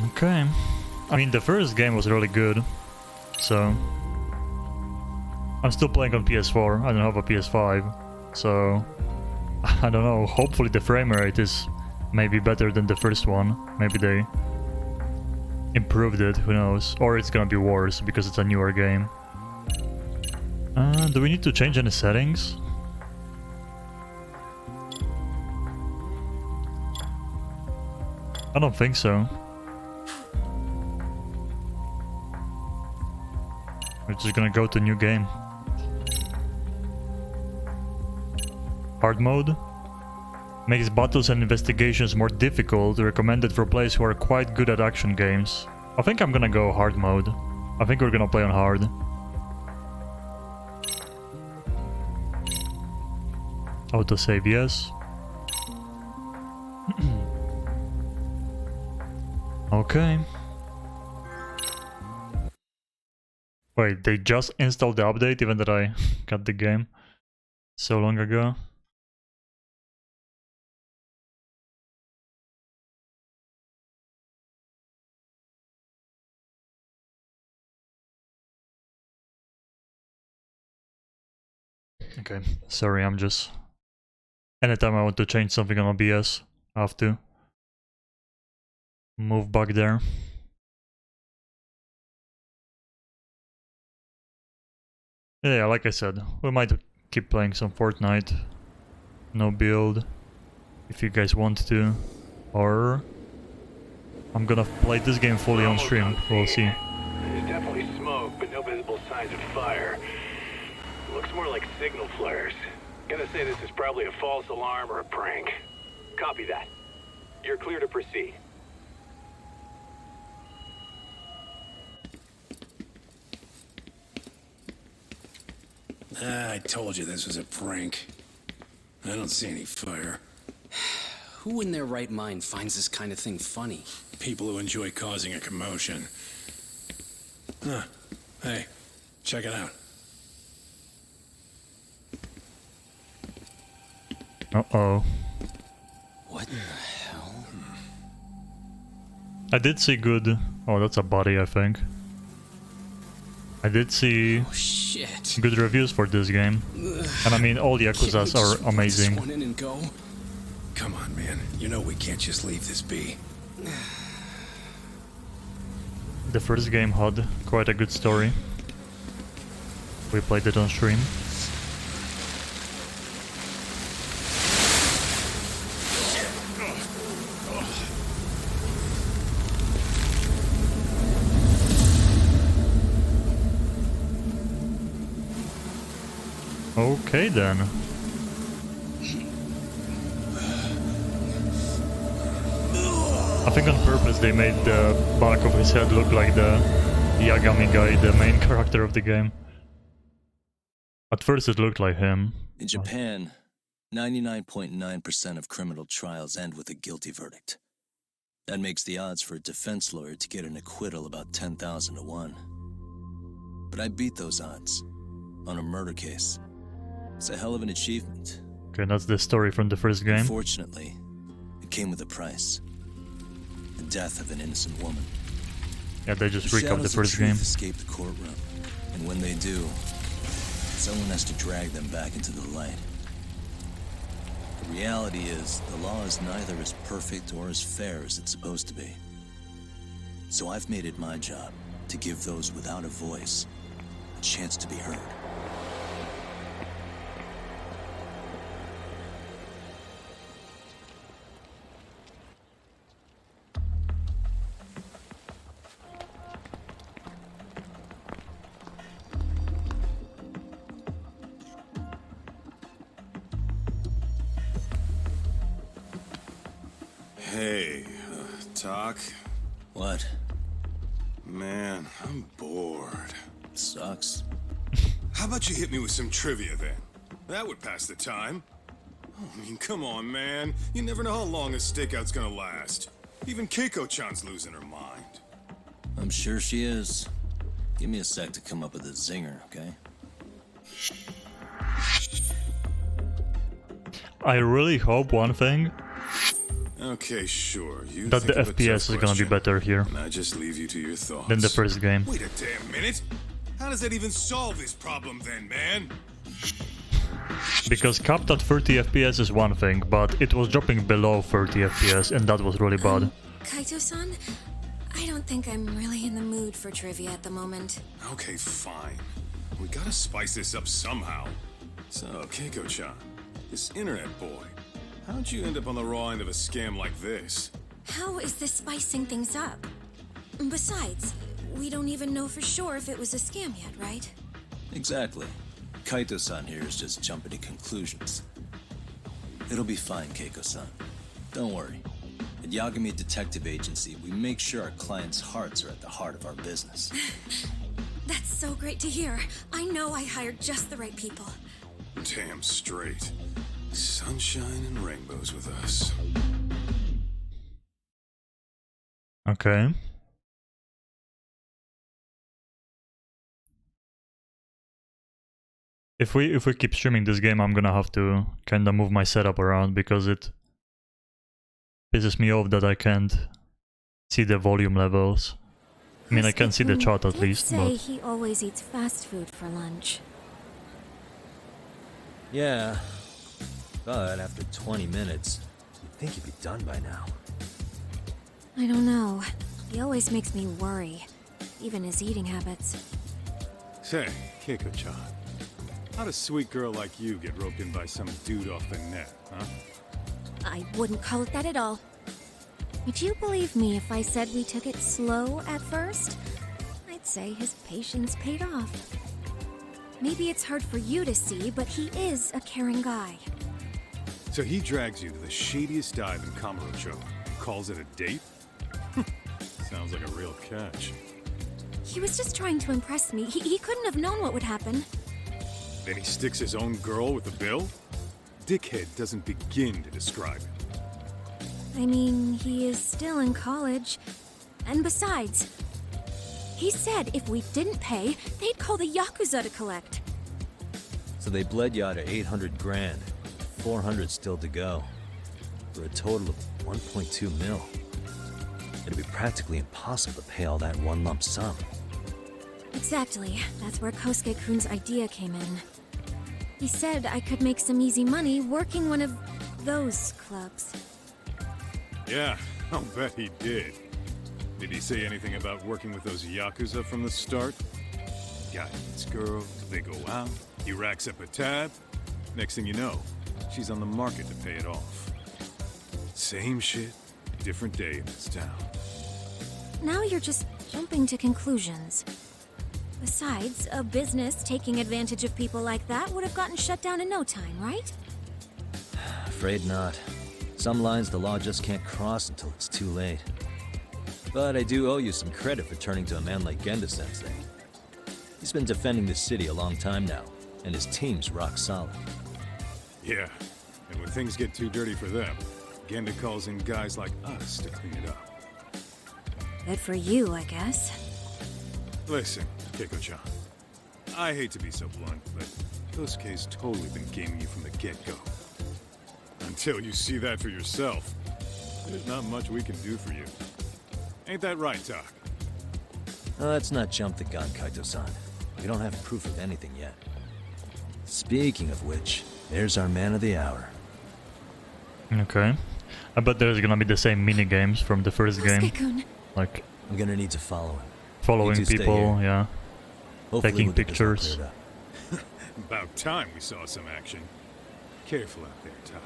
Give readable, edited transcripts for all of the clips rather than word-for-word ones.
Okay. I mean, the first game was really good, so... I'm still playing on PS4, I don't have a PS5, so... I don't know, hopefully the frame rate is maybe better than the first one. Maybe they improved it, who knows. Or it's gonna be worse, because it's a newer game. Do we need to change any settings? I don't think so. We're just gonna go to new game. Hard mode makes battles and investigations more difficult, recommended for players who are quite good at action games. I think I'm gonna go hard mode. I think we're gonna play on hard. Autosave, yes. Okay. Wait, they just installed the update even that I got the game so long ago. Okay, sorry, I'm just... Anytime I want to change something on OBS, I have to move back there. Yeah, like I said, we might keep playing some Fortnite. No build, if you guys want to. Or... I'm gonna play this game fully on stream, we'll see. There's definitely smoke, but no visible signs of fire. Looks more like signal flares. Gonna say this is probably a false alarm or a prank. Copy that. You're clear to proceed. I told you this was a prank. I don't see any fire. Who in their right mind finds this kind of thing funny? People who enjoy causing a commotion. Huh. Hey, check it out. Uh-oh. What in the hell? I did see good... Oh, that's a body, I think. I did see Oh, shit. good reviews for this game. And I mean, all the Yakuzas are amazing. One in and go? Come on, man. You know we can't just leave this be. The first game had quite a good story. We played it on stream. Okay then. I think on purpose they made the back of his head look like the Yagami guy, the main character of the game. At first it looked like him. In Japan, 99.9% of criminal trials end with a guilty verdict. That makes the odds for a defense lawyer to get an acquittal about 10,000 to 1. But I beat those odds on a murder case. It's a hell of an achievement. Okay, that's the story from the first game. Unfortunately, it came with a price. The death of an innocent woman. Yeah, they just The recapped the shadows of first truth game. escape the courtroom, and when they do, someone has to drag them back into the light. The reality is, the law is neither as perfect or as fair as it's supposed to be. So I've made it my job to give those without a voice a chance to be heard. Hey, Doc? What? Man, I'm bored. Sucks. How about you hit me with some trivia then? That would pass the time. I mean, come on, man. You never know how long a stakeout's gonna last. Even Keiko-chan's losing her mind. I'm sure she is. Give me a sec to come up with a zinger, okay? I really hope one thing Okay, sure. You that the think of a tough FPS is gonna be question, better here and I just leave you to your thoughts. than the first game. Wait a damn minute. How does that even solve this problem then, man? Because capped at 30 FPS is one thing, but it was dropping below 30 FPS and that was really bad. Kaito-san, I don't think I'm really in the mood for trivia at the moment. Okay, fine. We gotta spice this up somehow. So, Keiko-chan, this internet boy, how'd you end up on the raw end of a scam like this? How is this spicing things up? Besides, we don't even know for sure if it was a scam yet, right? Exactly. Kaito-san here is just jumping to conclusions. It'll be fine, Keiko-san. Don't worry. At Yagami Detective Agency, we make sure our clients' hearts are at the heart of our business. That's so great to hear. I know I hired just the right people. Damn straight. Sunshine and rainbows with us. Okay. If we keep streaming this game, I'm gonna have to kinda move my setup around because it pisses me off that I can't see the volume levels. I mean, I can see the chart at least, say but he always eats fast food for lunch. Yeah, but after 20 minutes, you'd think he'd be done by now. I don't know. He always makes me worry. Even his eating habits. Say, Keiko-chan, how'd a sweet girl like you get roped in by some dude off the net, huh? I wouldn't call it that at all. Would you believe me if I said we took it slow at first? I'd say his patience paid off. Maybe it's hard for you to see, but he is a caring guy. So he drags you to the shadiest dive in Kamurocho, calls it a date? Sounds like a real catch. He was just trying to impress me. He couldn't have known what would happen. Then he sticks his own girl with the bill? Dickhead doesn't begin to describe it. I mean, he is still in college. And besides, he said if we didn't pay, they'd call the Yakuza to collect. So they bled you out of 800 grand, 400 still to go, for a total of 1.2 mil. It'd be practically impossible to pay all that one lump sum. Exactly. That's where Kosuke-kun's idea came in. He said I could make some easy money working one of those clubs. Yeah, I'll bet he did. Did he say anything about working with those Yakuza from the start? Guy meets girl, they go out, he racks up a tab. Next thing you know, she's on the market to pay it off. Same shit, different day in this town. Now you're just jumping to conclusions. Besides, a business taking advantage of people like that would have gotten shut down in no time, right? Afraid not. Some lines the law just can't cross until it's too late. But I do owe you some credit for turning to a man like Genda-sensei. He's been defending this city a long time now, and his team's rock solid. Yeah, and when things get too dirty for them, Genda calls in guys like us to clean it up. Good for you, I guess. Listen, Keiko-chan, I hate to be so blunt, but Kosuke's totally been gaming you from the get-go. Until you see that for yourself, there's not much we can do for you. Ain't that right, Tak? Let's not jump the gun, Kaito-san. We don't have proof of anything yet. Speaking of which, there's our man of the hour. okay. I bet there's gonna be the same mini games from the first game, Kosuke-kun. like I'm gonna need to follow him. following You two stay people, here. yeah. Hopefully Taking we'll get this all pictures. cleared up. About time we saw some action. Careful out there, Tak.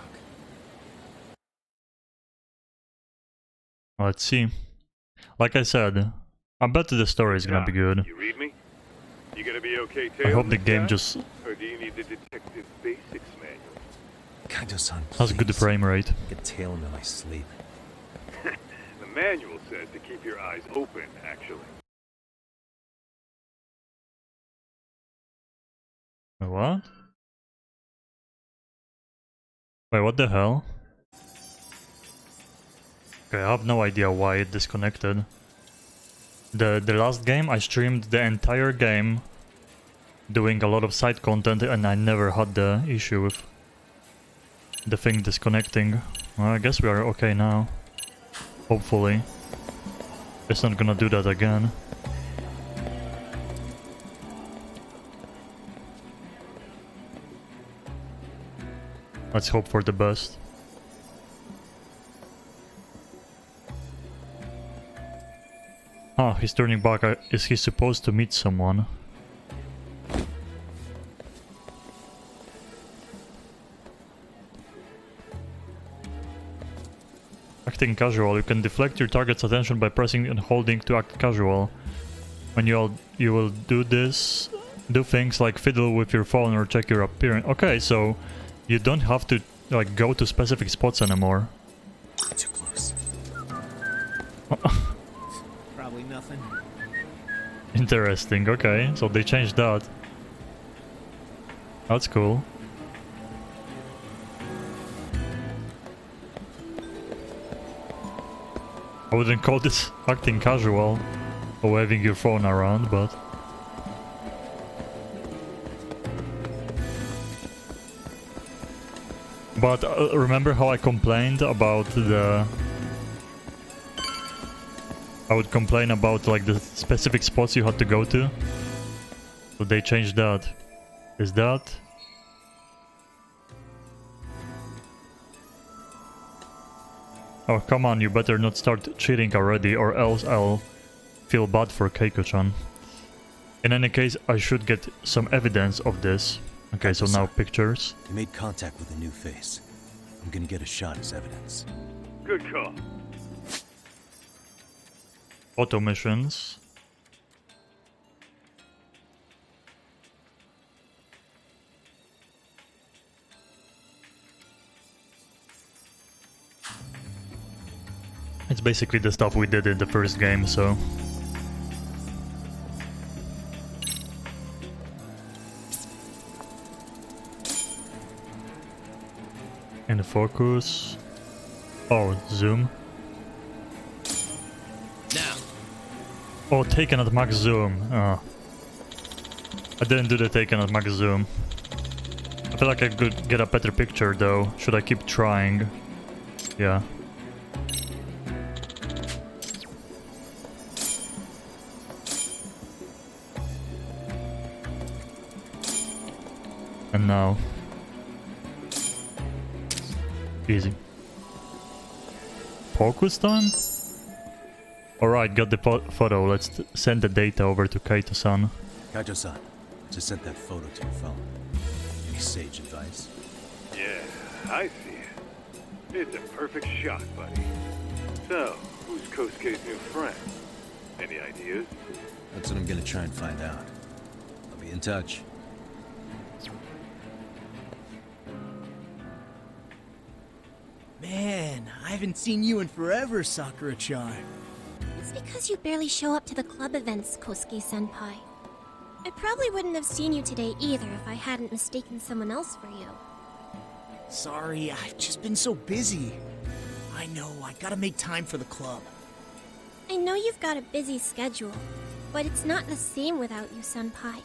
Let's see. Like I said, I bet the story is gonna be good. You read me? You gonna be okay, I hope the tailing game this just guy? Or do you need the detective basics manual? Kaito-san, has good please. frame rate. I could tail him in my sleep. The manual says to keep your eyes open, actually. Wait, what? Wait, what the hell? Okay, I have no idea why it disconnected. The last game, I streamed the entire game doing a lot of side content and I never had the issue with the thing disconnecting. Well, I guess we are okay now. Hopefully. It's not gonna do that again. Let's hope for the best. Ah, he's turning back. Is he supposed to meet someone? Acting casual. You can deflect your target's attention by pressing and holding to act casual. When you will do this, do things like fiddle with your phone or check your appearance. Okay, so you don't have to like go to specific spots anymore. Too close. Probably nothing. Interesting. Okay, so they changed that. That's cool. I wouldn't call this acting casual or waving your phone around, but... But remember how I complained about the... I would complain about like the specific spots you had to go to? So they changed that. Is that... Oh, come on, you better not start cheating already, or else I'll feel bad for Keiko-chan. In any case, I should get some evidence of this. Okay, so now pictures. You made contact with a new face. I'm gonna get a shot as evidence. Good call. Auto missions. It's basically the stuff we did in the first game, so... In the focus... Oh, zoom. Now. Oh, taken at max zoom. Oh. I didn't do the taken at max zoom. I feel like I could get a better picture though. Should I keep trying? Yeah. And now. Easy. Focus time? Alright, got the photo. Let's send the data over to Kaito-san. Kaito-san, just sent that photo to your phone. Any sage advice? Yeah, I see it. It's a perfect shot, buddy. So, who's Kosuke's new friend? Any ideas? That's what I'm gonna try and find out. I'll be in touch. Man, I haven't seen you in forever, Sakura-chan. It's because you barely show up to the club events, Kosuke-senpai. I probably wouldn't have seen you today either if I hadn't mistaken someone else for you. Sorry, I've just been so busy. I know, I gotta make time for the club. I know you've got a busy schedule, but it's not the same without you, senpai.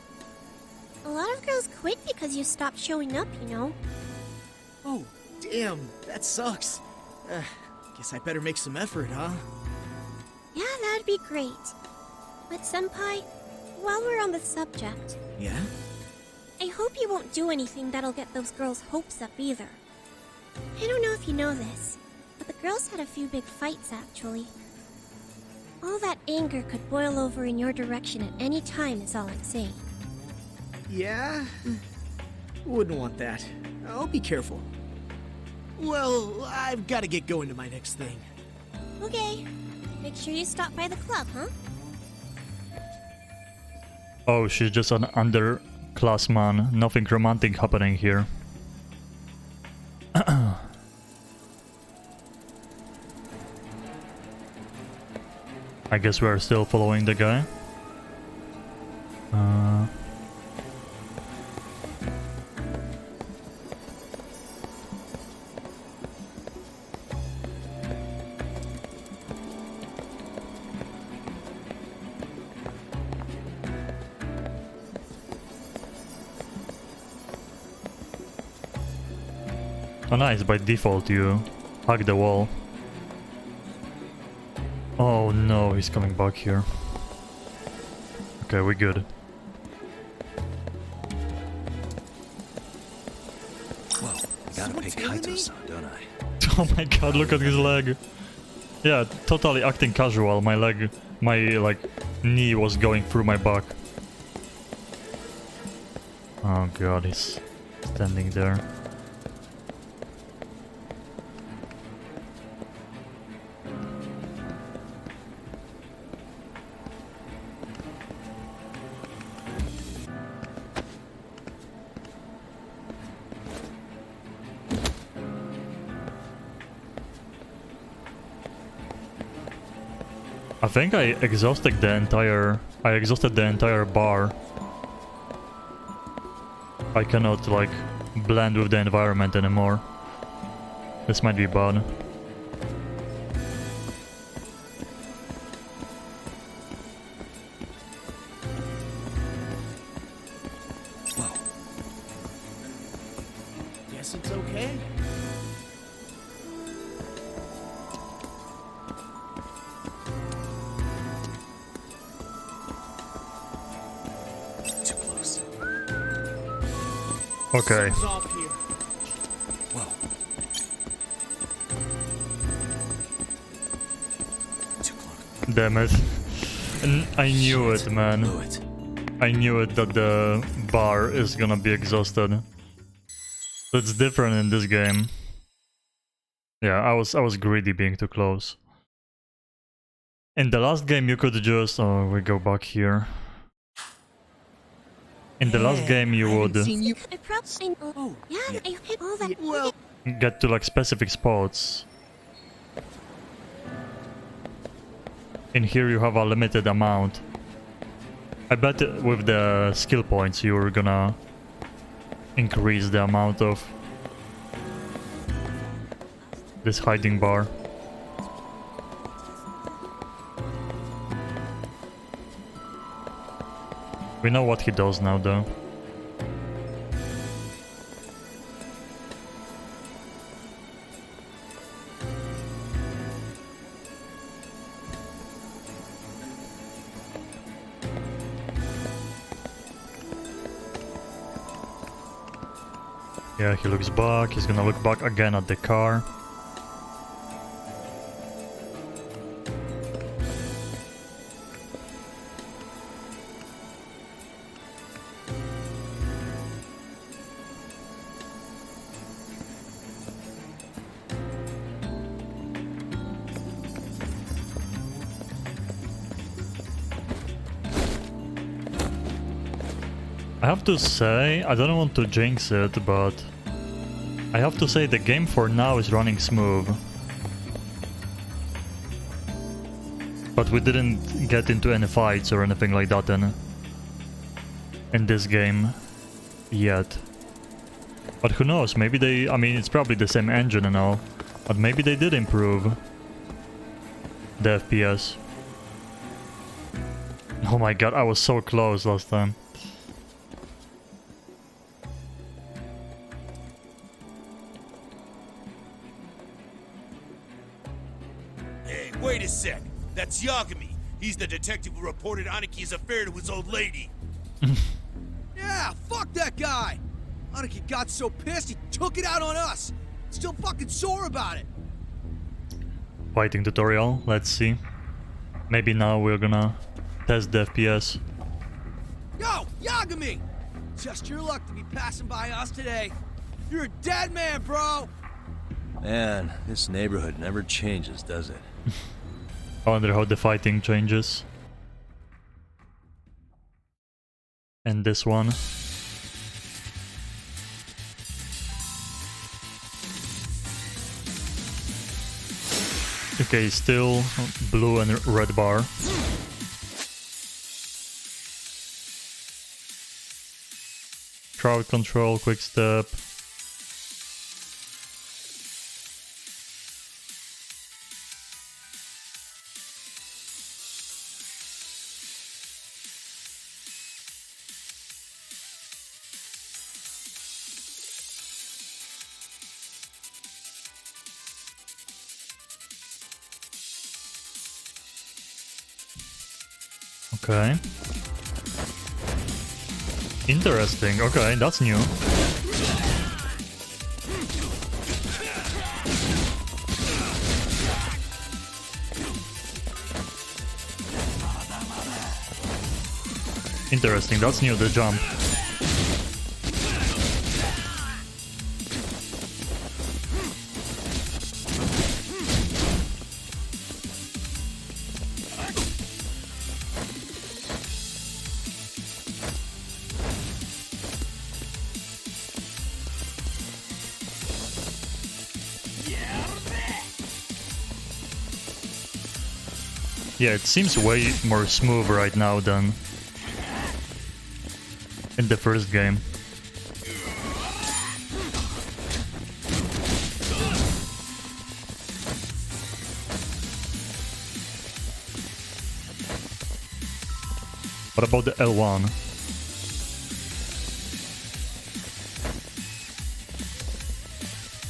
A lot of girls quit because you stopped showing up, you know. Oh, damn, that sucks. Guess I better make some effort, huh? Yeah, that'd be great. But senpai, while we're on the subject... Yeah? I hope you won't do anything that'll get those girls' hopes up either. I don't know if you know this, but the girls had a few big fights actually. All that anger could boil over in your direction at any time is all I'm saying. Yeah? Wouldn't want that. I'll be careful. Well, I've got to get going to my next thing. Okay. Make sure you stop by the club, huh? Oh, she's just an underclass man. Nothing romantic happening here. I guess we're still following the guy. Oh nice, by default you hug the wall. Oh no, he's coming back here. Okay, we're good. Well, I gotta pay Kaito-san, don't I? Oh my god, look at his leg. Yeah, totally acting casual. My leg, my like knee was going through my back. Oh god, he's standing there. I think I exhausted the entire bar. I cannot like blend with the environment anymore. This might be bad. Whoa. Guess it's okay. Too close. Okay. Something's off here. Whoa. Too close. Damn it. I knew it, man. Blew it. I knew it that the bar is gonna be exhausted. That's different in this game. Yeah, I was greedy being too close. In the last game you could just... Oh, we go back here. In the last game you would I probably. Oh, yeah, I hit all that. Well, get to like specific spots. In here you have a limited amount. I bet with the skill points you're gonna increase the amount of this hiding bar. We know what he does now though. Yeah, he looks back. He's gonna look back again at the car. I have to say, I don't want to jinx it, but I have to say the game for now is running smooth. But we didn't get into any fights or anything like that in this game yet. But who knows, maybe they, I mean it's probably the same engine and all, but maybe they did improve the FPS. Oh my god, I was so close last time. Wait a sec. That's Yagami. He's the detective who reported Aniki's affair to his old lady. yeah, fuck that guy. Aniki got so pissed he took it out on us. Still fucking sore about it. Fighting tutorial, let's see. Maybe now we're gonna test the FPS. Yo, Yagami! Just your luck to be passing by us today. You're a dead man, bro! Man, this neighborhood never changes, does it? I wonder how the fighting changes. And this one. Okay, still blue and red bar. Crowd control, quick step. Okay. Interesting. Okay, that's new. Interesting, that's new, the jump. Yeah, it seems way more smooth right now than in the first game. What about the L1?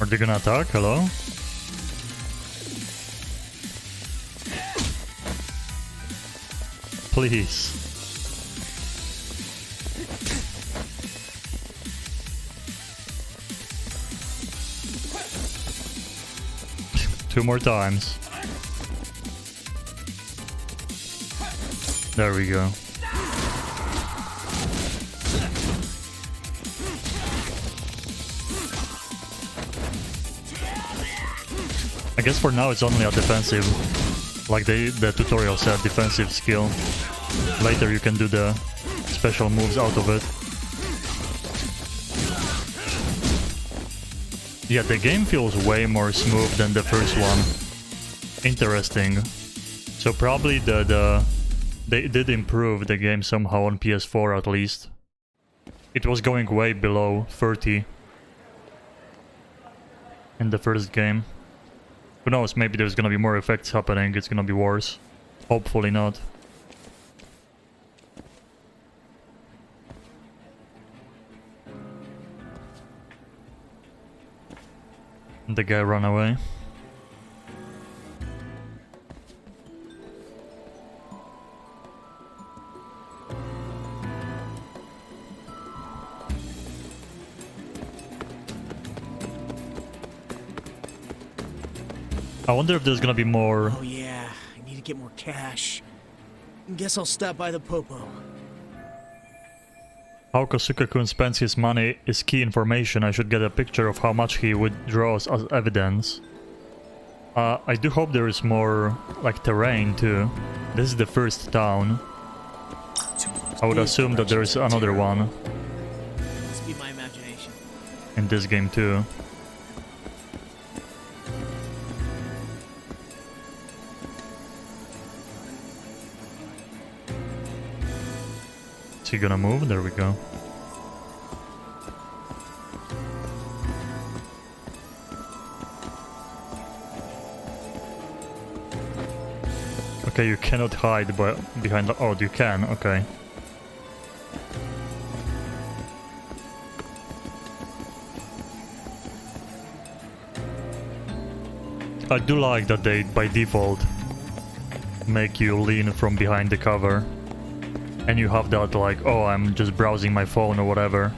Are they gonna attack? Hello? Please. Two more times. There we go. I guess for now it's only a defensive, like the tutorial said, defensive skill. Later you can do the special moves out of it. Yeah, the game feels way more smooth than the first one. Interesting. So probably they did improve the game somehow on PS4 at least. It was going way below 30 in the first game. Who knows, maybe there's gonna be more effects happening, it's gonna be worse. Hopefully not. The guy ran away. I wonder if there's gonna be more. Oh yeah, I need to get more cash. Guess I'll stop by the Popo. How Kosuke-kun spends his money is key information. I should get a picture of how much he withdraws as evidence. I do hope there is more, like, terrain too. This is the first town. I would assume that there is another one Must be my imagination. in this game too. Is he gonna move? There we go. Okay, you cannot hide behind the... Oh, you can, okay. I do like that they, by default, make you lean from behind the cover. And you have that like, oh, I'm just browsing my phone or whatever.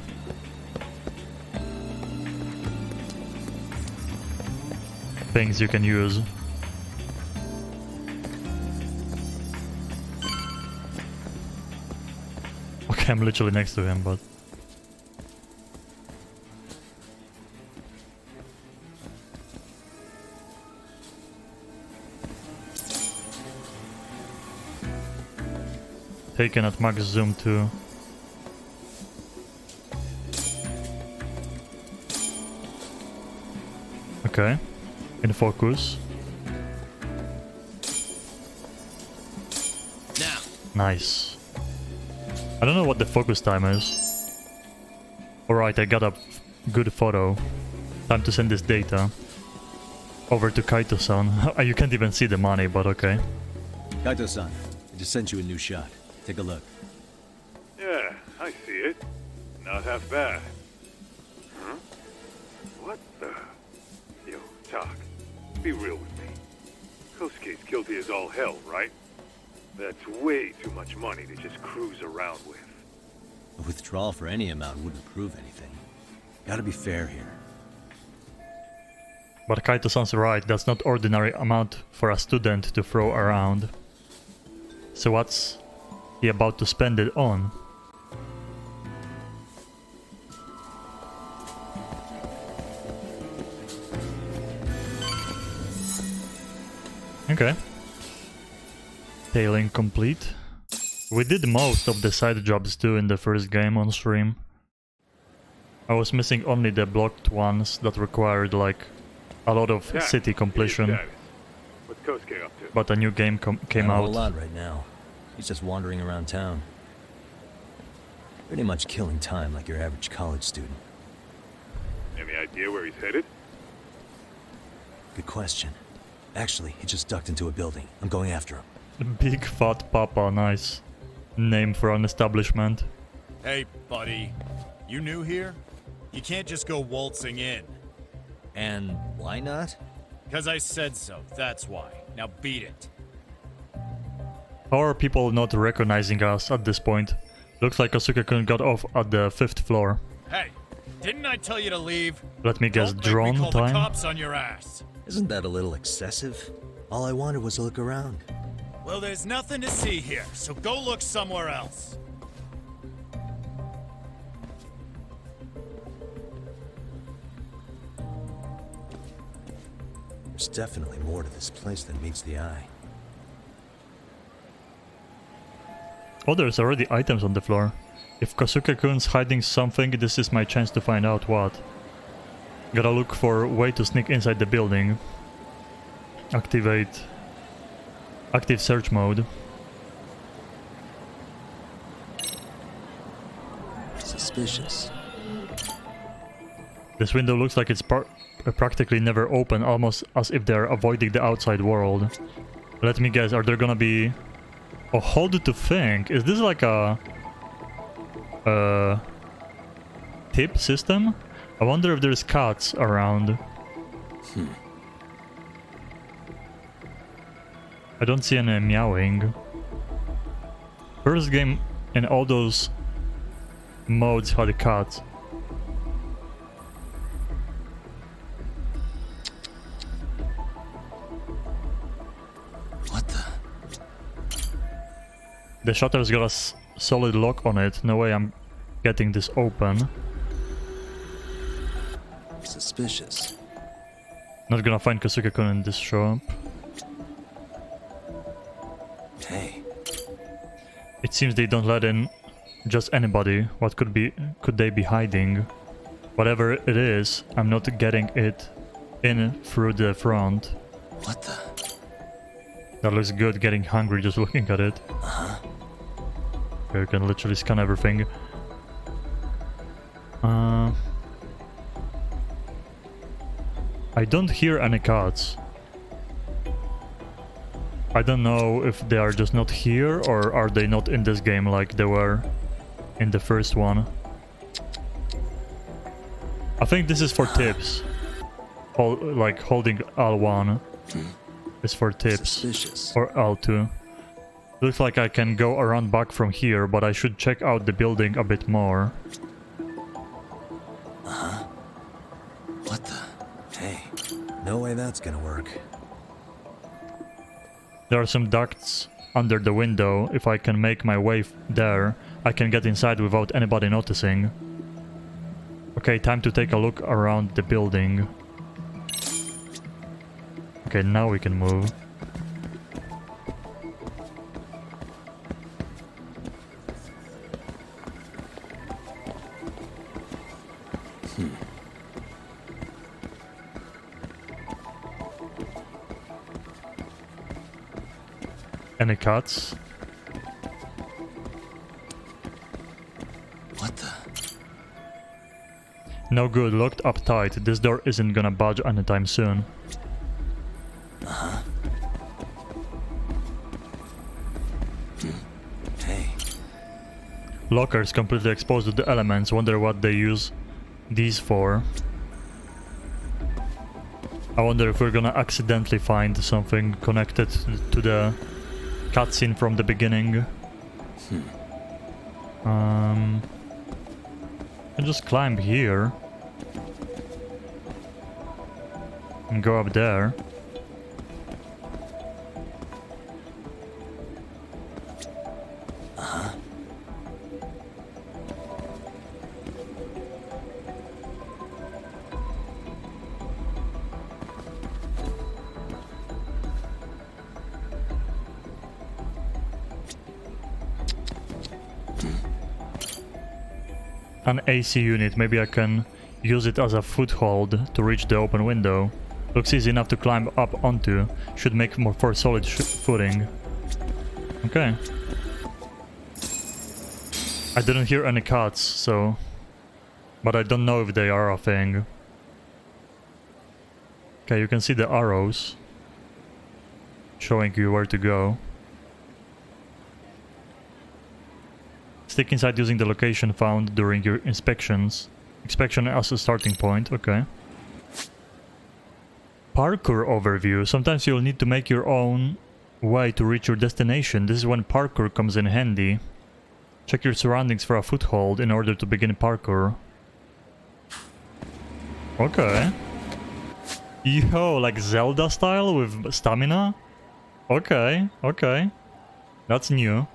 Things you can use. Okay, I'm literally next to him, but... Taken at max zoom too. Okay, in focus. Now. Nice. I don't know what the focus time is. Alright, I got a good photo. Time to send this data over to Kaito-san. You can't even see the money, but okay. Kaito-san, I just sent you a new shot. Take a look. Yeah, I see it. Not half bad. Huh? What the? Yo, talk. Be real with me. Kosuke's guilty as all hell, right? That's way too much money to just cruise around with. A withdrawal for any amount wouldn't prove anything. Gotta be fair here. But Kaito-san's right, that's not ordinary amount for a student to throw around. So what's he about to spend it on? Okay. Tailing complete. We did most of the side jobs too in the first game on stream. I was missing only the blocked ones that required like a lot of Jack, city completion. status. What's Kosuke up to? But a new game came Not a whole out. lot right now. He's just wandering around town. Pretty much killing time like your average college student. Any idea where he's headed? Good question. Actually, he just ducked into a building. I'm going after him. Big Fat Papa, nice name for an establishment. Hey, buddy. You new here? You can't just go waltzing in. And why not? Because I said so, that's why. Now beat it. How are people not recognizing us at this point? Looks like Kosuke-kun got off at the 5th floor. Hey, didn't I tell you to leave? Let me guess, Don't make me drone call the time? cops on your ass. Isn't that a little excessive? All I wanted was to look around. Well, there's nothing to see here, so go look somewhere else. There's definitely more to this place than meets the eye. Oh, there's already items on the floor. If Kosuke-kun's hiding something, this is my chance to find out what. Gotta look for a way to sneak inside the building. Activate active search mode. Suspicious. This window looks like it's practically never open, almost as if they're avoiding the outside world. Let me guess, are there gonna be... Oh, hold to think. Is this like a... tip system? I wonder if there's cats around. I don't see any meowing. First game in all those modes had cats. What the? The shutter's got a solid lock on it. No way I'm getting this open. Suspicious. Not gonna find Kosuke-kun in this shop. Hey. It seems they don't let in just anybody. What could they be hiding? Whatever it is, I'm not getting it in through the front. What the? That looks good, getting hungry just looking at it. Uh-huh. Okay, you can literally scan everything. I don't hear any cats. I don't know if they are just not here or are they not in this game like they were in the first one. I think this is for tips. Like holding L1 is for tips. Suspicious. Or L2. Looks like I can go around back from here, but I should check out the building a bit more. Uh-huh. What the? Hey. No way that's gonna work. There are some ducts under the window. If I can make my way there, I can get inside without anybody noticing. Okay, time to take a look around the building. Okay, now we can move. Any cuts? What the? No good, locked up tight. This door isn't gonna budge anytime soon. Uh-huh. Hey. Lockers completely exposed to the elements. Wonder what they use these for. I wonder if we're gonna accidentally find something connected to the cutscene from the beginning. I can just climb here and go up there. An AC unit, maybe I can use it as a foothold to reach the open window. Looks easy enough to climb up onto. Should make more for solid footing. Okay. I didn't hear any cuts, so... But I don't know if they are a thing. Okay, you can see the arrows showing you where to go. Stick inside using the location found during your inspections. Inspection as a starting point, okay. Parkour overview. Sometimes you'll need to make your own way to reach your destination. This is when parkour comes in handy. Check your surroundings for a foothold in order to begin parkour. Okay. Yo, like Zelda style with stamina? Okay, okay. That's new.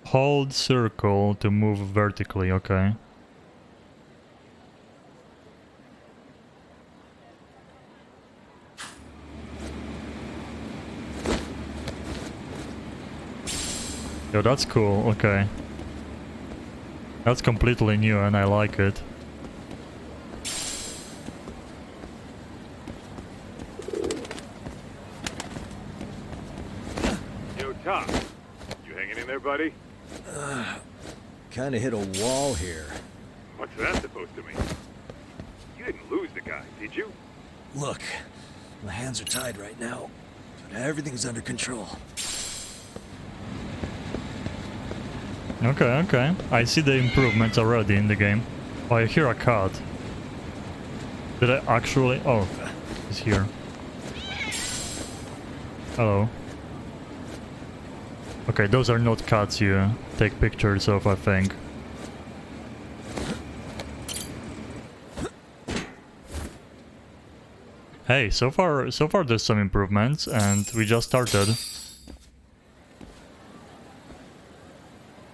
Hold circle to move vertically, okay. Yo, that's cool, okay. That's completely new and I like it. Yo, Tom. You hanging in there, buddy? Kinda hit a wall here. What's that supposed to mean? You didn't lose the guy, did you? Look, my hands are tied right now, but everything's under control. Okay, okay. I see the improvements already in the game. Oh, I hear a cut. Did I actually... Oh, he's here. Hello. Okay, those are not cuts you take pictures of, I think. Hey, so far there's some improvements, and we just started.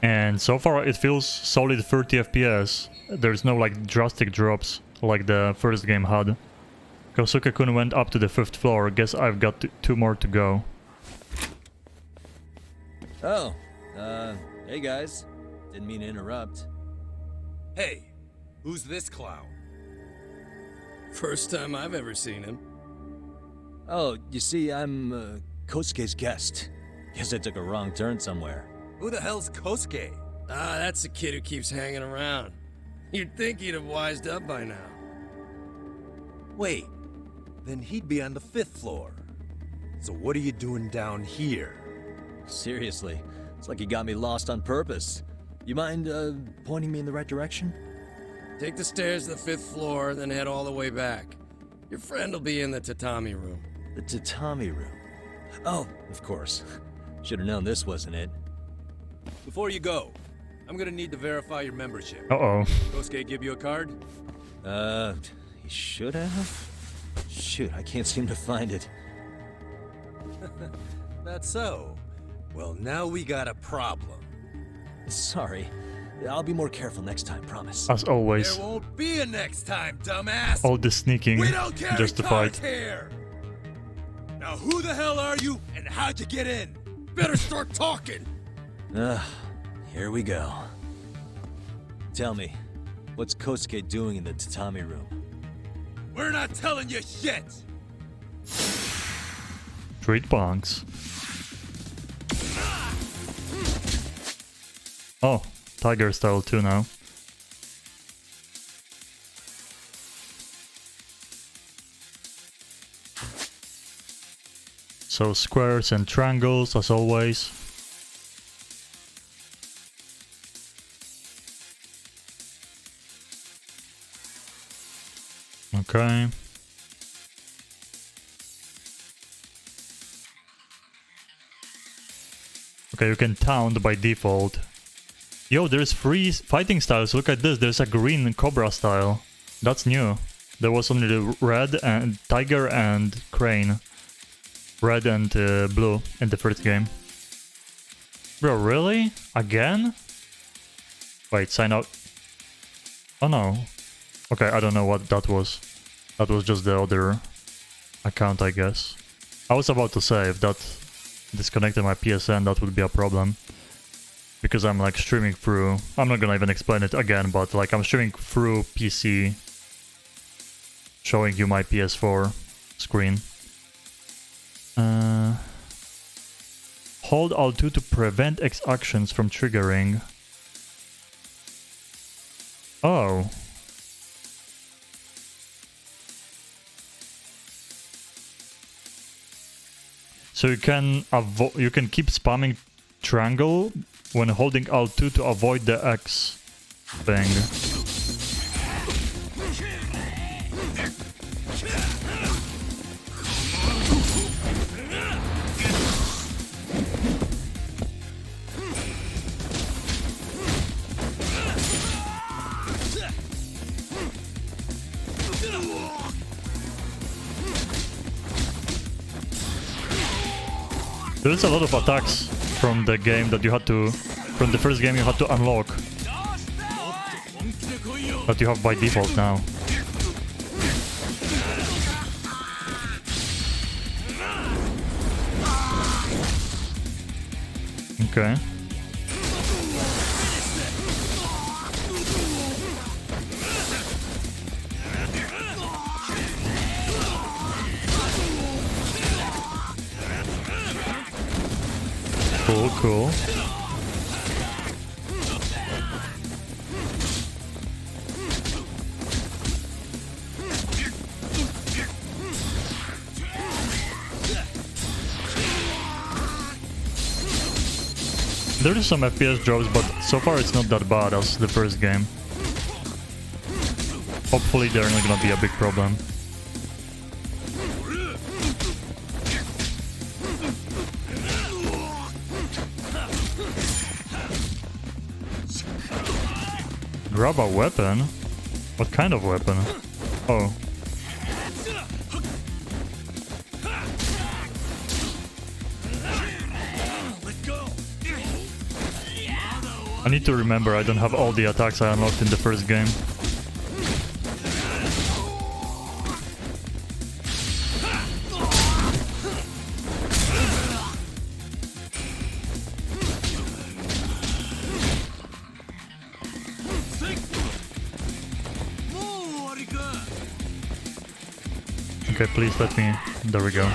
And so far it feels solid 30 FPS. There's no like drastic drops like the first game had. Kosuke-kun went up to the 5th floor. Guess I've got 2 more to go. Oh, hey guys. Didn't mean to interrupt. Hey, who's this clown? First time I've ever seen him. Oh, you see, I'm, Kosuke's guest. Guess I took a wrong turn somewhere. Who the hell's Kosuke? Ah, that's the kid who keeps hanging around. You'd think he'd have wised up by now. Wait, then he'd be on the 5th floor. So what are you doing down here? Seriously, it's like you got me lost on purpose. You mind, pointing me in the right direction? Take the stairs to the 5th floor, then head all the way back. Your friend will be in the tatami room. The tatami room? Oh, of course. Should have known this wasn't it. Before you go, I'm gonna need to verify your membership. Uh-oh. Kosuke give you a card? He should have? Shoot, I can't seem to find it. That's so. Well, now we got a problem. Sorry. I'll be more careful next time, promise. As always. There won't be a next time, dumbass! All the sneaking We don't carry justified. cards here! Now who the hell are you, and how'd you get in? Better start talking! Here we go. Tell me, what's Kosuke doing in the tatami room? We're not telling you shit! Street bonks. Oh, tiger style too now. So squares and triangles as always. Okay. Okay, you can taunt by default. Yo, there's free fighting styles. Look at this. There's a green Cobra style. That's new. There was only the red and tiger and crane. Red and blue in the first game. Bro, really? Again? Wait, sign out. Oh no. Okay, I don't know what that was. That was just the other account, I guess. I was about to say, if that disconnected my PSN, that would be a problem. Because I'm like streaming through... I'm not gonna even explain it again, but like I'm streaming through PC, showing you my PS4 screen. Hold Alt2 to prevent X actions from triggering. Oh. So you can keep spamming triangle when holding Alt2 to avoid the X thing. There's a lot of attacks from the game that you had to... From the first game you had to unlock. That you have by default now. Okay. Cool, cool. There's some FPS drops, but so far it's not that bad as the first game. Hopefully they're not gonna be a big problem. Grab a weapon? What kind of weapon? Oh. I need to remember I don't have all the attacks I unlocked in the first game. Okay, please let me... There we go.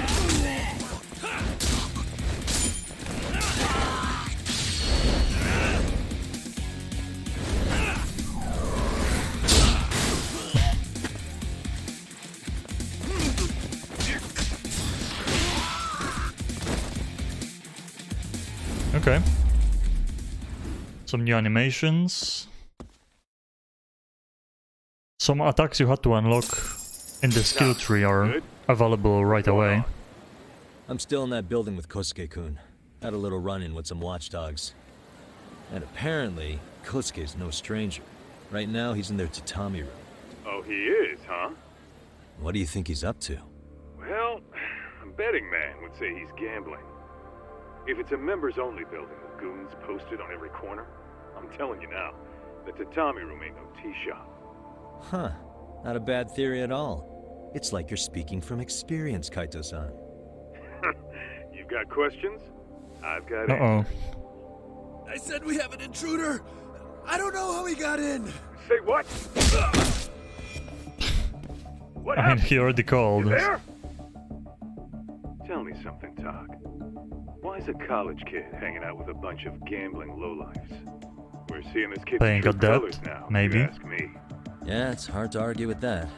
Okay. Some new animations. Some attacks you had to unlock in the skill tree are available right away. I'm still in that building with Kosuke-kun. Had a little run-in with some watchdogs. And apparently, Kosuke's no stranger. Right now, he's in their tatami room. Oh, he is, huh? What do you think he's up to? Well, a betting man would say he's gambling. If it's a members-only building with goons posted on every corner, I'm telling you now, the tatami room ain't no tea shop. Huh. Not a bad theory at all. It's like you're speaking from experience, Kaito-san. You've got questions? I've got Uh-oh. I said we have an intruder! I don't know how he got in! Say what? What I mean, happened? he already called. You there? Tell me something, Talk. Why is a college kid hanging out with a bunch of gambling lowlifes? We're seeing this kid's Playing true adept, colors now, maybe. if you ask me. Yeah, it's hard to argue with that.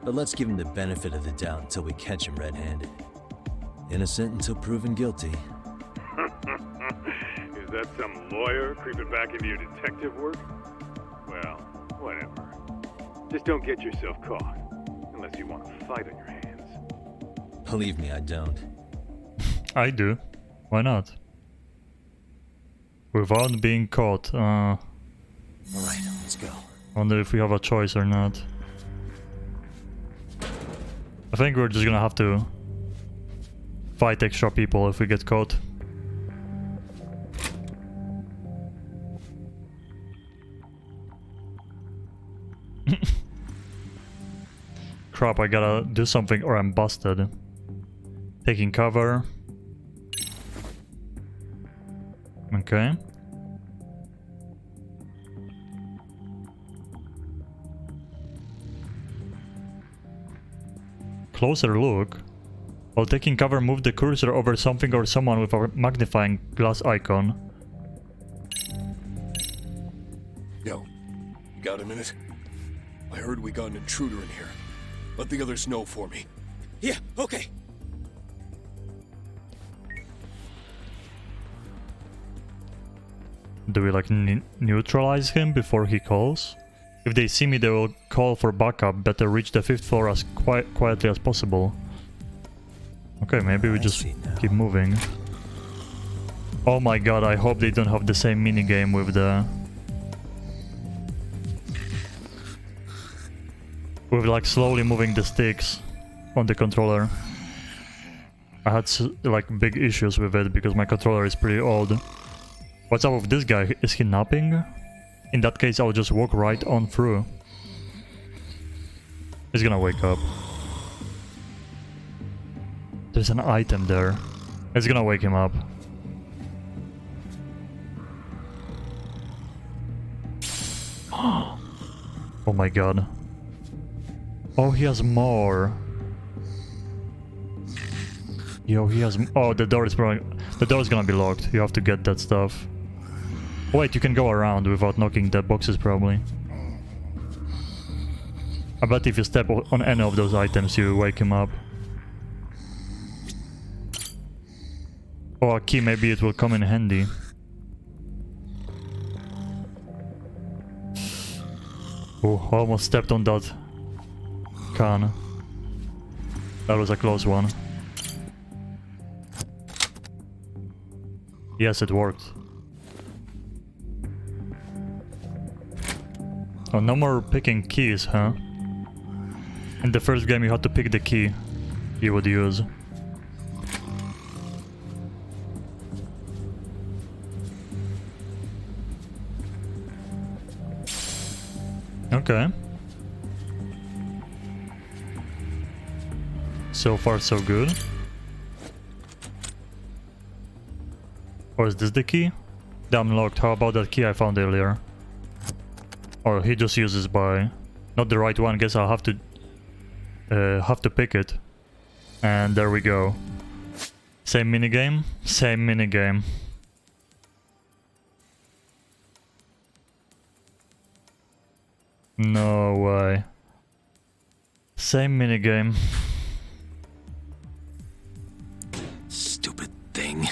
But let's give him the benefit of the doubt until we catch him red-handed. Innocent until proven guilty. Is that some lawyer creeping back into your detective work? Well, whatever. Just don't get yourself caught. unless you want a fight on your hands. Believe me, I don't. I do. Why not? Without being caught. Alright, let's go. Wonder if we have a choice or not. I think we're just gonna have to fight extra people if we get caught. Crap, I gotta do something or I'm busted. Taking cover. Okay. Closer look. While taking cover, move the cursor over something or someone with a magnifying glass icon. Yo, you got a minute? I heard we got an intruder in here. Let the others know for me. Yeah, okay. Do we like neutralize him before he calls? If they see me, they will call for backup. Better reach the 5th floor as quietly as possible. Okay, maybe we just keep moving. Oh my god, I hope they don't have the same minigame with the... with like slowly moving the sticks on the controller. I had like big issues with it because my controller is pretty old. What's up with this guy? Is he napping? In that case, I'll just walk right on through. He's gonna wake up. There's an item there. It's gonna wake him up. Oh my god. Oh, he has more. Yo, he has... Oh, the door is probably... The door is gonna be locked. You have to get that stuff. Wait, you can go around without knocking the boxes, probably. I bet if you step on any of those items, you wake him up. Oh, a key, maybe it will come in handy. Oh, almost stepped on that can. That was a close one. Yes, it worked. Oh, no more picking keys, huh? In the first game you had to pick the key you would use. Okay. So far so good. Or is this the key? Damn locked. How about that key I found earlier? Or he just uses by... Not the right one. Guess I'll have to pick it. And there we go. Same minigame? Same minigame. No way. Same minigame. Stupid thing.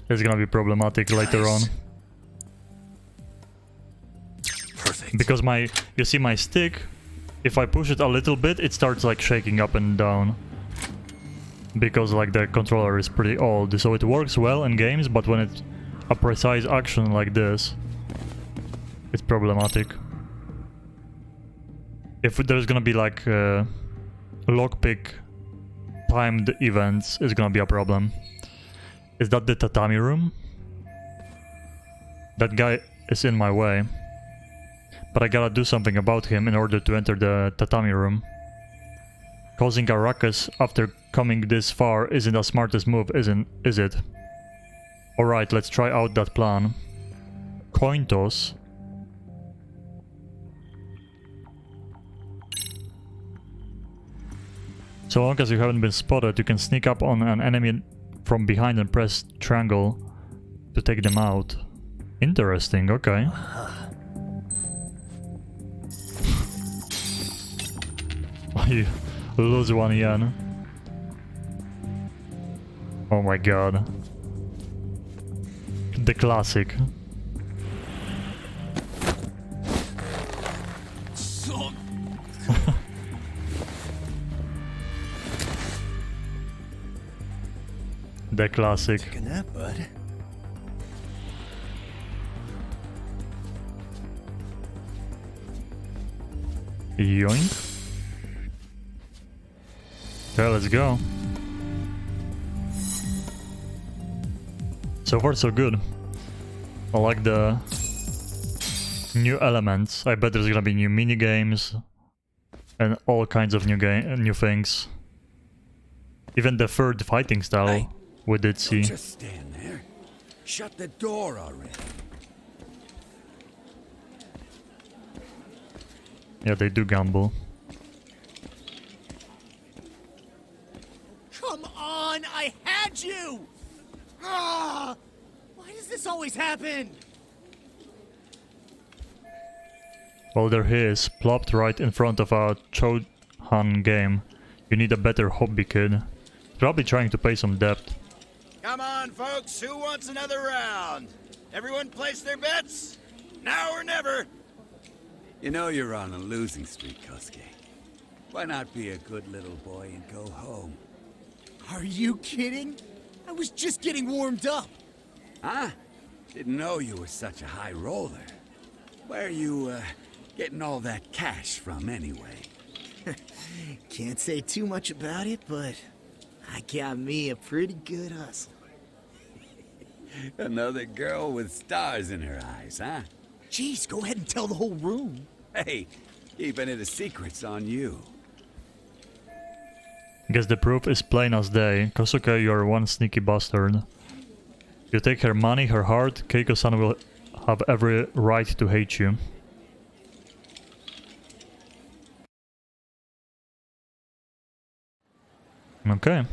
It's gonna be problematic later on. Perfect. Because you see my stick, if I push it a little bit, it starts like shaking up and down. Because like the controller is pretty old, so it works well in games, but when it's a precise action like this, it's problematic. If there's gonna be like lockpick timed events, it's gonna be a problem. Is that the tatami room? That guy is in my way. But I gotta do something about him in order to enter the tatami room. Causing a ruckus after coming this far isn't the smartest move, is it? Alright, let's try out that plan. Coin toss. So long as you haven't been spotted, you can sneak up on an enemy from behind and press triangle to take them out. Interesting, okay. You lose one yen. Oh my god. The classic. The classic. Take a nap, bud. Yoink. Okay, let's go. So far so good. I like the new elements. I bet there's gonna be new mini games and all kinds of new things. Even the third fighting style, Hey, we did see. Just stand there. Shut the door already. Yeah, they do gamble. Come on, I had you! Ah! Why does this always happen? Well, there he is, plopped right in front of our Chohan game. You need a better hobby, kid. Probably trying to pay some debt. Come on, folks. Who wants another round? Everyone place their bets? Now or never. You know you're on a losing streak, Kosuke. Why not be a good little boy and go home? Are you kidding? I was just getting warmed up. Huh? Didn't know you were such a high roller. Where are you, getting all that cash from, anyway? Can't say too much about it, but I got me a pretty good hustle. Another girl with stars in her eyes, huh? Jeez, go ahead and tell the whole room. Hey, keeping it a secret's on you. Guess the proof is plain as day. Kosuke, you're one sneaky bastard. You take her money, her heart, Keiko-san will have every right to hate you. Okay.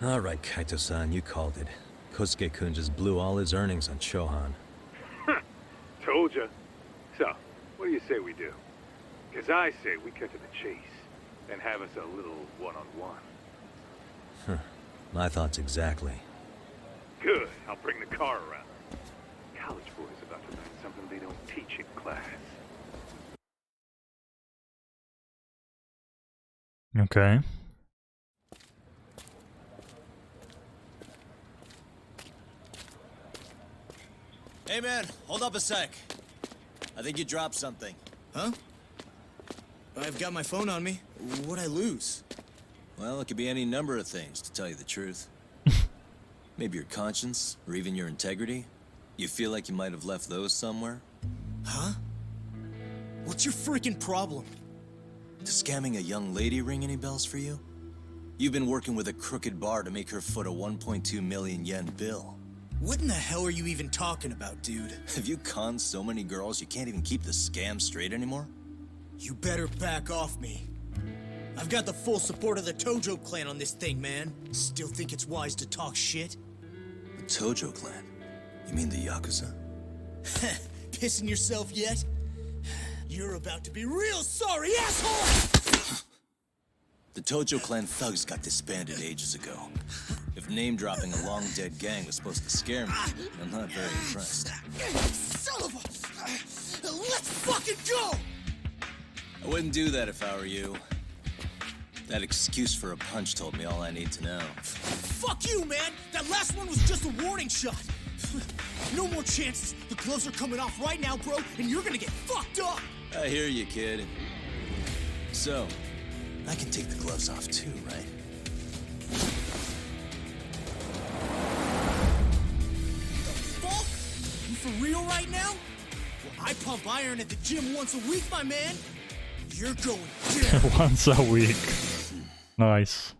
Alright, Kaito-san, you called it. Kosuke-kun just blew all his earnings on Chohan. Told ya. So, what do you say we do? Because I say we cut to the chase and have us a little one-on-one. Huh. My thoughts exactly. Good. I'll bring the car around. College boys about to learn something they don't teach in class. Okay. Hey man, hold up a sec. I think you dropped something. Huh? I've got my phone on me. What'd I lose? Well, it could be any number of things, to tell you the truth. Maybe your conscience, or even your integrity. You feel like you might have left those somewhere? Huh? What's your freaking problem? Does scamming a young lady ring any bells for you? You've been working with a crooked bar to make her foot a 1.2 million yen bill. What in the hell are you even talking about, dude? Have you conned so many girls you can't even keep the scam straight anymore? You better back off me. I've got the full support of the Tojo clan on this thing, man. Still think it's wise to talk shit? The Tojo clan? You mean the Yakuza? Pissing yourself yet? You're about to be real sorry, asshole! The Tojo clan thugs got disbanded ages ago. If name-dropping a long-dead gang was supposed to scare me, I'm not very impressed. Son of a... Let's fucking go! I wouldn't do that if I were you. That excuse for a punch told me all I need to know. Fuck you, man! That last one was just a warning shot! No more chances! The gloves are coming off right now, bro, and you're gonna get fucked up! I hear you, kid. So, I can take the gloves off too, right? Fuck? You for real right now? Well, I pump iron at the gym once a week, my man. You're going down. Once a week. Nice.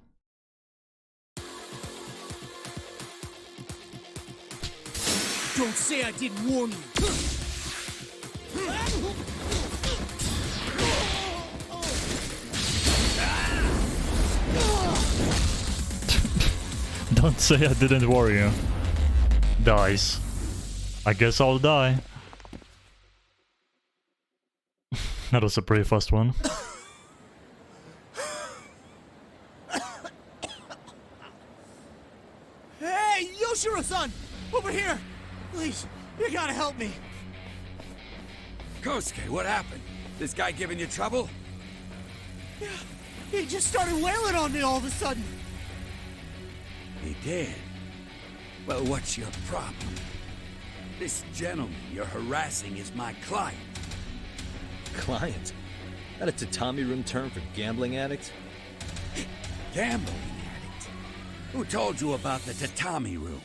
Don't say I didn't warn you. Don't say I didn't warn you. Dies. I guess I'll die. That was a pretty fast one. Hey, yo! Yoshiro-san! Over here! Please, you gotta help me. Kosuke, what happened? This guy giving you trouble? Yeah, he just started wailing on me all of a sudden. He did? Well, what's your problem? This gentleman you're harassing is my client. Client? That a tatami room term for gambling addict? Gambling addict? Who told you about the tatami room?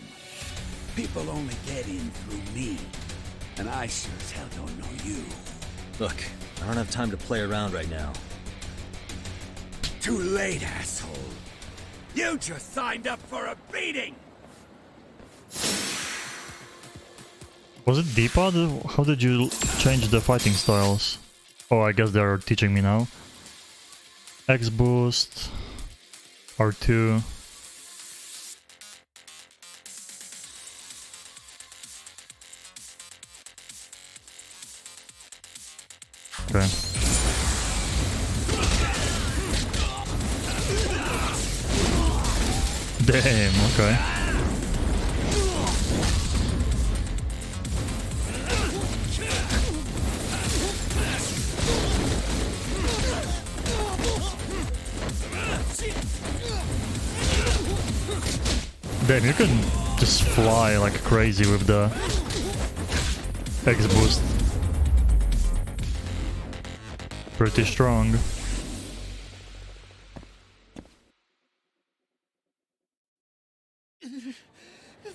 People only get in through me. And I sure as hell don't know you. Look, I don't have time to play around right now. Too late, asshole. You just signed up for a beating! Was it Deepa? How did you change the fighting styles? Oh, I guess they're teaching me now. X boost, R2. Okay. Damn, okay. Damn, you can just fly like crazy with the X boost. Pretty strong.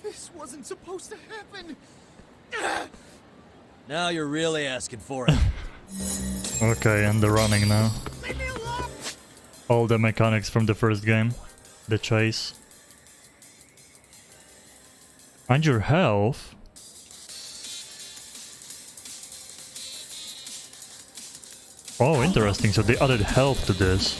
This wasn't supposed to happen. Now you're really asking for it. Okay, and the running now. All the mechanics from the first game. The chase. And your health. Oh, interesting. So they added health to this.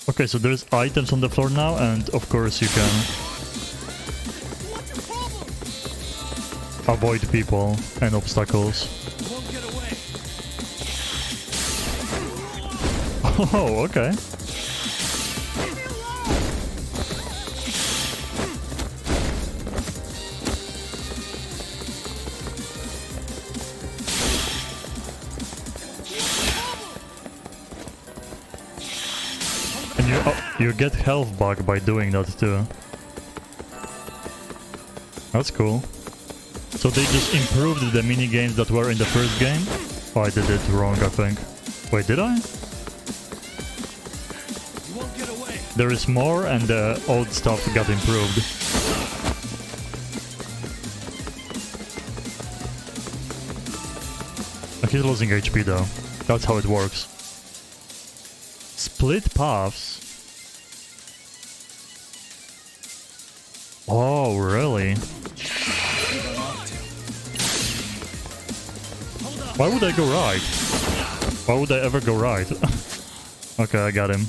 Okay, so there's items on the floor now, and of course you can avoid people and obstacles. Oh, okay. And you get health back by doing that too. That's cool. So they just improved the mini games that were in the first game? Oh, I did it wrong, I think. Wait, did I? There is more and the old stuff got improved. He's losing HP though. That's how it works. Split paths? Oh, really? Why would I go right? Why would I ever go right? Okay, I got him.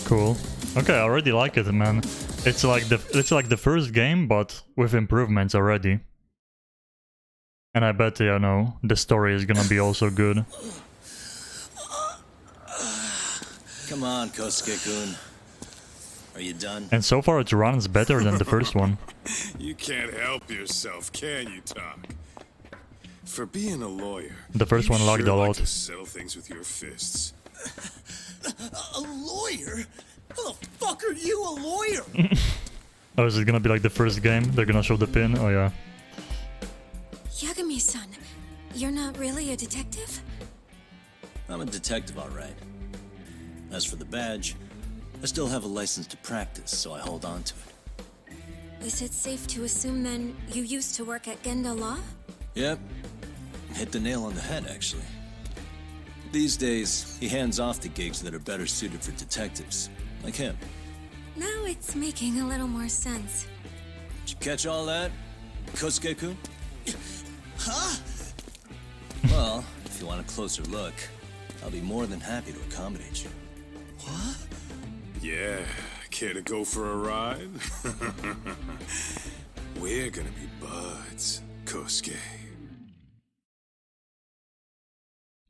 Cool. Okay, I already like it, man. It's like the first game, but with improvements already. And I bet, you know, the story is gonna be also good. Come on, Kosuke-kun. Are you done? And so far it runs better than the first one. You can't help yourself, can you, Talk? For being a lawyer, The first one lagged a like lot. to settle things with your fists. A lawyer? How the fuck are you a lawyer? Oh, is it gonna be like the first game? They're gonna show the pin? Oh yeah. Yagami-san, you're not really a detective? I'm a detective, all right. As for the badge, I still have a license to practice, so I hold on to it. Is it safe to assume then you used to work at Genda Law? Yep. Hit the nail on the head, actually. These days, he hands off to gigs that are better suited for detectives, like him. Now it's making a little more sense. Did you catch all that, Kosuke-kun? Huh? Well, if you want a closer look, I'll be more than happy to accommodate you. What? Yeah, Care to go for a ride? We're gonna be buds, Kosuke.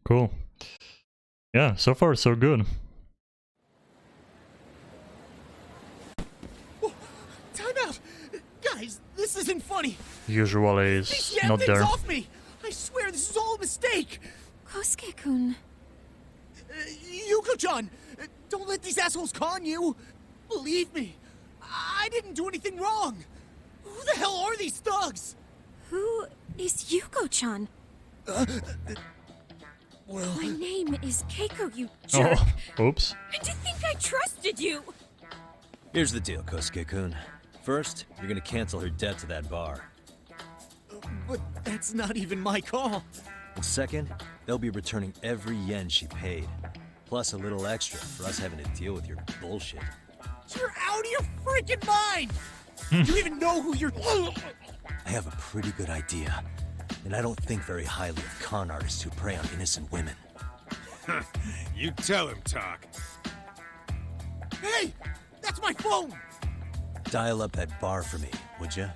Cool. Yeah, so far so good. Time out! Guys, this isn't funny! Usually These is damn not things there. off me! I swear this is all a mistake! Kosuke-kun. Yuko-chan! Don't let these assholes con you! Believe me, I didn't do anything wrong! Who the hell are these thugs? Who is Yuko-chan? Well... My name is Keiko, you jerk! Oh, oops. And to think I trusted you! Here's the deal, Kosuke-kun. First, you're gonna cancel her debt to that bar. But that's not even my call. And second, they'll be returning every yen she paid. Plus a little extra for us having to deal with your bullshit. You're out of your freaking mind! Do you even know who you're... I have a pretty good idea. And I don't think very highly of con artists who prey on innocent women. You tell him, Talk. Hey! That's my phone! Dial up that bar for me, would ya?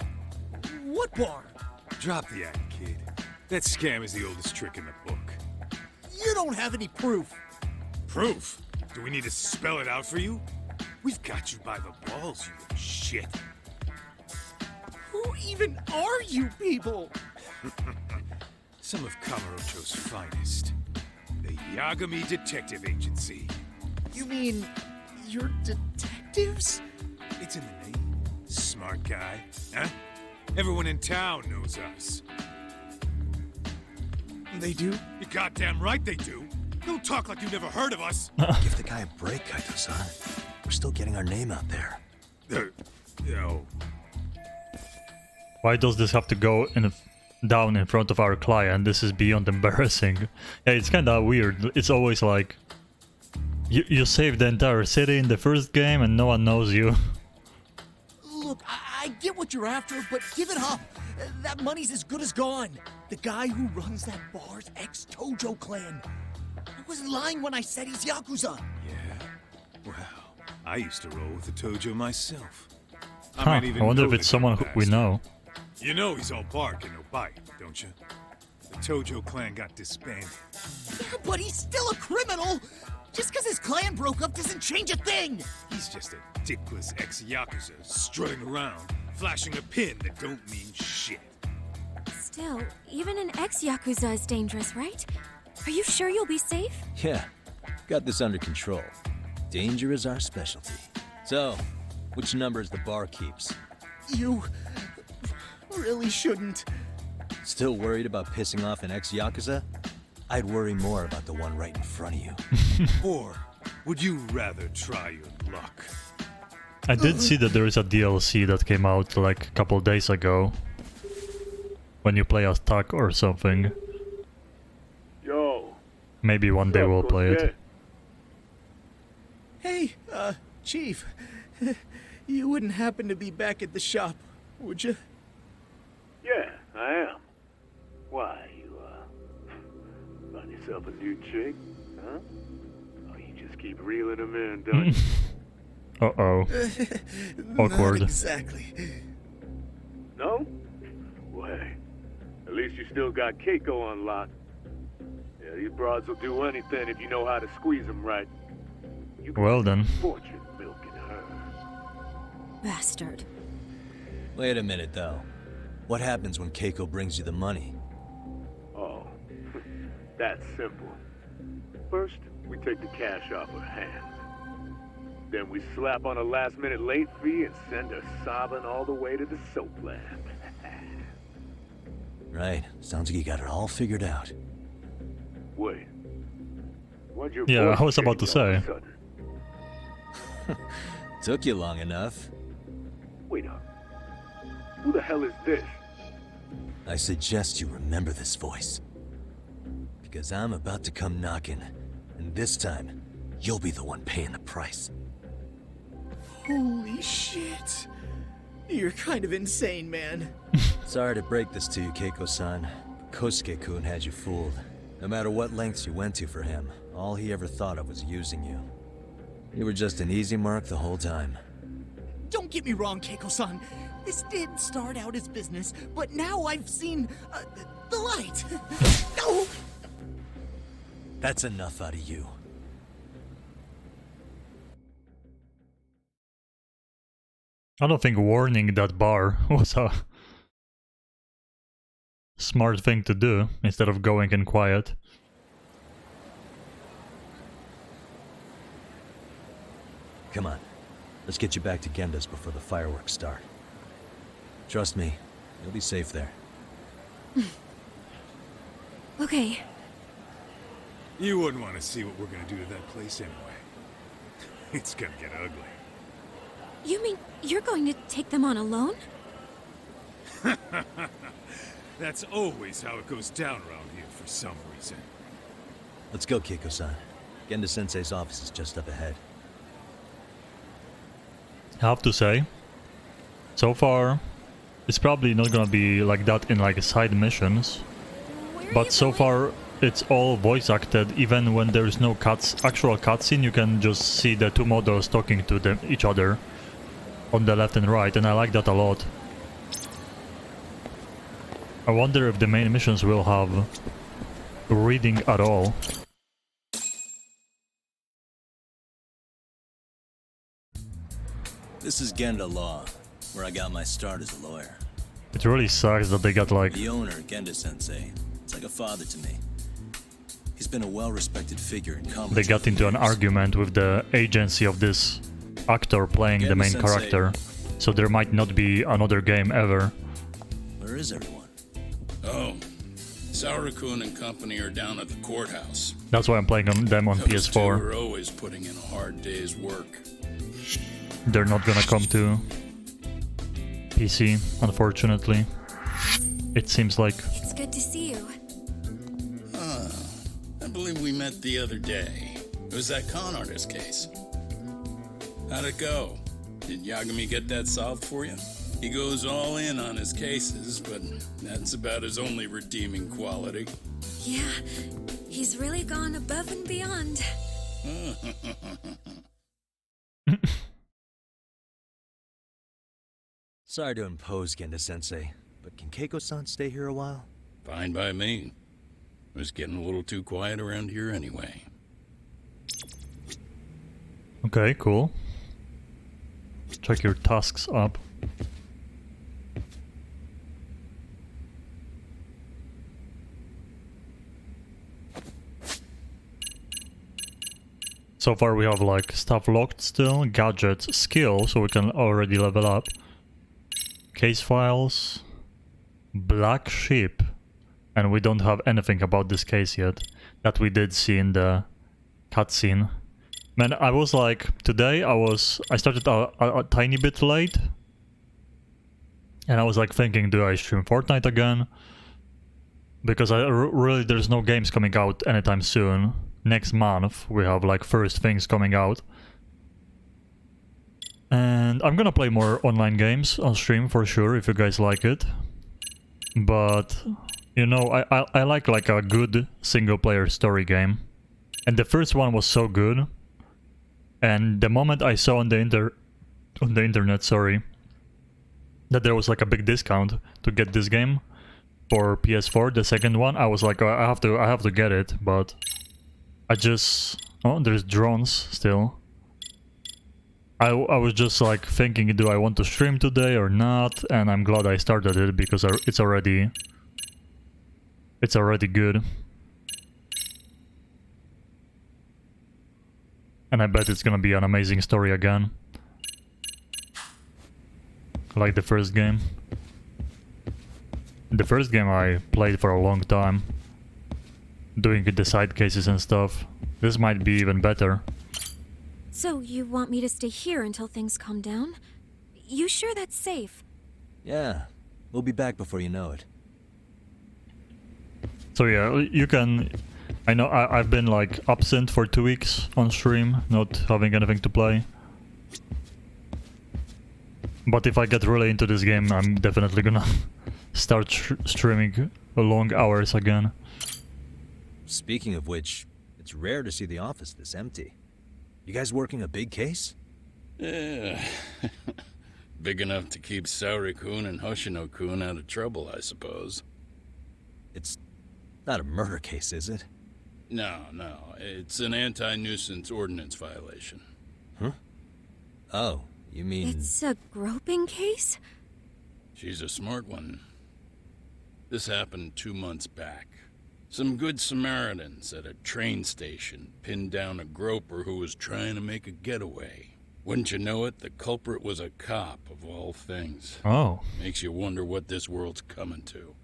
What bar? Drop the act, kid. That scam is the oldest trick in the book. You don't have any proof. Proof? Do we need to spell it out for you? We've got you by the balls, you little shit. Who even are you people? Some of Kamurocho's finest. The Yagami Detective Agency. You mean... you're detectives? It's in the name. Smart guy, huh? Everyone in town knows us. They do? You're goddamn right they do. Don't talk like you've never heard of us. Give the guy a break, Kaito-san. We're still getting our name out there. No. Why does this have to go down in front of our client? This is beyond embarrassing. Yeah, it's kinda weird. It's always like... You saved the entire city in the first game and no one knows you. Look, I get what you're after, but give it up. That money's as good as gone. The guy who runs that bar's ex-Tojo clan. I wasn't lying when I said he's Yakuza. Yeah? Well, I used to roll with the Tojo myself. I wonder if it's someone who we know. You know he's all bark and no bite, don't you? The Tojo clan got disbanded. Yeah, but he's still a criminal! Just because his clan broke up doesn't change a thing! He's just a dickless ex-Yakuza strutting around, flashing a pin that don't mean shit. Still, even an ex-Yakuza is dangerous, right? Are you sure you'll be safe? Yeah, got this under control. Danger is our specialty. So, which numbers the bar keeps? You... really shouldn't. Still worried about pissing off an ex-Yakuza? I'd worry more about the one right in front of you. Or would you rather try your luck? I did see that there is a DLC that came out like a couple of days ago. When you play as Tak or something. Yo. Maybe one day we'll play it. Hey, Chief. You wouldn't happen to be back at the shop, would you? Yeah, I am. Why, you, find yourself a new chick, huh? Oh, you just keep reeling them in, don't you? Uh-oh. Awkward. Not exactly. No? Well, hey, at least you still got Keiko on lock. Yeah, these broads will do anything if you know how to squeeze them right. You Well then. fortune milking her. Bastard. Wait a minute, though. What happens when Keiko brings you the money? Oh, that's simple. First, we take the cash off her hands. Then we slap on a last-minute late fee and send her sobbing all the way to the soap lab. Right. Sounds like you got it all figured out. Wait. What'd your Yeah, voice I was about to change all of a say. sudden? Took you long enough. Wait up. Who the hell is this? I suggest you remember this voice. Because I'm about to come knocking, and this time, you'll be the one paying the price. Holy shit. You're kind of insane, man. Sorry to break this to you, Keiko-san. Kosuke-kun had you fooled. No matter what lengths you went to for him, all he ever thought of was using you. You were just an easy mark the whole time. don't get me wrong, Keiko-san. This did start out as business, but now I've seen the light. No! That's enough out of you. I don't think warning that bar was a smart thing to do instead of going in quiet. Come on. Let's get you back to Genda's before the fireworks start. Trust me, you'll be safe there. Okay. You wouldn't want to see what we're gonna do to that place anyway. It's gonna get ugly. You mean you're going to take them on alone? That's always how it goes down around here for some reason. Let's go, Keiko-san. Genda-sensei's office is just up ahead. I have to say, so far, it's probably not gonna be like that in like side missions. But so far, it's all voice acted. Even when there's no actual cutscene, you can just see the two models talking to each other on the left and right, and I like that a lot. I wonder if the main missions will have reading at all. This is Genda Law, where I got my start as a lawyer. It really sucks that they got like... The owner, Genda-sensei, is like a father to me. He's been a well-respected figure in combat. They got into an argument with the agency of this actor playing the main character, so there might not be another game ever. Where is everyone? Oh, Saurakun and company are down at the courthouse. That's why I'm playing them on Those two PS4. are always putting in a hard day's work. They're not gonna come to PC, unfortunately. It seems like. It's good to see you. I believe we met the other day. It was that con artist case. How'd it go? Did Yagami get that solved for you? He goes all in on his cases, but that's about his only redeeming quality. Yeah, he's really gone above and beyond. Sorry to impose, Genda-sensei, but can Keiko-san stay here a while? Fine by me. It was getting a little too quiet around here anyway. Okay, cool. Check your tasks up. So far we have like stuff locked still, gadgets, skill, so we can already level up. Case files, black sheep, and we don't have anything about this case yet, that we did see in the cutscene. Man, I was like, today I started a tiny bit late, and I was like thinking, do I stream Fortnite again? Because really there's no games coming out anytime soon. Next month we have like first things coming out. And I'm gonna play more online games on stream for sure, if you guys like it. But, you know, I like a good single-player story game. And the first one was so good. And the moment I saw on the internet, sorry, that there was like a big discount to get this game for PS4, the second one, I was like, oh, I have to get it, but I just... Oh, there's drones still. I was just like thinking, do I want to stream today or not? And I'm glad I started it because it's already good. And I bet it's gonna be an amazing story again. Like the first game. The first game I played for a long time. Doing the side cases and stuff. This might be even better. So you want me to stay here until things calm down? You sure that's safe? Yeah, we'll be back before you know it. So yeah, you can... I know I've been like absent for 2 weeks on stream, not having anything to play. But if I get really into this game, I'm definitely gonna start streaming long hours again. Speaking of which, it's rare to see the office this empty. You guys working a big case? Yeah. Big enough to keep Saori-kun and Hoshino-kun out of trouble, I suppose. It's not a murder case, is it? No, it's an anti-nuisance ordinance violation. Huh? Oh, you mean... It's a groping case? She's a smart one. This happened 2 months back. Some good Samaritans at a train station pinned down a groper who was trying to make a getaway. Wouldn't you know it, the culprit was a cop, of all things. Oh. Makes you wonder what this world's coming to.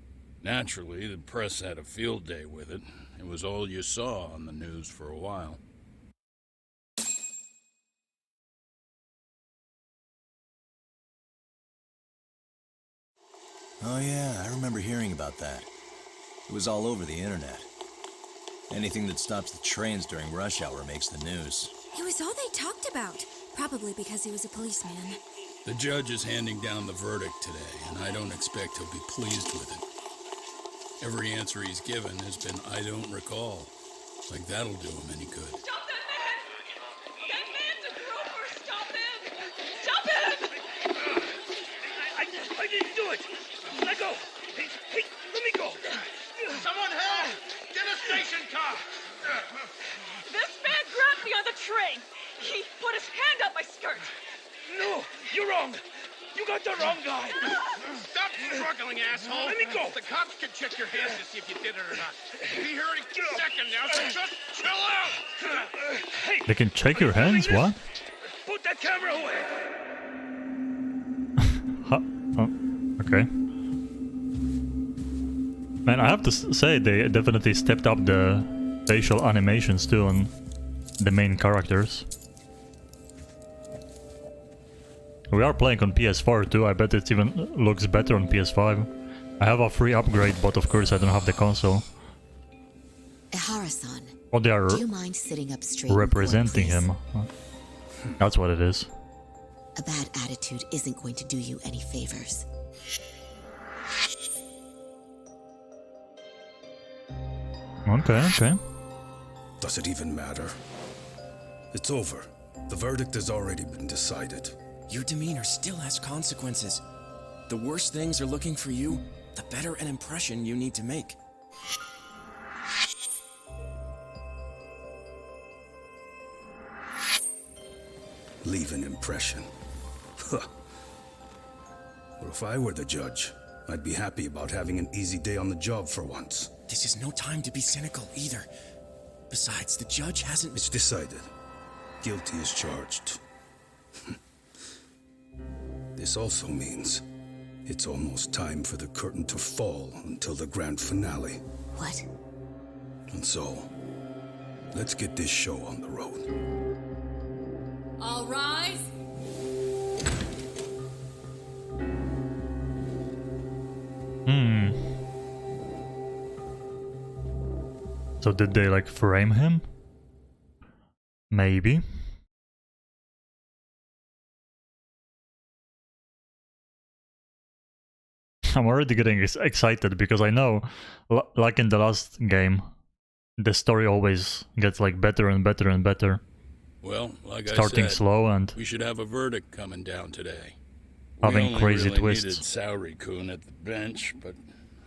Naturally, the press had a field day with it. It was all you saw on the news for a while. Oh yeah, I remember hearing about that. It was all over the internet. Anything that stops the trains during rush hour makes the news. It was all they talked about. Probably because he was a policeman. The judge is handing down the verdict today, and I don't expect he'll be pleased with it. Every answer he's given has been, I don't recall. Like that'll do him any good. Stop that man! That man's a groper! Stop him! Stop him! I didn't do it! Let go! Hey, let me go! Someone help! Get a station car! This man grabbed me on the train! He put his hand up my skirt! No! You're wrong! You got the wrong guy! Stop struggling, asshole! Let me go! The cops can check your hands to see if you did it or not. Be here any second now, so just chill out! Hey! They can check your hands? What? Put that camera away! Huh? Oh, okay. Man, I have to say they definitely stepped up the facial animations too on the main characters. We are playing on PS4 too, I bet it even looks better on PS5. I have a free upgrade, but of course I don't have the console. Ihara-san, Oh, they are do you mind sitting up straight representing and him. That's what it is. a bad attitude isn't going to do you any favors. Okay. Does it even matter? It's over. The verdict has already been decided. Your demeanor still has consequences. The worse things are looking for you, the better an impression you need to make. Leave an impression. Huh. Well, if I were the judge, I'd be happy about having an easy day on the job for once. This is no time to be cynical either. Besides, the judge hasn't... It's decided. Guilty is charged. This also means it's almost time for the curtain to fall until the grand finale. What? And so, let's get this show on the road. All rise! So did they like frame him? Maybe. I'm already getting excited because I know, like in the last game, the story always gets like better and better and better. Well, like starting I said, slow and we should have a verdict coming down today. having we only crazy really twists. needed Saori-kun at the bench, but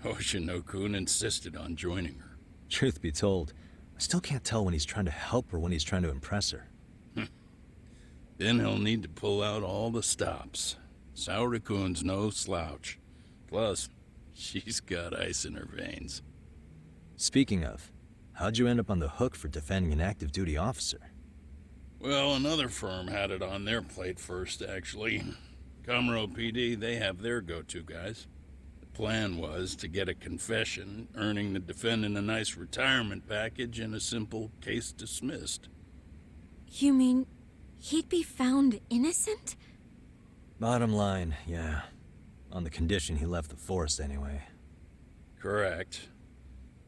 Hoshino-kun insisted on joining her. Truth be told, I still can't tell when he's trying to help or when he's trying to impress her. Then he'll need to pull out all the stops. Saori-kun's no slouch. Plus, she's got ice in her veins. Speaking of, how'd you end up on the hook for defending an active duty officer? Well, another firm had it on their plate first, actually. Comro PD, they have their go-to guys. The plan was to get a confession, earning the defendant a nice retirement package and a simple case dismissed. You mean he'd be found innocent? Bottom line, yeah. On the condition he left the force anyway. Correct.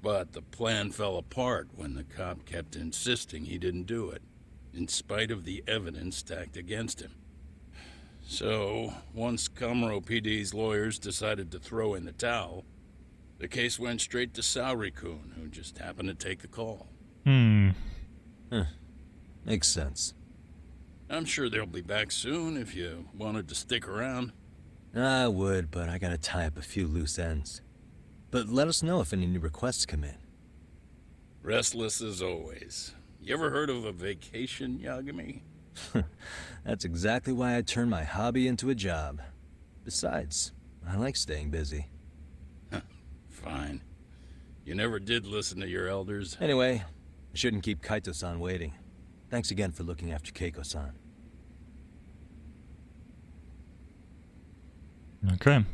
But the plan fell apart when the cop kept insisting he didn't do it, in spite of the evidence stacked against him. So, once Comro PD's lawyers decided to throw in the towel, the case went straight to Saori-kun, who just happened to take the call. Huh. Makes sense. I'm sure they'll be back soon if you wanted to stick around. I would, but I gotta tie up a few loose ends. But let us know if any new requests come in. Restless as always. You ever heard of a vacation, Yagami? That's exactly why I turned my hobby into a job. Besides, I like staying busy. Fine. You never did listen to your elders. Anyway, I shouldn't keep Kaito-san waiting. Thanks again for looking after Keiko-san. Okay.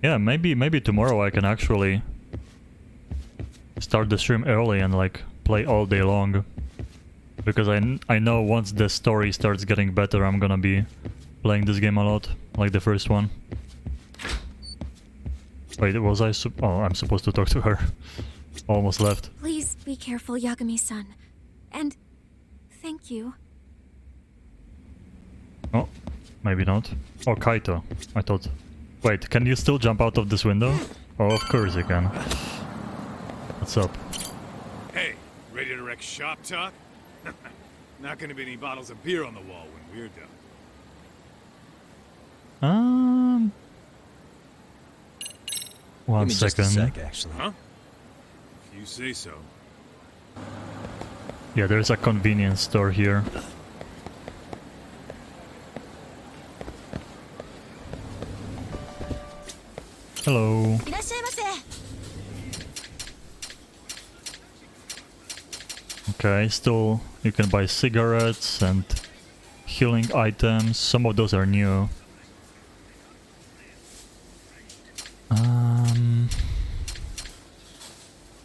Yeah, maybe tomorrow I can actually start the stream early and like play all day long. Because I know once the story starts getting better, I'm gonna be playing this game a lot, like the first one. Wait, was I oh, I'm supposed to talk to her. Almost left. Please be careful, Yagami-san. And thank you. Oh, maybe not. Oh, Kaito. I thought... Wait, can you still jump out of this window? Oh, of course you can. What's up? Hey, ready to wreck shop talk? Not gonna be any bottles of beer on the wall when we're done. One Give me second. Just a sec, actually. Huh? If you say so. Yeah, there's a convenience store here. Hello. Okay, still you can buy cigarettes and healing items. Some of those are new.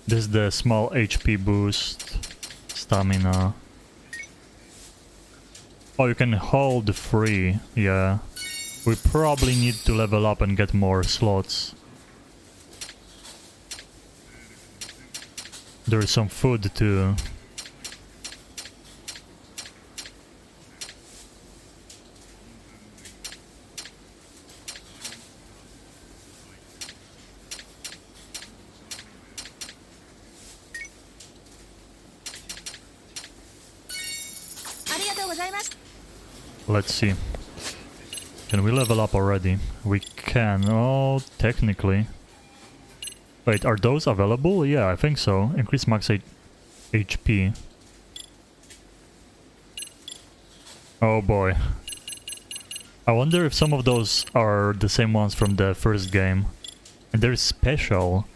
This is the small HP boost, stamina. Oh, you can hold free, yeah. We probably need to level up and get more slots. There is some food too. Let's see. Can we level up already? We can. Oh, technically. Wait, are those available? Yeah, I think so. Increase max HP. Oh boy. I wonder if some of those are the same ones from the first game. And they're special.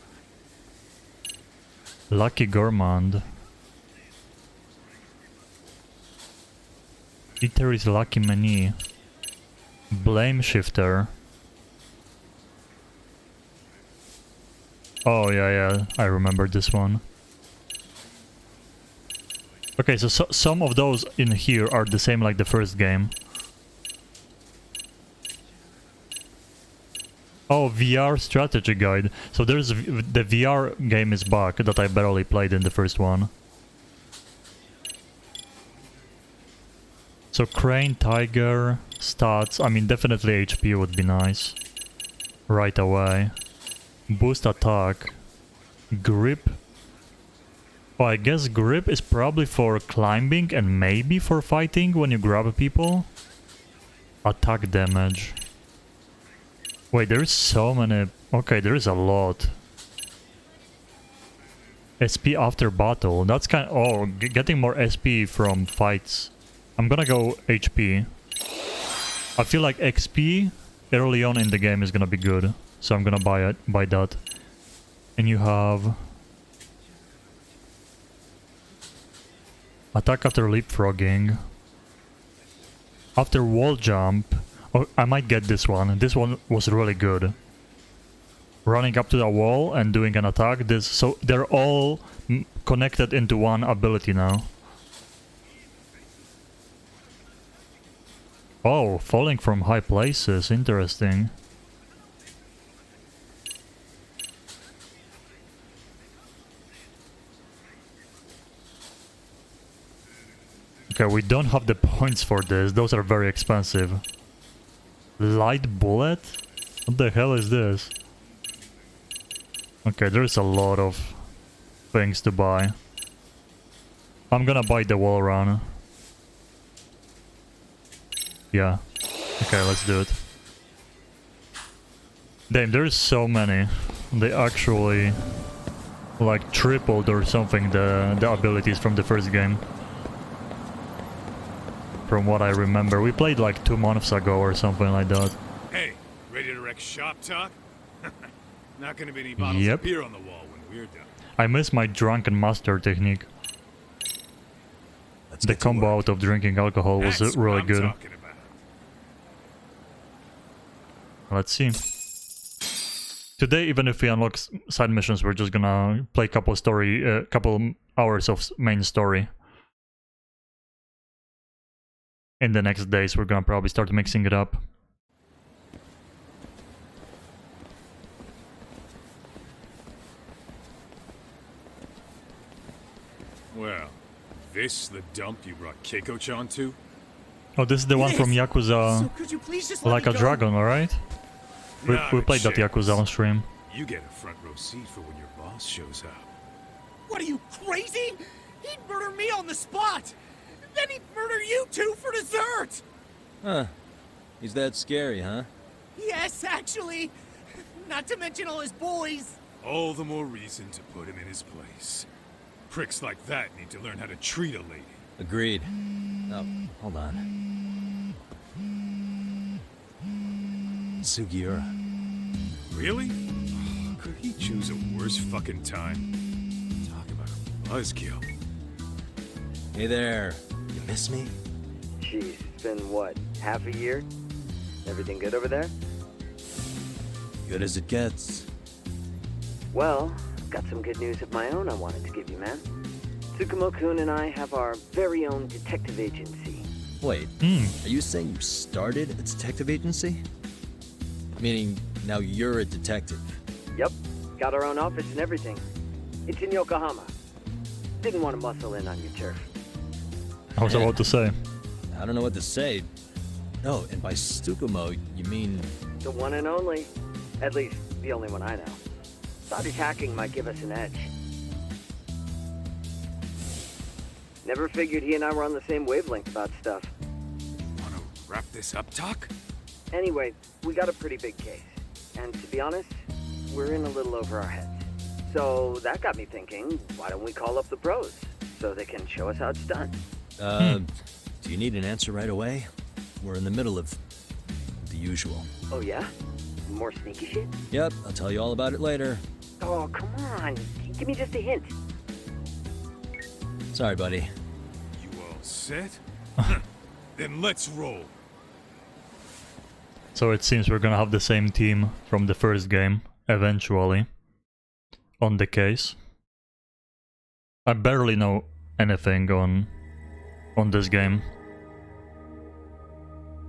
Lucky Gourmand. Eater is Lucky Mani. Blame Shifter. Oh yeah, I remember this one. Okay, so some of those in here are the same like the first game. Oh, VR strategy guide. So there's the VR game is back that I barely played in the first one. So Crane, Tiger, stats. I mean, definitely HP would be nice. Right away. Boost attack. Grip. Oh, I guess grip is probably for climbing and maybe for fighting when you grab people. Attack damage. Wait, there's so many... Okay, there is a lot. SP after battle. That's kind of... Oh, getting more SP from fights. I'm gonna go HP. I feel like XP early on in the game is gonna be good. So I'm gonna buy that. And you have... Attack after leapfrogging. After wall jump. Oh, I might get this one. This one was really good. Running up to the wall and doing an attack. So they're all connected into one ability now. Oh, falling from high places. Interesting. Okay, we don't have the points for this. Those are very expensive. Light bullet? What the hell is this? Okay, there's a lot of things to buy. I'm gonna buy the wall run. Yeah. Okay, let's do it. Damn, there's so many. They actually like tripled or something the abilities from the first game. From what I remember. We played like 2 months ago or something like that. Hey, ready to wreck shop talk? Not gonna be any bottles of beer on the wall when we're done. I miss my drunken master technique. The combo out of drinking alcohol was really good. Let's see. Today, even if we unlock side missions, we're just gonna play couple hours of main story. In the next days, we're gonna probably start mixing it up. Well, this the dump you brought Keiko-chan to? Oh, this is the one from Yakuza, So could you please just let Like me a go? Dragon, alright? We played that Yakuza on stream. You get a front row seat for when your boss shows up. What are you, crazy? He'd murder me on the spot! Then he'd murder you two for dessert! Huh. He's that scary, huh? Yes, actually. Not to mention all his boys. All the more reason to put him in his place. Pricks like that need to learn how to treat a lady. Agreed. Oh, hold on. Sugiura. Really? Could he choose a worse fucking time? Talk about a buzzkill. Hey there. You miss me? Jeez, it's been what, half a year? Everything good over there? Good as it gets. Well, I've got some good news of my own I wanted to give you, man. Tsukumo-kun and I have our very own detective agency. Wait, are you saying you started a detective agency? Meaning, now you're a detective? Yep, got our own office and everything. It's in Yokohama. Didn't want to muscle in on your turf. I was about to say. I don't know what to say. Oh, and by Tsukumo, you mean... The one and only. At least, the only one I know. Thought his hacking might give us an edge. Never figured he and I were on the same wavelength about stuff. Wanna wrap this up, Doc? Anyway, we got a pretty big case. And to be honest, we're in a little over our heads. So that got me thinking, why don't we call up the pros? So they can show us how it's done. Do you need an answer right away? We're in the middle of the usual. Oh yeah? More sneaky shit? Yep, I'll tell you all about it later. Oh, come on. Give me just a hint. Sorry, buddy. You all set? Then let's roll. So it seems we're gonna have the same team from the first game, eventually, on the case. I barely know anything on this game.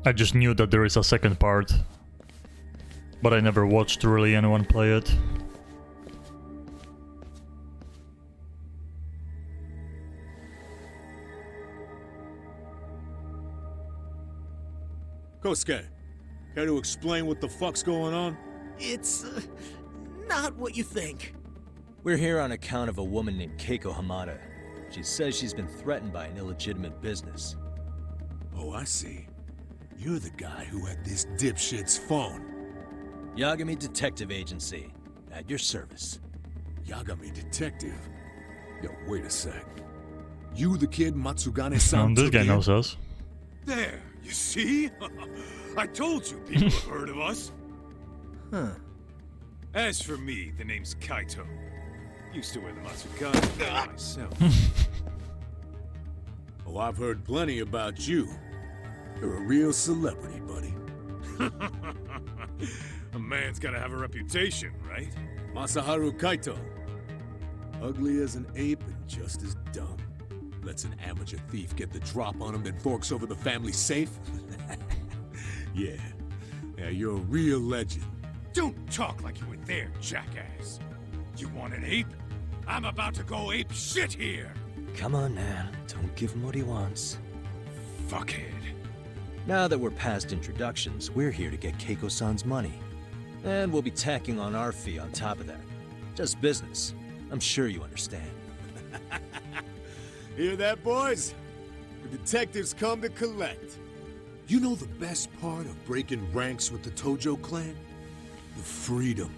I just knew that there is a second part, but I never watched really anyone play it. Kosuke, care to explain what the fuck's going on? It's not what you think. We're here on account of a woman named Keiko Hamada. She says she's been threatened by an illegitimate business. Oh, I see. You're the guy who had this dipshit's phone. Yagami Detective Agency. At your service. Yagami Detective? Yo, wait a sec. You the kid Matsugane-san This took guy in? knows us. There, you see? I told you people have heard of us. Huh. As for me, the name's Kaito. Used to wear the Matsugane myself. Oh, I've heard plenty about you. You're a real celebrity, buddy. A man's gotta have a reputation, right? Masaharu Kaito. Ugly as an ape and just as dumb. Lets an amateur thief get the drop on him, then forks over the family safe? Yeah, you're a real legend. Don't talk like you were there, jackass. You want an ape? I'm about to go ape shit here. Come on, man. Don't give him what he wants. Fuckhead. Now that we're past introductions, we're here to get Keiko-san's money. And we'll be tacking on our fee on top of that. Just business. I'm sure you understand. Hear that, boys? The detectives come to collect. You know the best part of breaking ranks with the Tojo clan? The freedom.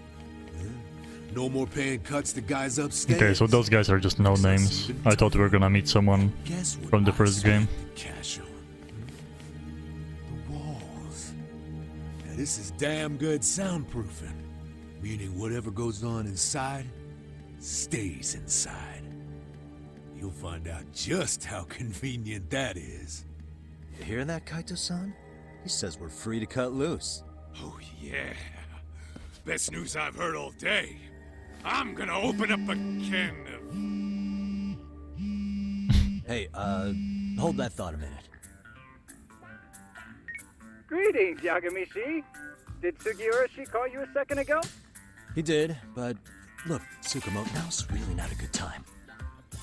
No more paying cuts to guys upstairs. Okay, so those guys are just no names. I thought we were gonna meet someone from the first game. Cash on. The walls. Now this is damn good soundproofing. Meaning whatever goes on inside, stays inside. You'll find out just how convenient that is. You hear that, Kaito-san? He says we're free to cut loose. Oh yeah. Best news I've heard all day. I'm gonna open up a can of... Hey, hold that thought a minute. Greetings, Yagami-shi. Did Sugiura-shi call you a second ago? He did, but look, Tsukumo, now's really not a good time.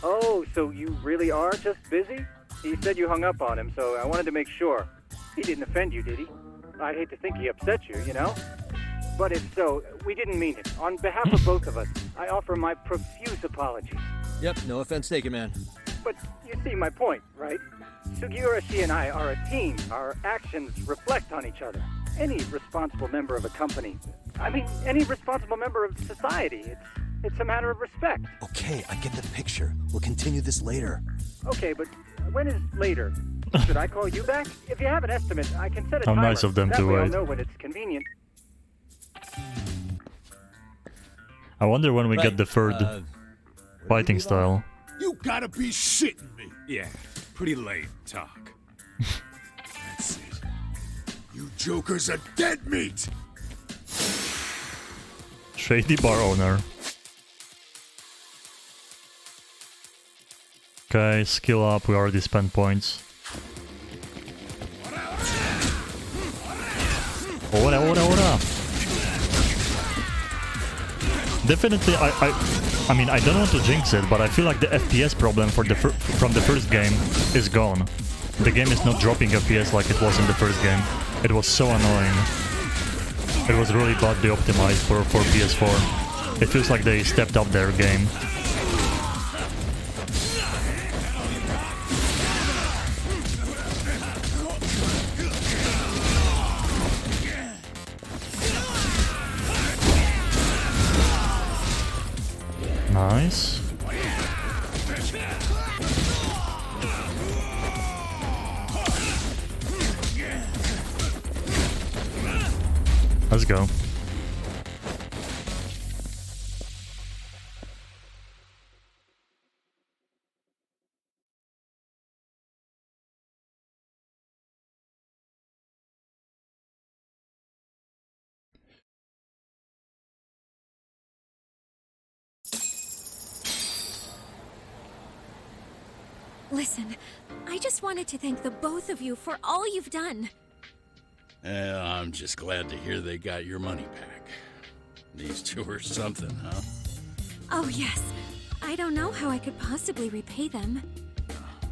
Oh, so you really are just busy? He said you hung up on him, so I wanted to make sure. He didn't offend you, did he? I'd hate to think he upset you, you know? But if so, we didn't mean it. On behalf of both of us, I offer my profuse apologies. Yep, no offense taken, man. But you see my point, right? Sugiura-shi and I are a team. Our actions reflect on each other. Any responsible member of a company, any responsible member of society, it's a matter of respect. Okay, I get the picture. We'll continue this later. Okay, but when is later? Should I call you back? If you have an estimate, I can set a How timer. nice of them that to way I'll wait. know when it's convenient. I wonder when we get the third fighting style. You gotta be shitting me. Yeah, pretty late talk. That's it. You jokers are dead meat. Shady bar owner. Okay, skill up, we already spent points. Ora, ora, ora! Definitely, I mean, I don't want to jinx it, but I feel like the FPS problem for from the first game is gone. The game is not dropping FPS like it was in the first game. It was so annoying. It was really badly optimized for PS4. It feels like they stepped up their game. Nice. Let's go. Listen, I just wanted to thank the both of you for all you've done. I'm just glad to hear they got your money back. These two are something, huh? Oh, yes. I don't know how I could possibly repay them.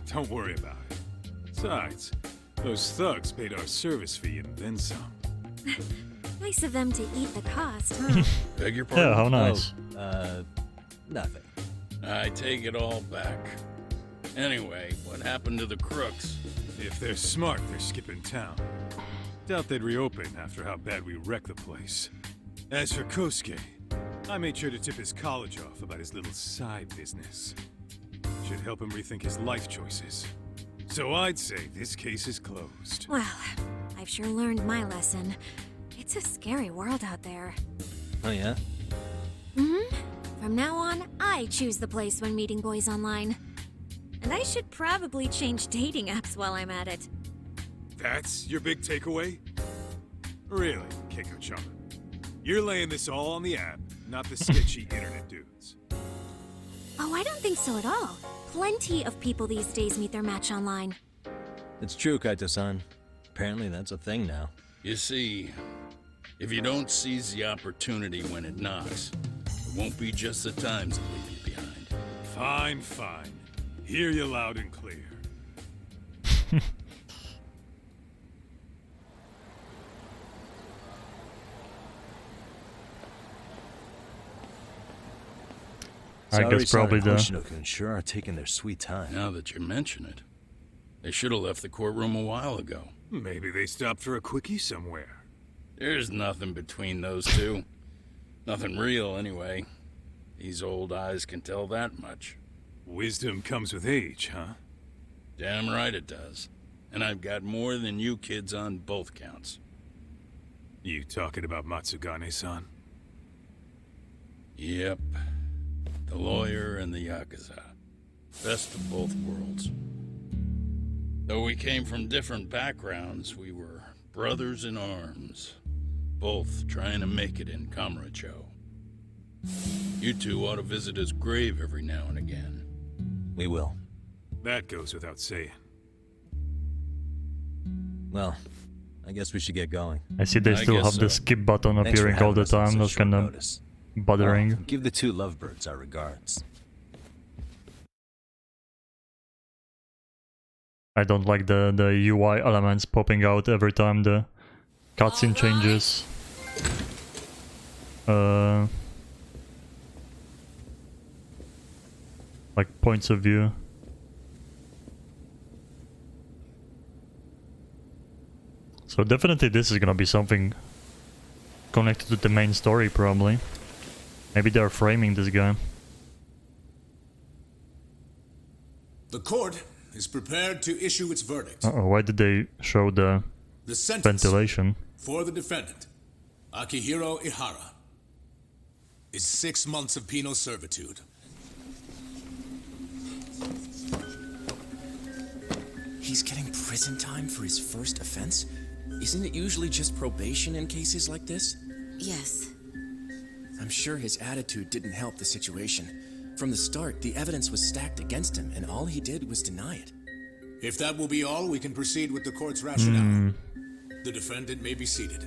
Don't worry about it. Besides, those thugs paid our service fee and then some. Nice of them to eat the cost, huh? Beg your pardon? Yeah, how nice. Nothing. I take it all back. Anyway, what happened to the crooks? If they're smart, they're skipping town. Doubt they'd reopen after how bad we wrecked the place. As for Kosuke, I made sure to tip his college off about his little side business. Should help him rethink his life choices. So I'd say this case is closed. Well, I've sure learned my lesson. It's a scary world out there. Oh, yeah? Mm-hmm. From now on, I choose the place when meeting boys online. And I should probably change dating apps while I'm at it. That's your big takeaway? Really, Keiko-chan? You're laying this all on the app, not the sketchy internet dudes. Oh, I don't think so at all. Plenty of people these days meet their match online. It's true, Kaito-san. Apparently that's a thing now. You see, if you don't seize the opportunity when it knocks, it won't be just the times that leave you behind. Fine, fine. Hear you loud and clear. I guess probably the... Hoshino-kun sure are taking their sweet time. Now that you mention it, they should have left the courtroom a while ago. Maybe they stopped for a quickie somewhere. There's nothing between those two. Nothing real, anyway. These old eyes can tell that much. Wisdom comes with age, huh? Damn right it does. And I've got more than you kids on both counts. You talking about Matsugane-san? Yep. The lawyer and the Yakuza. Best of both worlds. Though we came from different backgrounds, we were brothers in arms. Both trying to make it in Kamurocho. You two ought to visit his grave every now and again. We will. That goes without saying. Well, I guess we should get going. I see they still have the skip button Thanks for appearing all having the us on time. such That's short kind of notice. bothering. Give the two lovebirds our regards. I don't like the UI elements popping out every time the cutscene changes. Like points of view. So definitely this is gonna be something connected to the main story, probably. Maybe they're framing this guy. The court is prepared to issue its verdict. Uh-oh, why did they show the sentence ventilation? for the defendant, Akihiro Ihara, is 6 months of penal servitude. He's getting prison time for his first offense? Isn't it usually just probation in cases like this? Yes. I'm sure his attitude didn't help the situation. From the start, the evidence was stacked against him, and all he did was deny it. If that will be all, we can proceed with the court's rationale. The defendant may be seated.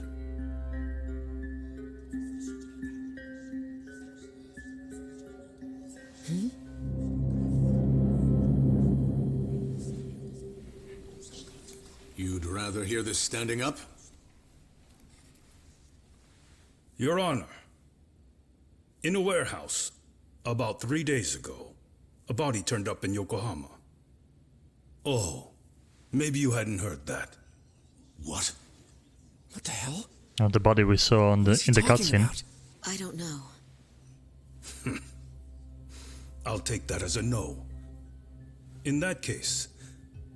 You'd rather hear this standing up? Your Honor, in a warehouse, about 3 days ago, a body turned up in Yokohama. Oh, maybe you hadn't heard that. What? What the hell? The body we saw on in the cutscene. I don't know. I'll take that as a no. In that case,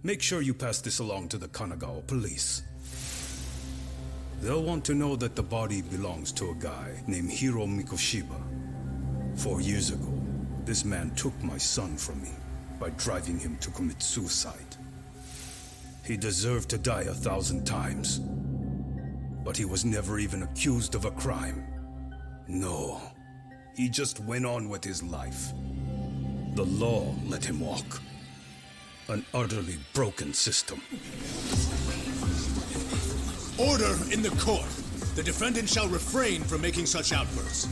make sure you pass this along to the Kanagawa police. They'll want to know that the body belongs to a guy named Hiro Mikoshiba. 4 years ago, this man took my son from me by driving him to commit suicide. He deserved to die 1,000 times, but he was never even accused of a crime. No, he just went on with his life. The law let him walk. An utterly broken system. Order in the court. The defendant shall refrain from making such outbursts.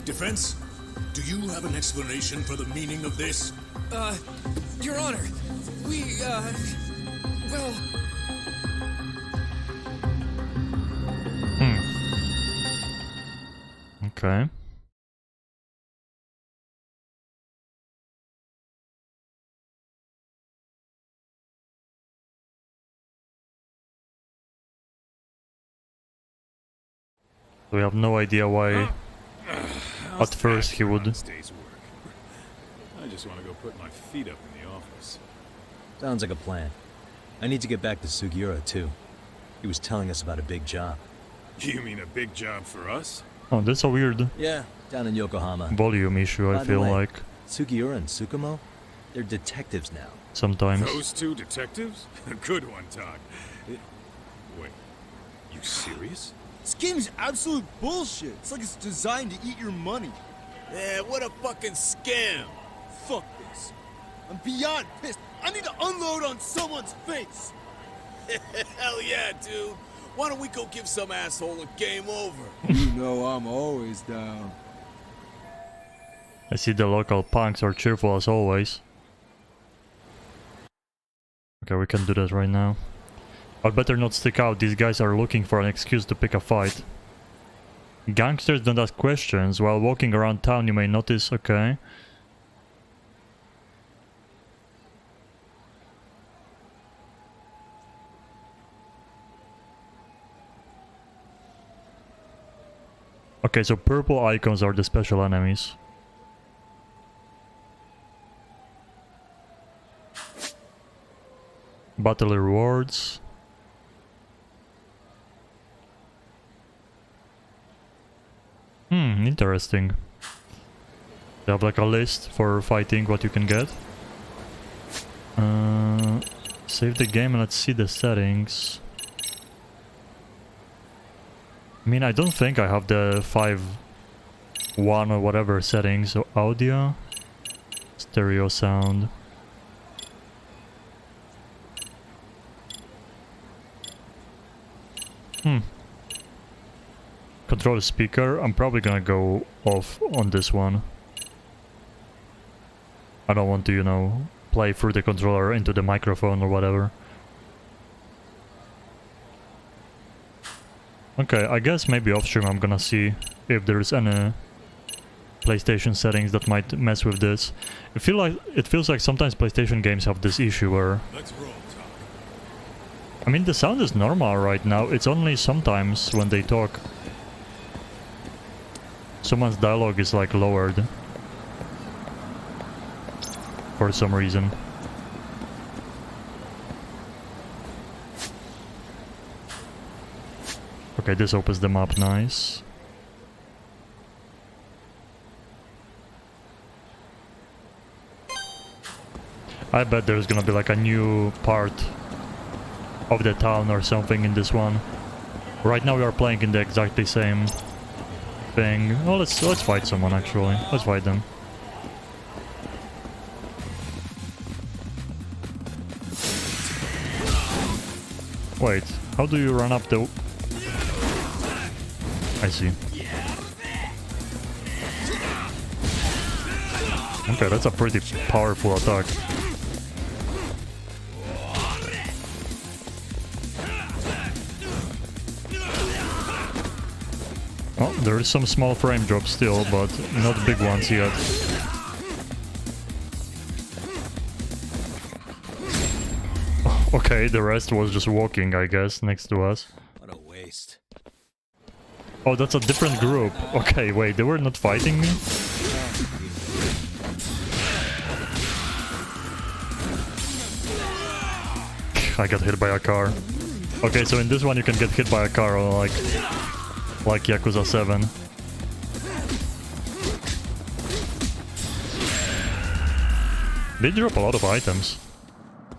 Defense, do you have an explanation for the meaning of this? Your Honor, well... Okay. We have no idea why at first he would. I just want to go put my feet up in the office. Sounds like a plan. I need to get back to Sugiura, too. He was telling us about a big job. You mean a big job for us? Oh, that's a weird Yeah, down in Yokohama. volume issue, I By the feel way, like. Sugiura and Tsukumo? They're detectives now. Sometimes. Those two detectives? Good one, Todd. Wait, you serious? This game's absolute bullshit. It's like it's designed to eat your money. Yeah, what a fucking scam. Fuck this. I'm beyond pissed. I need to unload on someone's face. Hell yeah, dude. Why don't we go give some asshole a game over? You know I'm always down. I see the local punks are cheerful as always. Okay, we can do that right now. I'd better not stick out, these guys are looking for an excuse to pick a fight. Gangsters don't ask questions, while walking around town you may notice, okay. Okay, so purple icons are the special enemies. Battle rewards. Interesting. They have like a list for fighting what you can get. Save the game and let's see the settings. I mean, I don't think I have the 5.1 or whatever settings. So audio, stereo sound. Control speaker. I'm probably gonna go off on this one. I don't want to, you know, play through the controller into the microphone or whatever. Okay, I guess maybe off stream I'm gonna see if there's any PlayStation settings that might mess with this. It feels like sometimes PlayStation games have this issue where... I mean, the sound is normal right now. It's only sometimes when they talk, someone's dialogue is like lowered for some reason. Okay, this opens the map, nice. I bet there's gonna be like a new part of the town or something in this one. Right now we are playing in the exactly same thing. Oh, let's fight someone actually. Let's fight them. Wait, how do you run up the... I see. Okay, that's a pretty powerful attack. Oh, there is some small frame drops still, but not big ones yet. Okay, the rest was just walking, I guess, next to us. What a waste. Oh, that's a different group. Okay, wait, they were not fighting me? I got hit by a car. Okay, so in this one you can get hit by a car like Yakuza 7. They drop a lot of items.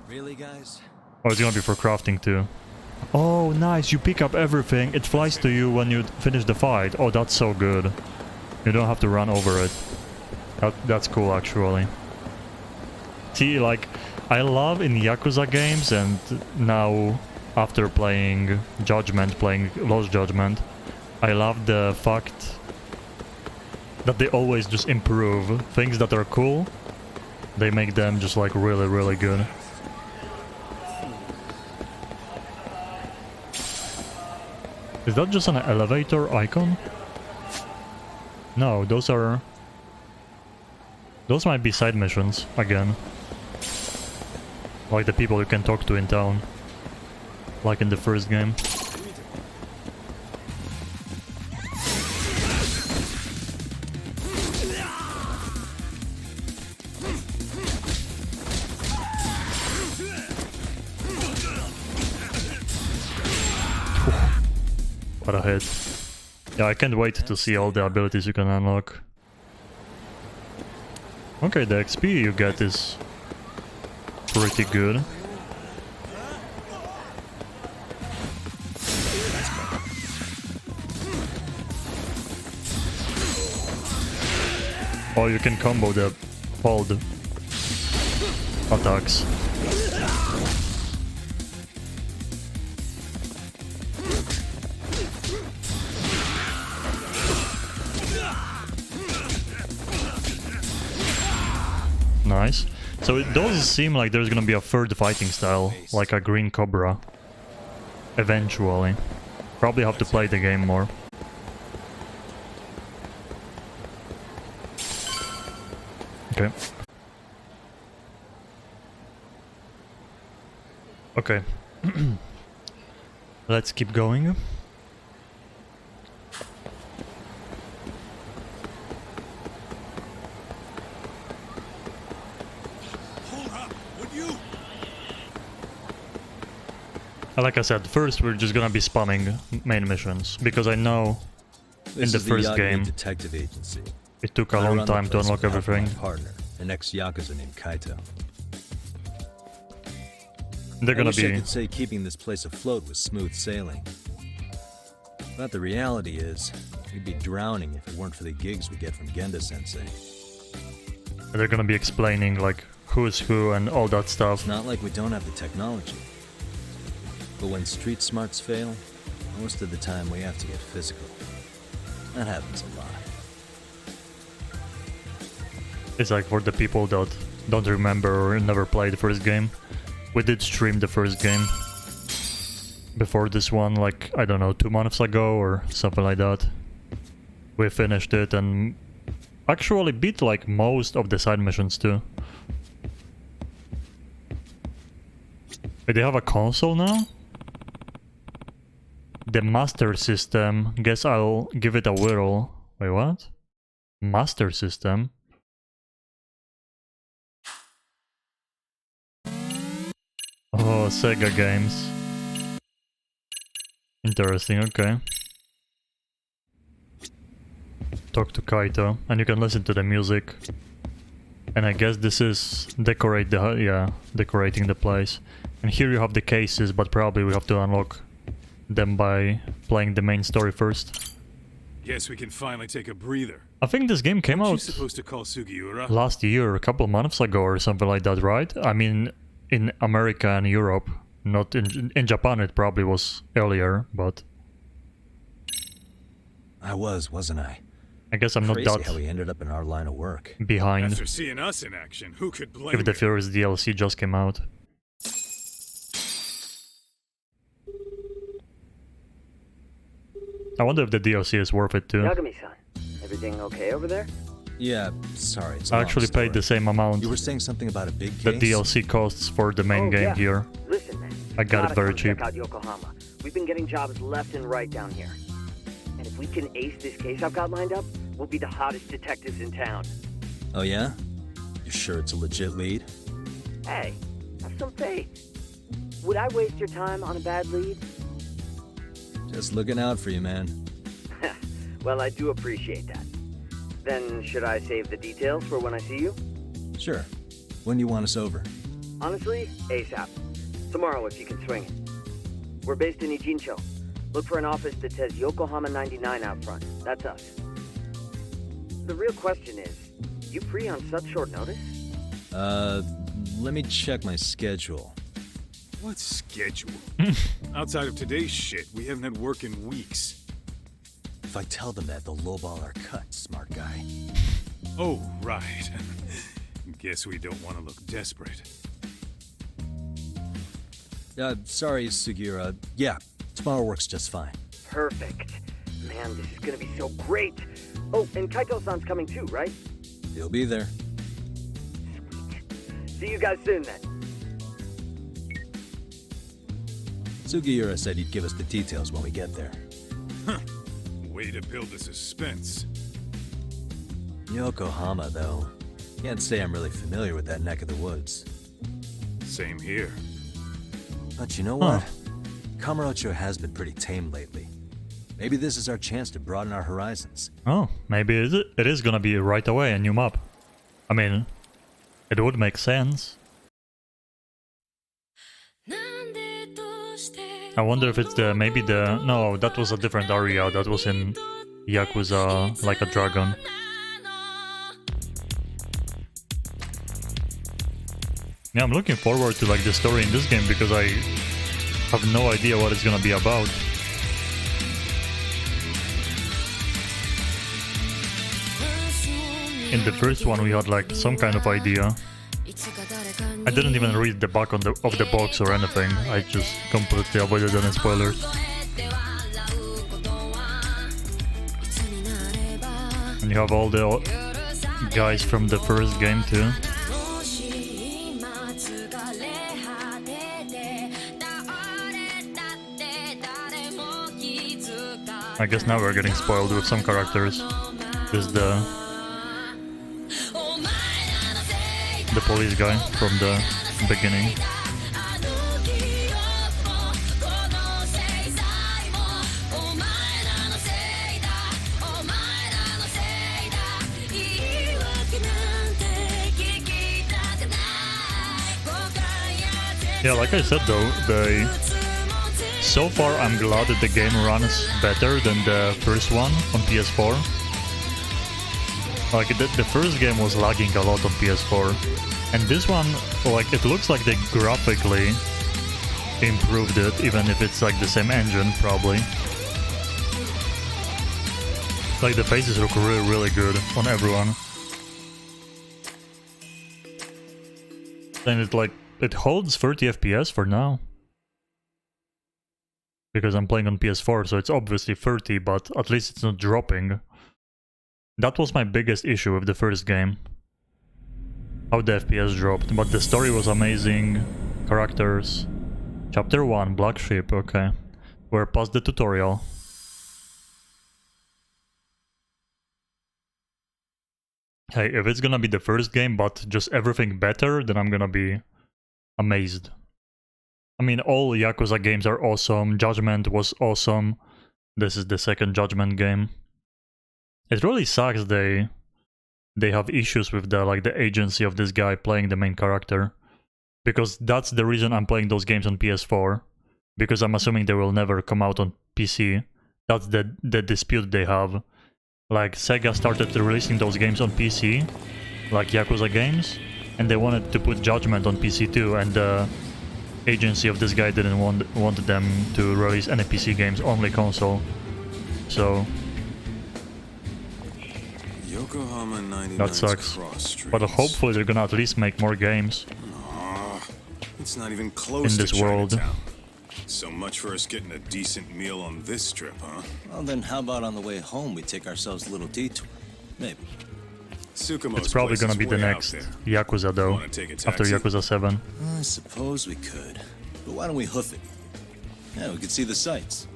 Really, guys? Oh, it's gonna be for crafting too. Oh, nice, you pick up everything. It flies to you when you finish the fight. Oh, that's so good. You don't have to run over it. That's cool, actually. See, like, I love in Yakuza games, and now after playing playing Lost Judgment, I love the fact that they always just improve things that are cool. They make them just like really, really good. Is that just an elevator icon? No, those might be side missions again. Like the people you can talk to in town. Like in the first game. What a hit. Yeah, I can't wait to see all the abilities you can unlock. Okay, the XP you get is pretty good. Oh, you can combo the hold attacks. Nice. So it does seem like there's gonna be a third fighting style, like a green cobra. Eventually. Probably have to play the game more. Okay. Okay. Let's keep going. Like I said, first we're just gonna be spamming main missions, because I know in the first game detective agency. it took a long time to unlock everything. My partner, an ex-Yakuza named Kaito. They're gonna I wish I be... could say keeping this place afloat was smooth sailing. But the reality is, we'd be drowning if it weren't for the gigs we get from Genda-sensei. They're gonna be explaining like who's who and all that stuff. It's not like we don't have the technology. But when street smarts fail, most of the time we have to get physical. That happens a lot. It's like for the people that don't remember or never played the first game. We did stream the first game before this one, like, I don't know, 2 months ago or something like that. We finished it and actually beat like most of the side missions too. Wait, they have a console now? The Master System. Guess I'll give it a whirl. Wait, what? Master System? Oh, Sega games. Interesting, okay. Talk to Kaito, and you can listen to the music. And I guess this is decorating the place. And here you have the cases, but probably we have to unlock them by playing the main story first. Guess we can finally take a breather. I think this game came Aren't out you supposed to call Sugiura? last year, a couple months ago or something like that, right? I mean, in America and Europe. Not in Japan, it probably was earlier, but... I wasn't I? I guess I'm not Crazy that how we ended up in our line of work. behind After seeing us in action, who could blame if the you? first DLC just came out. I wonder if the DLC is worth it too. Yagami-san, everything okay over there? Yeah, sorry, it's a I long actually story. paid the same amount You were saying something about a big the case? DLC costs for the main game yeah. here. Listen, man. I got it Gotta very come cheap. Check out Yokohama. We've been getting jobs left and right down here. And if we can ace this case I've got lined up, we'll be the hottest detectives in town. Oh yeah? You sure it's a legit lead? Hey, have some faith. Would I waste your time on a bad lead? Just looking out for you, man. Well, I do appreciate that. Then should I save the details for when I see you? Sure. When do you want us over? Honestly, ASAP. Tomorrow if you can swing it. We're based in Ijincho. Look for an office that says Yokohama 99 out front. That's us. The real question is, you free on such short notice? Let me check my schedule. What schedule? Outside of today's shit, we haven't had work in weeks. If I tell them that, they'll lowball our cut, smart guy. Oh, right. Guess we don't want to look desperate. Sorry, Sugiura. Yeah, tomorrow works just fine. Perfect. Man, this is gonna be so great. Oh, and Kaito-san's coming too, right? He'll be there. See you guys soon then. Sugiura said he'd give us the details when we get there. Huh. Way to build the suspense. Yokohama, though. Can't say I'm really familiar with that neck of the woods. Same here. But you know what? Kamurocho has been pretty tame lately. Maybe this is our chance to broaden our horizons. Oh, maybe it is gonna be right away a new map. I mean, it would make sense. I wonder if it's no, that was a different area, that was in Yakuza Like a Dragon. Yeah, I'm looking forward to like the story in this game because I have no idea what it's gonna be about. In the first one we had like some kind of idea. I didn't even read the back of the box or anything. I just completely avoided any spoilers. And you have all the guys from the first game too. I guess now we're getting spoiled with some characters. There's the police guy from the beginning. Yeah, like I said though, so far I'm glad that the game runs better than the first one on PS4. Like the first game was lagging a lot on PS4, and this one, like, it looks like they graphically improved it, even if it's like the same engine probably. Like the faces look really good on everyone. And it holds 30 FPS for now. Because I'm playing on PS4, so it's obviously 30, but at least it's not dropping. That was my biggest issue with the first game. How the FPS dropped, but the story was amazing. Characters. Chapter 1, Black Sheep, okay. We're past the tutorial. Hey, if it's gonna be the first game, but just everything better, then I'm gonna be amazed. I mean, all Yakuza games are awesome. Judgment was awesome. This is the second Judgment game. It really sucks they have issues with the agency of this guy playing the main character. Because that's the reason I'm playing those games on PS4. Because I'm assuming they will never come out on PC. That's the dispute they have. Like, Sega started releasing those games on PC, like Yakuza games, and they wanted to put Judgment on PC too, and the agency of this guy didn't want them to release any PC games, only console. So Yokohama 99's that sucks. cross streets. But hopefully they're gonna at least make more games. It's not even close in this to world. Chinatown. So much for us getting a decent meal on this strip, huh? Well, then how about on the way home we take ourselves a little detour? Maybe. Tsukumo's It's probably place gonna is be the way out next there. Yakuza though, Wanna take a after taxi? Yakuza 7. I suppose we could. But why don't we hoof it? Yeah, we could see the sights.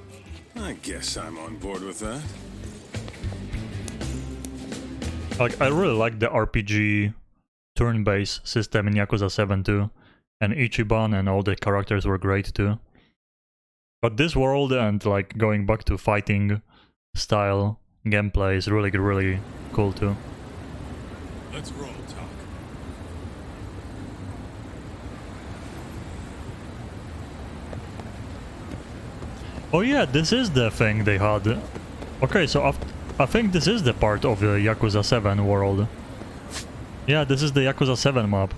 I guess I'm on board with that. Like, I really like the RPG turn-based system in Yakuza 7 too. And Ichiban and all the characters were great too. But this world and like going back to fighting style gameplay is really cool too. Let's roll, Talk. Oh yeah, this is the thing they had. Okay, so I think this is the part of the Yakuza 7 world. Yeah, this is the Yakuza 7 map.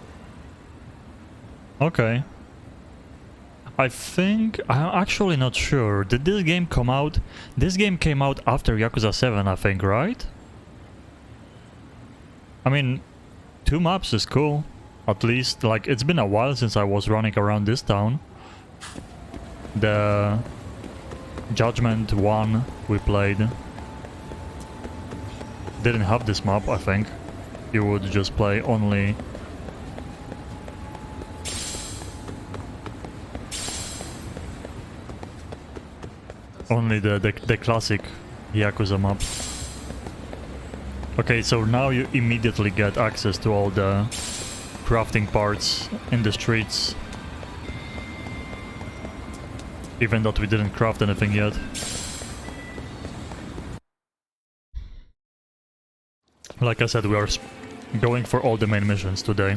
Okay. I'm actually not sure. Did this game come out? This game came out after Yakuza 7, I think, right? I mean, 2 maps is cool. At least, like, it's been a while since I was running around this town. The Judgment 1 we played didn't have this map, I think. You would just play only the classic Yakuza map. Okay, so now you immediately get access to all the crafting parts in the streets. Even though we didn't craft anything yet. Like I said, we are going for all the main missions today.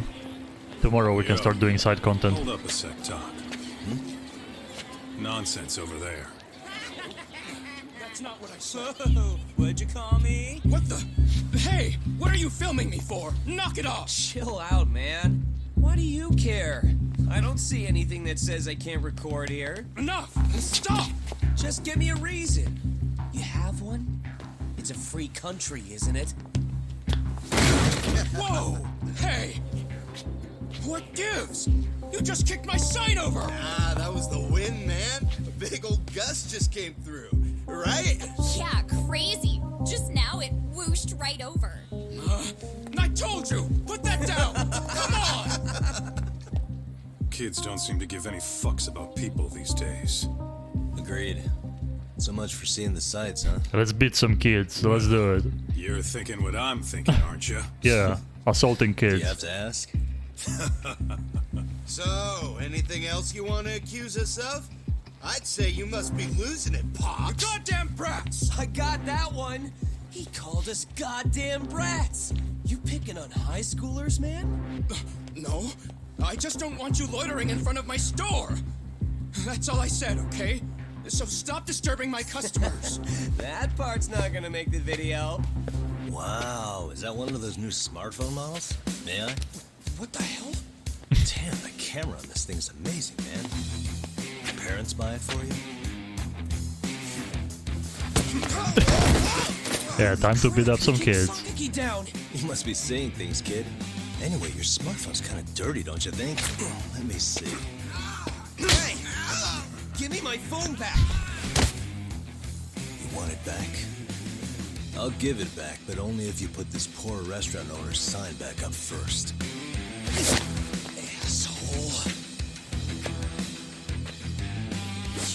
Tomorrow we can start doing side content. Hold up a sec, Talk. Nonsense over there. That's not what I said. So, what'd you call me? What the? Hey, what are you filming me for? Knock it off! Chill out, man. Why do you care? I don't see anything that says I can't record here. Enough! Stop! Just give me a reason. You have one? It's a free country, isn't it? Whoa! Hey! What gives? You just kicked my sign over! Ah, that was the wind, man. A big old gust just came through, right? Yeah, crazy. Just now it whooshed right over. I told you! Put that down! Come on! Kids don't seem to give any fucks about people these days. Agreed. So much for seeing the sights, huh? Let's beat some kids, let's do it. You're thinking what I'm thinking, aren't you? Yeah, assaulting Do kids. you have to ask? So, anything else you want to accuse us of? I'd say you must be losing it, Pops. You goddamn brats! I got that one. He called us goddamn brats. You picking on high schoolers, man? No. I just don't want you loitering in front of my store. That's all I said, okay? So stop disturbing my customers. That part's not gonna make the video. Wow, is that one of those new smartphone models? May I? What the hell? Damn, the camera on this thing's amazing, man. Your parents buy it for you? Yeah, time to beat up some kids. Sticky down. You must be seeing things, kid. Anyway, your smartphone's kind of dirty, don't you think? Let me see. Hey! Give me my phone back! You want it back? I'll give it back, but only if you put this poor restaurant owner's sign back up first. Asshole.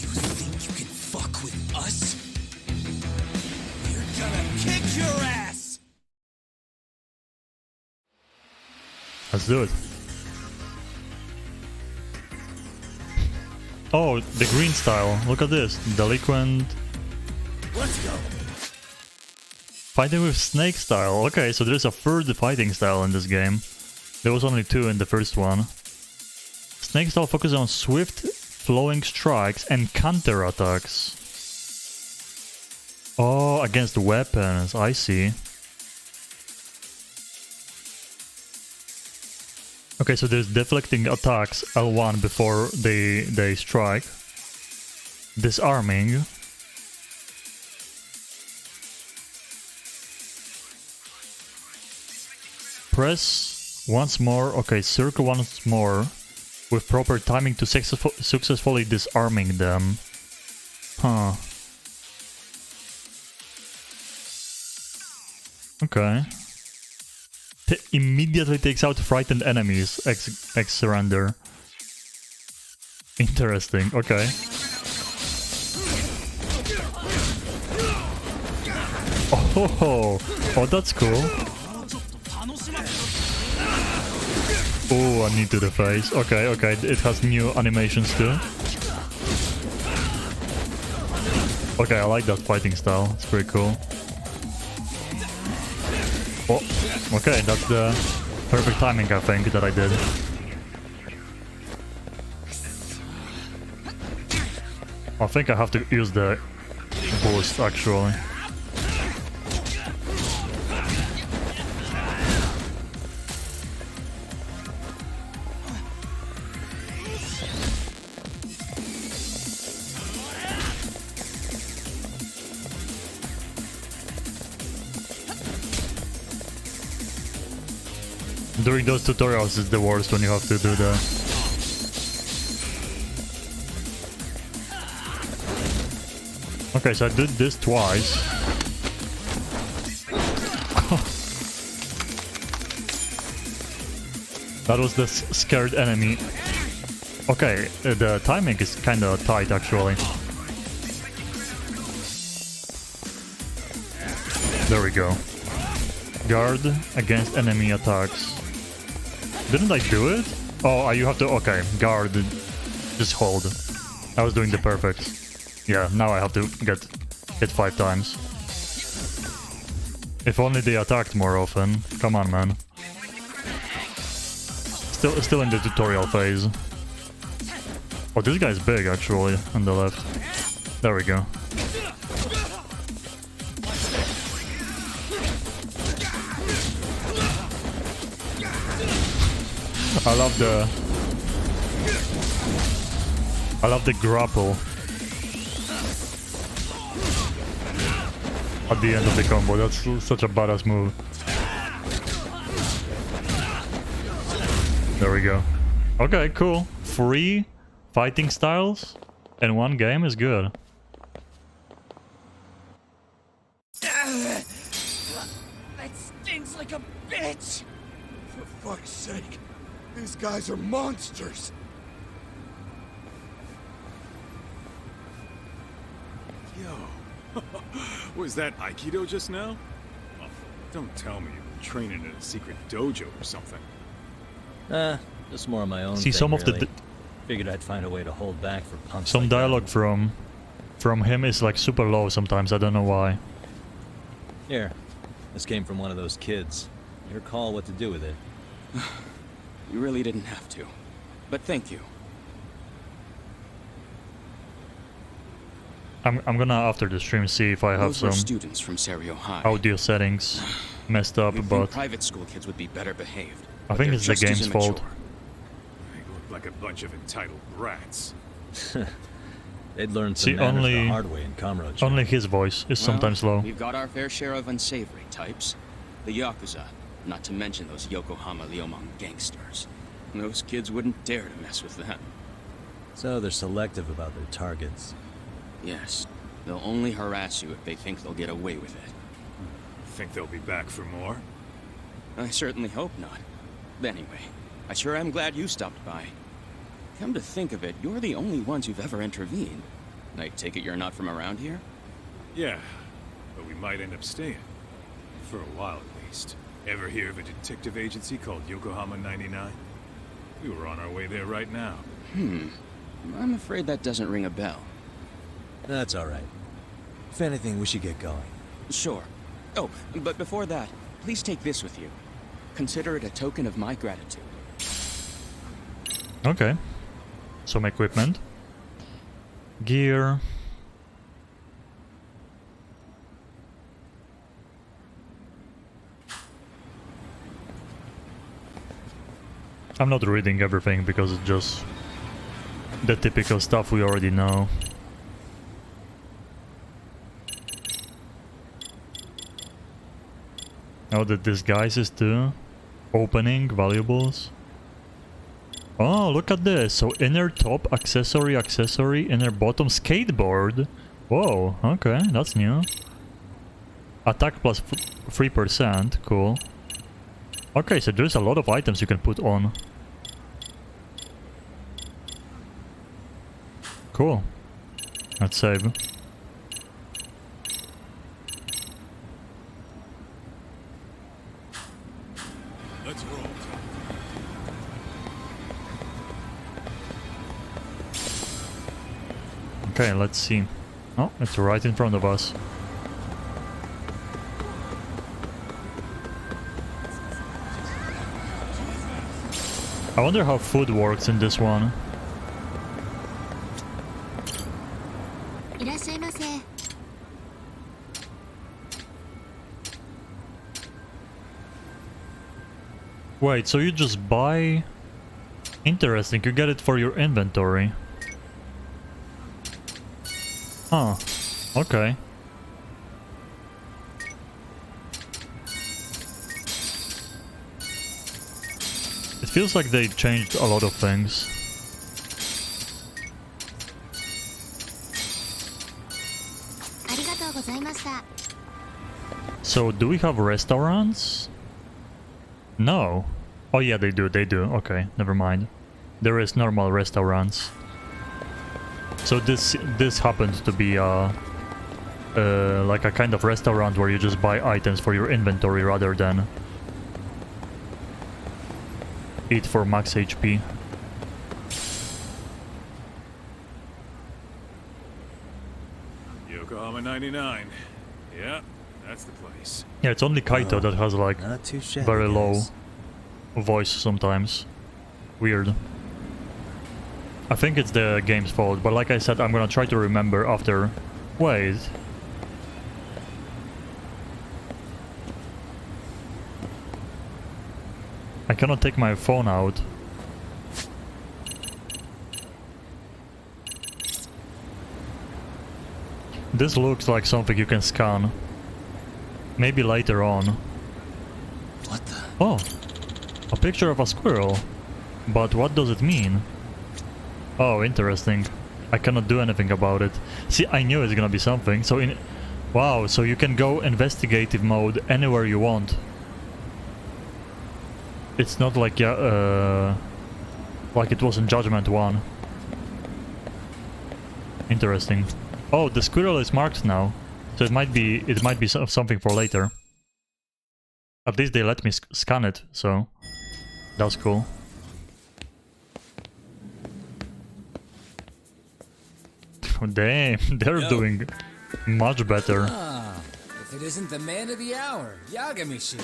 You think you can fuck with us? We're gonna kick your ass! Let's do it. Oh, the green style. Look at this. Delinquent. Let's go. Fighting with snake style. Okay, so there's a third fighting style in this game. There was only 2 in the first one. Snake style focuses on swift, flowing strikes and counter attacks. Oh, against weapons. I see. Okay, so there's deflecting attacks L1 before they strike. Disarming. Press once more. Okay, circle once more with proper timing to successfully disarming them. Huh. Okay. Immediately takes out frightened enemies. X surrender. Interesting. Okay. Oh, that's cool. Oh, I need to the face. Okay, it has new animations too. Okay, I like that fighting style. It's pretty cool. Oh, okay, that's the perfect timing, I think, that I did. I think I have to use the boost, actually. During those tutorials it's the worst when you have to do the... Okay, so I did this twice. That was the scared enemy. Okay, the timing is kinda tight actually. There we go. Guard against enemy attacks. Didn't I do it? Oh, you have to... Okay, guard. Just hold. I was doing the perfect. Yeah, now I have to get hit 5 times. If only they attacked more often. Come on, man. Still in the tutorial phase. Oh, this guy's big, actually, on the left. There we go. I love the grapple at the end of the combo. That's such a badass move. There we go. Okay, cool. 3 fighting styles in 1 game is good. That stinks like a bitch! For fuck's sake, these guys are monsters! Yo, was that Aikido just now? Oh, don't tell me you're training in a secret dojo or something. Just more on my own. See, thing, some of really. the... Figured I'd find a way to hold back for punks. Some like dialogue from him is like super low sometimes. I don't know why. Here, this came from one of those kids. Your call what to do with it. You really didn't have to. But thank you. I'm gonna after the stream see if I have Those were some students from Serio High. audio settings messed up, You'd but think private school kids would be better behaved. I think it's the game's fault. They look like a bunch of entitled brats. They'd learn some See, manners the hard way in Kamurocho. only his voice is sometimes low. We've got our fair share of unsavory types. The Yakuza, not to mention those Yokohama Liomang gangsters. Those kids wouldn't dare to mess with them. So they're selective about their targets. Yes, they'll only harass you if they think they'll get away with it. Think they'll be back for more? I certainly hope not. Anyway, I sure am glad you stopped by. Come to think of it, you're the only ones who've ever intervened. I take it you're not from around here? Yeah, but we might end up staying. For a while at least. Ever hear of a detective agency called Yokohama 99? We were on our way there right now. I'm afraid that doesn't ring a bell. That's alright. If anything, we should get going. Sure. Oh, but before that, please take this with you. Consider it a token of my gratitude. Okay. Some equipment. Gear. I'm not reading everything because it's just the typical stuff we already know. Oh, the disguises too. Opening, valuables. Oh, look at this. So inner top, accessory, inner bottom, skateboard. Whoa, okay, that's new. Attack plus 3%, cool. Okay, so there's a lot of items you can put on. Cool. Let's save. Let's roll. Okay, let's see. Oh, it's right in front of us. I wonder how food works in this one. Wait, so you just buy... Interesting, you get it for your inventory. Huh. Okay. It feels like they changed a lot of things. So, do we have restaurants? No. Oh yeah, they do, Okay, never mind. There is normal restaurants. So this happens to be like a kind of restaurant where you just buy items for your inventory rather than eat for max HP. Yokohama 99. Yeah, that's the place. Yeah, it's only Kaito that has like very low voice sometimes. Weird. I think it's the game's fault, but like I said, I'm gonna try to remember after... Wait. I cannot take my phone out. This looks like something you can scan. Maybe later on. What the? Oh! A picture of a squirrel. But what does it mean? Oh, interesting. I cannot do anything about it. See, I knew it's gonna be something. So in... Wow, so you can go investigative mode anywhere you want. It's not like like it was in Judgment 1. Interesting. Oh, the squirrel is marked now. So it might be something for later. At least they let me scan it, so that's cool. Damn, they're doing much better. Ah, if it isn't the man of the hour, Yagami-shi.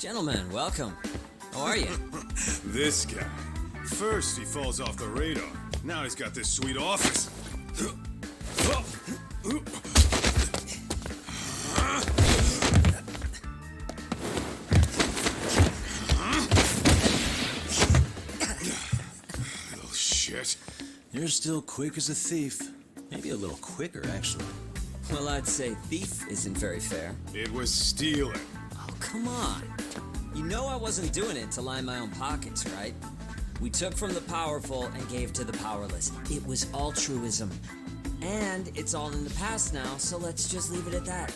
Gentlemen, welcome. How are you? This guy. First, he falls off the radar. Now he's got this sweet office. Little shit. You're still quick as a thief. Maybe a little quicker, actually. Well, I'd say thief isn't very fair. It was stealing. Oh, come on. You know I wasn't doing it to line my own pockets, right? We took from the powerful and gave to the powerless. It was altruism. And it's all in the past now, so let's just leave it at that.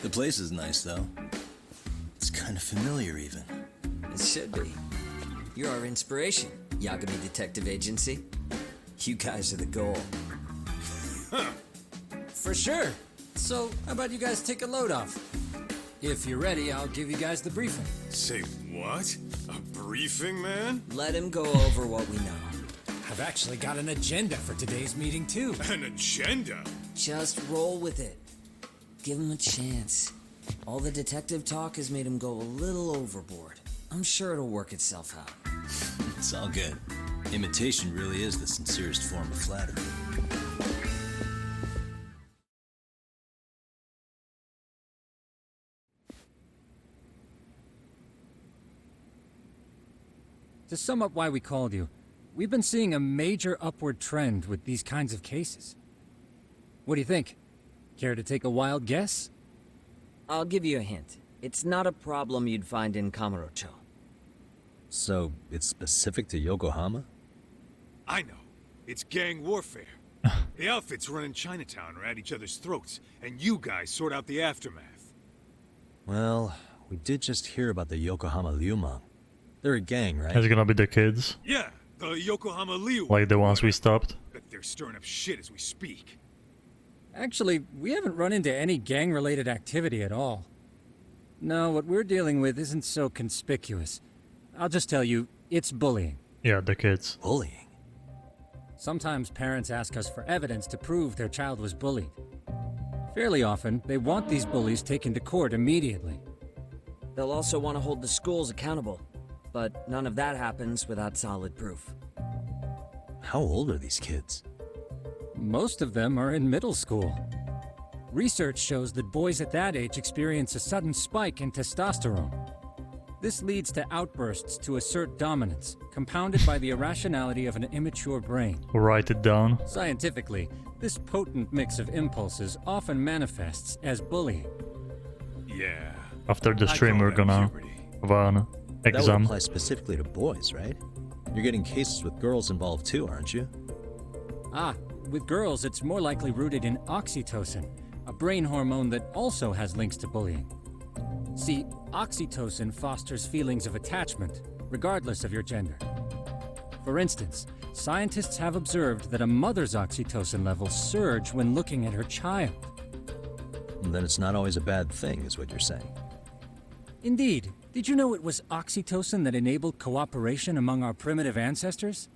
The place is nice, though. It's kind of familiar, even. It should be. You're our inspiration, Yagami Detective Agency. You guys are the goal. For sure. So, how about you guys take a load off? If you're ready, I'll give you guys the briefing. Say what? A briefing, man? Let him go over what we know. I've actually got an agenda for today's meeting, too. An agenda? Just roll with it. Give him a chance. All the detective talk has made him go a little overboard. I'm sure it'll work itself out. It's all good. Imitation really is the sincerest form of flattery. To sum up why we called you, we've been seeing a major upward trend with these kinds of cases. What do you think? Care to take a wild guess? I'll give you a hint. It's not a problem you'd find in Kamurocho. So, it's specific to Yokohama? I know. It's gang warfare. The outfits running Chinatown are at each other's throats, and you guys sort out the aftermath. Well, we did just hear about the Yokohama Liumang. They're a gang, right? Is it gonna be the kids? Yeah, the Yokohama Liu. Like the ones we stopped? Bet they're stirring up shit as we speak. Actually, we haven't run into any gang-related activity at all. No, what we're dealing with isn't so conspicuous. I'll just tell you, it's bullying. Yeah, the kids. Bullying? Sometimes parents ask us for evidence to prove their child was bullied. Fairly often, they want these bullies taken to court immediately. They'll also want to hold the schools accountable, but none of that happens without solid proof. How old are these kids? Most of them are in middle school. Research shows that boys at that age experience a sudden spike in testosterone. This leads to outbursts to assert dominance, compounded by the irrationality of an immature brain. Write it down. Scientifically, this potent mix of impulses often manifests as bullying. Yeah. After the stream, we're gonna have an That would exam. apply specifically to boys, right? You're getting cases with girls involved too, aren't you? Ah, with girls, it's more likely rooted in oxytocin, a brain hormone that also has links to bullying. See, oxytocin fosters feelings of attachment, regardless of your gender. For instance, scientists have observed that a mother's oxytocin levels surge when looking at her child. Then it's not always a bad thing, is what you're saying. Indeed. Did you know it was oxytocin that enabled cooperation among our primitive ancestors?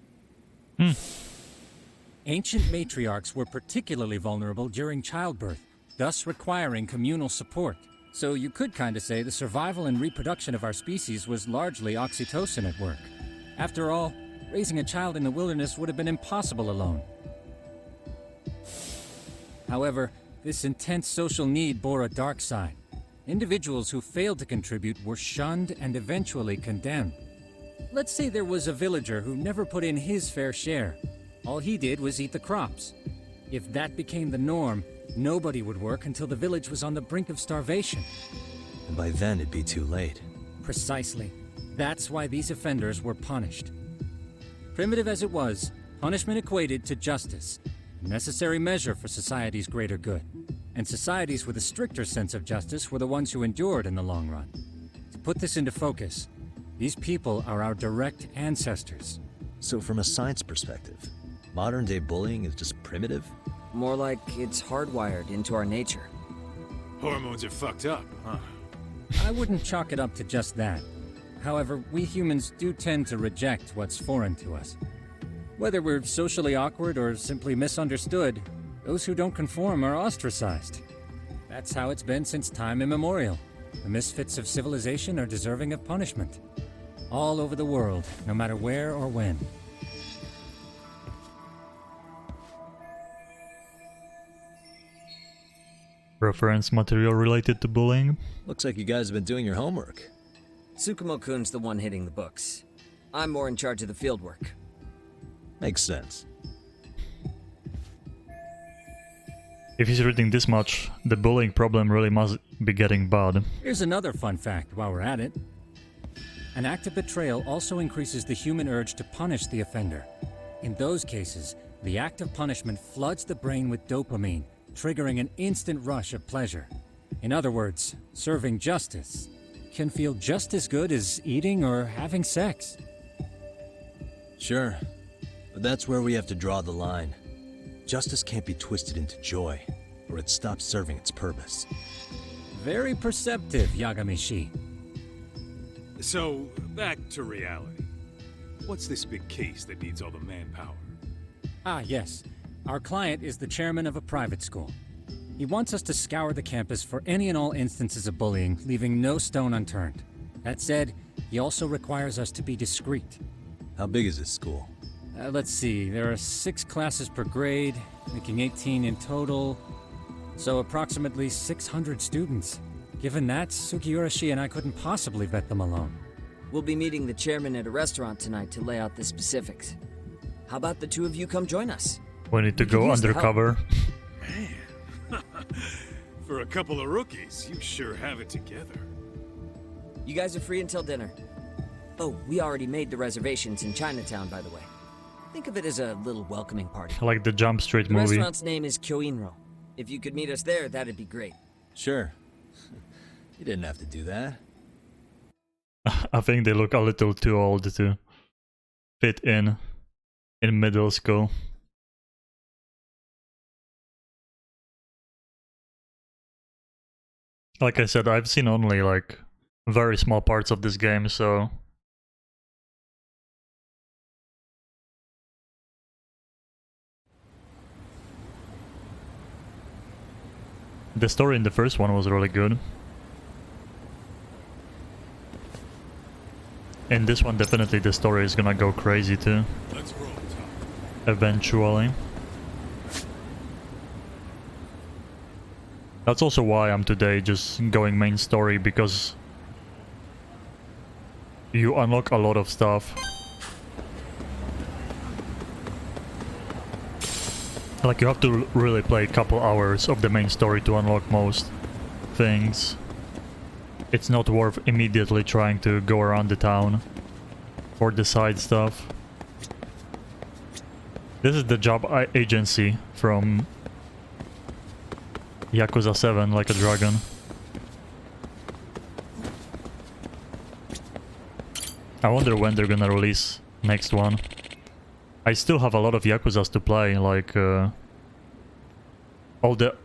Ancient matriarchs were particularly vulnerable during childbirth, thus requiring communal support. So you could kinda say the survival and reproduction of our species was largely oxytocin at work. After all, raising a child in the wilderness would have been impossible alone. However, this intense social need bore a dark side. Individuals who failed to contribute were shunned and eventually condemned. Let's say there was a villager who never put in his fair share. All he did was eat the crops. If that became the norm, nobody would work until the village was on the brink of starvation. And by then it'd be too late. Precisely. That's why these offenders were punished. Primitive as it was, punishment equated to justice, a necessary measure for society's greater good. And societies with a stricter sense of justice were the ones who endured in the long run. To put this into focus, these people are our direct ancestors. So from a science perspective, modern-day bullying is just primitive? More like it's hardwired into our nature. Hormones are fucked up, huh? I wouldn't chalk it up to just that. However, we humans do tend to reject what's foreign to us. Whether we're socially awkward or simply misunderstood, Those who don't conform are ostracized. That's how it's been since time immemorial. The misfits of civilization are deserving of punishment. All over the world, no matter where or when. Reference material related to bullying. Looks like you guys have been doing your homework. Tsukumo-kun's the one hitting the books. I'm more in charge of the field work. Makes sense. If he's reading this much, the bullying problem really must be getting bad. Here's another fun fact while we're at it. An act of betrayal also increases the human urge to punish the offender. In those cases, the act of punishment floods the brain with dopamine, triggering an instant rush of pleasure. In other words, serving justice can feel just as good as eating or having sex. Sure, but that's where we have to draw the line. Justice can't be twisted into joy, or it stops serving its purpose. Very perceptive, Yagami-shi. So, back to reality. What's this big case that needs all the manpower? Ah, yes. Our client is the chairman of a private school. He wants us to scour the campus for any and all instances of bullying, leaving no stone unturned. That said, he also requires us to be discreet. How big is this school? Let's see, there are 6 classes per grade, making 18 in total, so approximately 600 students. Given that, Sugiurashi and I couldn't possibly vet them alone. We'll be meeting the chairman at a restaurant tonight to lay out the specifics. How about the two of you come join us? We need to go undercover. Man, for a couple of rookies, you sure have it together. You guys are free until dinner. Oh, we already made the reservations in Chinatown, by the way. Think of it as a little welcoming party. Like the Jump Street The movie. restaurant's name is Kyoinro. If you could meet us there, that'd be great. Sure. You didn't have to do that. I think they look a little too old to fit in middle school. Like I said, I've seen only like very small parts of this game, so the story in the first one was really good. In this one, definitely the story is gonna go crazy too. Let's roll, Tom. Eventually. That's also why I'm today just going main story, because you unlock a lot of stuff. Like, you have to really play a couple hours of the main story to unlock most things. It's not worth immediately trying to go around the town for the side stuff. This is the job agency from Yakuza 7, Like a Dragon. I wonder when they're gonna release next one. I still have a lot of Yakuzas to play, like all the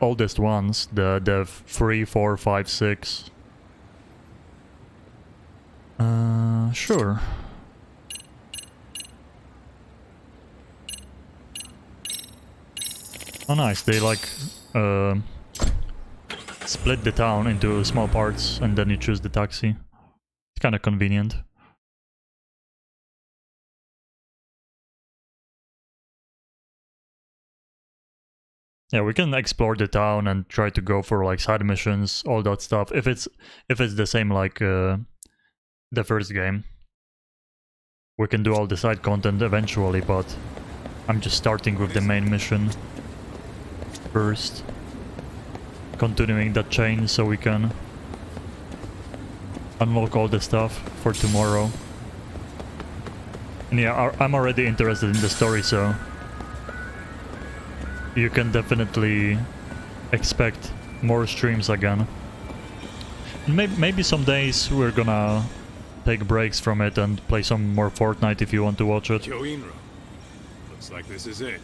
oldest ones, the 3, 4, 5, 6. Sure. Oh nice, they like split the town into small parts and then you choose the taxi. It's kind of convenient. Yeah, we can explore the town and try to go for like side missions, all that stuff. If it's the same like the first game, we can do all the side content eventually, but I'm just starting with the main mission first, continuing that chain so we can unlock all the stuff for tomorrow. And yeah, I'm already interested in the story, so you can definitely expect more streams again. And maybe some days we're gonna take breaks from it and play some more Fortnite if you want to watch it. Kyoinro. Looks like this is it.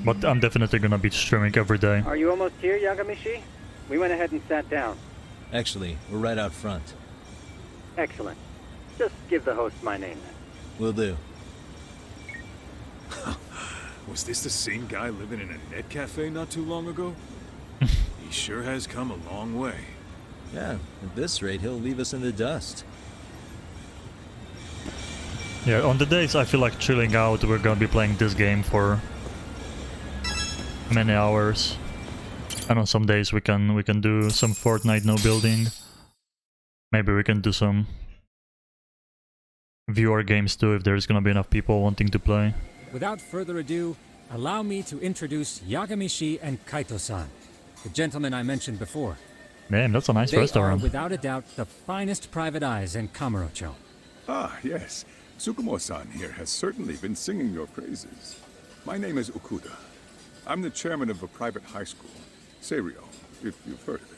But I'm definitely gonna be streaming every day. Are you almost here, Yagami-shi? We went ahead and sat down. Actually, we're right out front. Excellent. Just give the host my name then. Will do. Was this the same guy living in a net cafe not too long ago? He sure has come a long way. Yeah, at this rate, he'll leave us in the dust. Yeah, on the days I feel like chilling out, we're gonna be playing this game for many hours. And on some days we can do some Fortnite no building. Maybe we can do some viewer games too if there's gonna be enough people wanting to play. Without further ado, allow me to introduce Yagami-shi and Kaito-san, the gentlemen I mentioned before. Damn, that's a nice They restaurant. are, without a doubt, the finest private eyes in Kamurocho. Ah, yes. Tsukumo-san here has certainly been singing your praises. My name is Okuda. I'm the chairman of a private high school, Seiryo, if you've heard of it.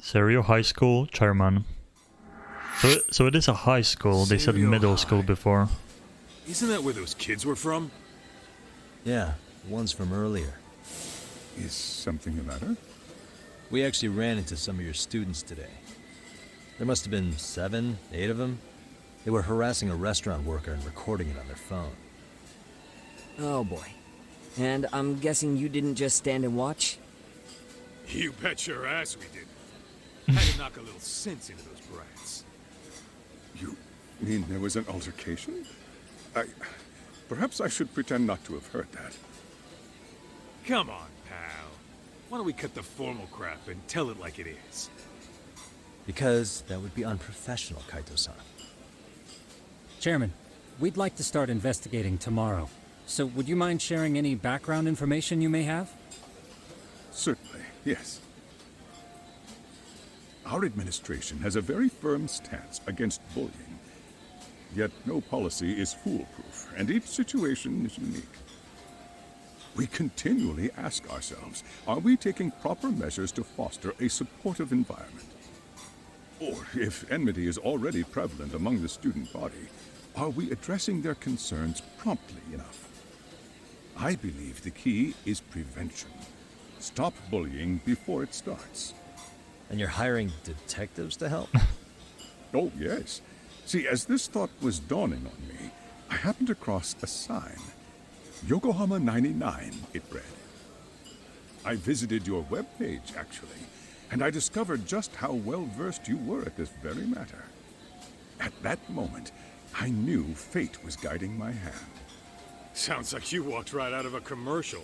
Serio High School chairman. So it is a high school. They said Serio middle High. school before. Isn't that where those kids were from? Yeah, one's from earlier. Is something the matter? We actually ran into some of your students today. There must have been 7, 8 of them. They were harassing a restaurant worker and recording it on their phone. Oh boy. And I'm guessing you didn't just stand and watch? You bet your ass we did. Had to knock a little sense into those brats. You mean there was an altercation? Perhaps I should pretend not to have heard that. Come on, pal. Why don't we cut the formal crap and tell it like it is? Because that would be unprofessional, Kaito-san. Chairman, we'd like to start investigating tomorrow. So would you mind sharing any background information you may have? Certainly, yes. Our administration has a very firm stance against bullying. Yet no policy is foolproof, and each situation is unique. We continually ask ourselves, are we taking proper measures to foster a supportive environment? Or, if enmity is already prevalent among the student body, are we addressing their concerns promptly enough? I believe the key is prevention. Stop bullying before it starts. And you're hiring detectives to help? Oh, yes. See, as this thought was dawning on me, I happened across a sign. Yokohama 99, it read. I visited your webpage, actually, and I discovered just how well-versed you were at this very matter. At that moment, I knew fate was guiding my hand. Sounds like you walked right out of a commercial.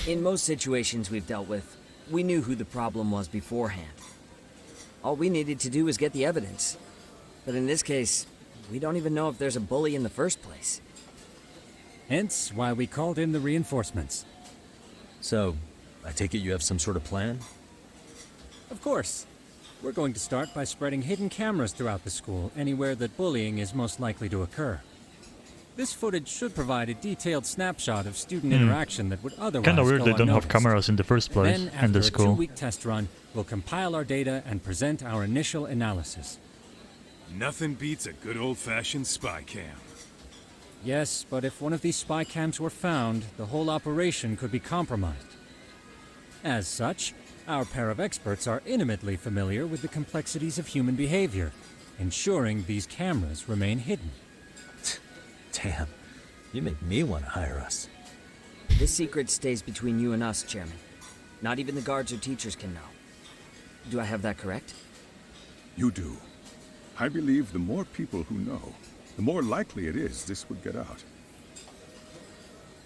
In most situations we've dealt with, we knew who the problem was beforehand. All we needed to do was get the evidence. But in this case, we don't even know if there's a bully in the first place. Hence why we called in the reinforcements. So, I take it you have some sort of plan? Of course. We're going to start by spreading hidden cameras throughout the school, anywhere that bullying is most likely to occur. This footage should provide a detailed snapshot of student interaction that would otherwise Kinda weird go they don't have unnoticed. cameras in the first place Then, in after the a school. 2-week test run, we'll compile our data and present our initial analysis. Nothing beats a good old-fashioned spy cam. Yes, but if one of these spy cams were found, the whole operation could be compromised. As such, our pair of experts are intimately familiar with the complexities of human behavior, ensuring these cameras remain hidden. Damn, you make me want to hire us. This secret stays between you and us, Chairman. Not even the guards or teachers can know. Do I have that correct? You do. I believe the more people who know, the more likely it is this would get out.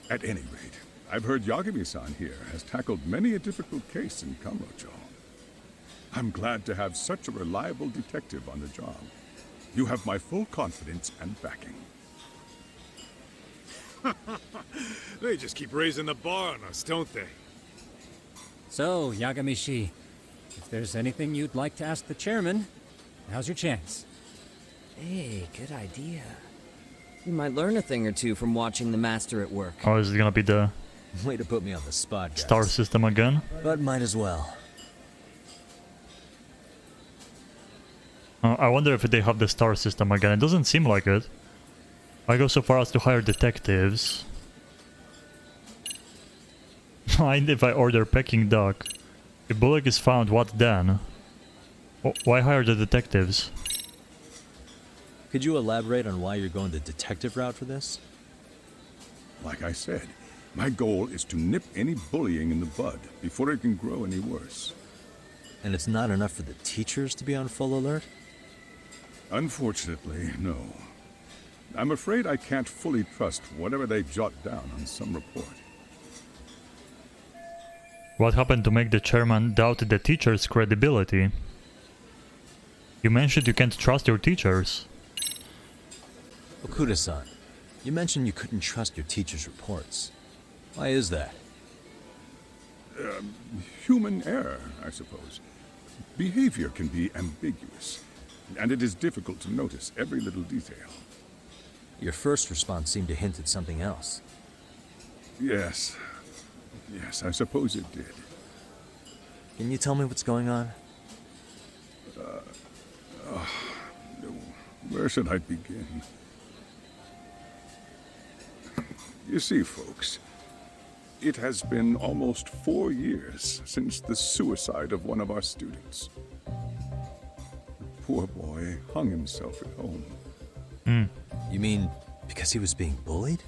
At any rate, I've heard Yagami-san here has tackled many a difficult case in Kamurocho. I'm glad to have such a reliable detective on the job. You have my full confidence and backing. They just keep raising the bar on us, don't they? So, Yagami-shi, if there's anything you'd like to ask the chairman, now's your chance. Hey, good idea. You might learn a thing or two from watching the master at work. Oh, is it gonna be the Way to put me on the spot, guys. star system again? But might as well. I wonder if they have the star system again. It doesn't seem like it. I go so far as to hire detectives. Mind if I order Peking duck? If Bullock is found, what then? Why hire the detectives? Could you elaborate on why you're going the detective route for this? Like I said, my goal is to nip any bullying in the bud before it can grow any worse. And it's not enough for the teachers to be on full alert? Unfortunately, no. I'm afraid I can't fully trust whatever they jot down on some report. What happened to make the chairman doubt the teacher's credibility? You mentioned you can't trust your teachers. Okuda-san, you mentioned you couldn't trust your teacher's reports. Why is that? Human error, I suppose. Behavior can be ambiguous, and it is difficult to notice every little detail. Your first response seemed to hint at something else. Yes. Yes, I suppose it did. Can you tell me what's going on? Where should I begin? You see, folks, it has been almost 4 years since the suicide of one of our students. The poor boy hung himself at home. You mean because he was being bullied?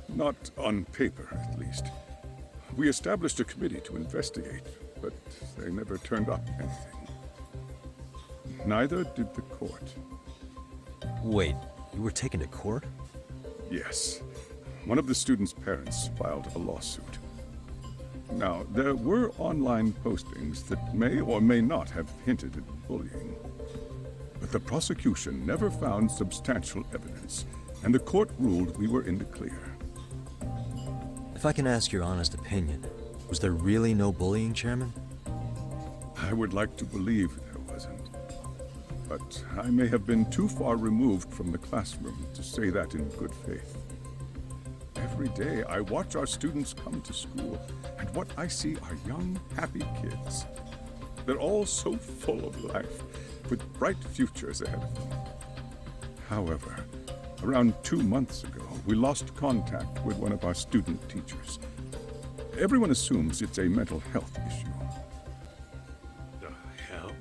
Not on paper, at least. We established a committee to investigate, but they never turned up anything. Neither did the court. Wait, you were taken to court? Yes. One of the students' parents filed a lawsuit. Now, there were online postings that may or may not have hinted at bullying. But the prosecution never found substantial evidence, and the court ruled we were in the clear. If I can ask your honest opinion, was there really no bullying, Chairman? I would like to believe there wasn't. But I may have been too far removed from the classroom to say that in good faith. Every day I watch our students come to school, and what I see are young, happy kids. They're all so full of life, with bright futures ahead of them. However, around 2 months ago, we lost contact with one of our student teachers. Everyone assumes it's a mental health issue. The hell?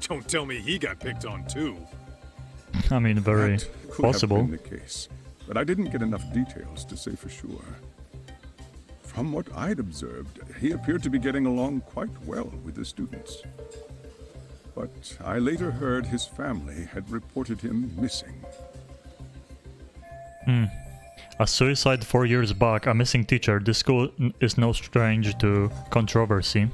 Don't tell me he got picked on too. I mean, very That could possible. have been the case, but I didn't get enough details to say for sure. From what I'd observed, he appeared to be getting along quite well with the students. But I later heard his family had reported him missing. A suicide 4 years back, a missing teacher. This school is no strange to controversy.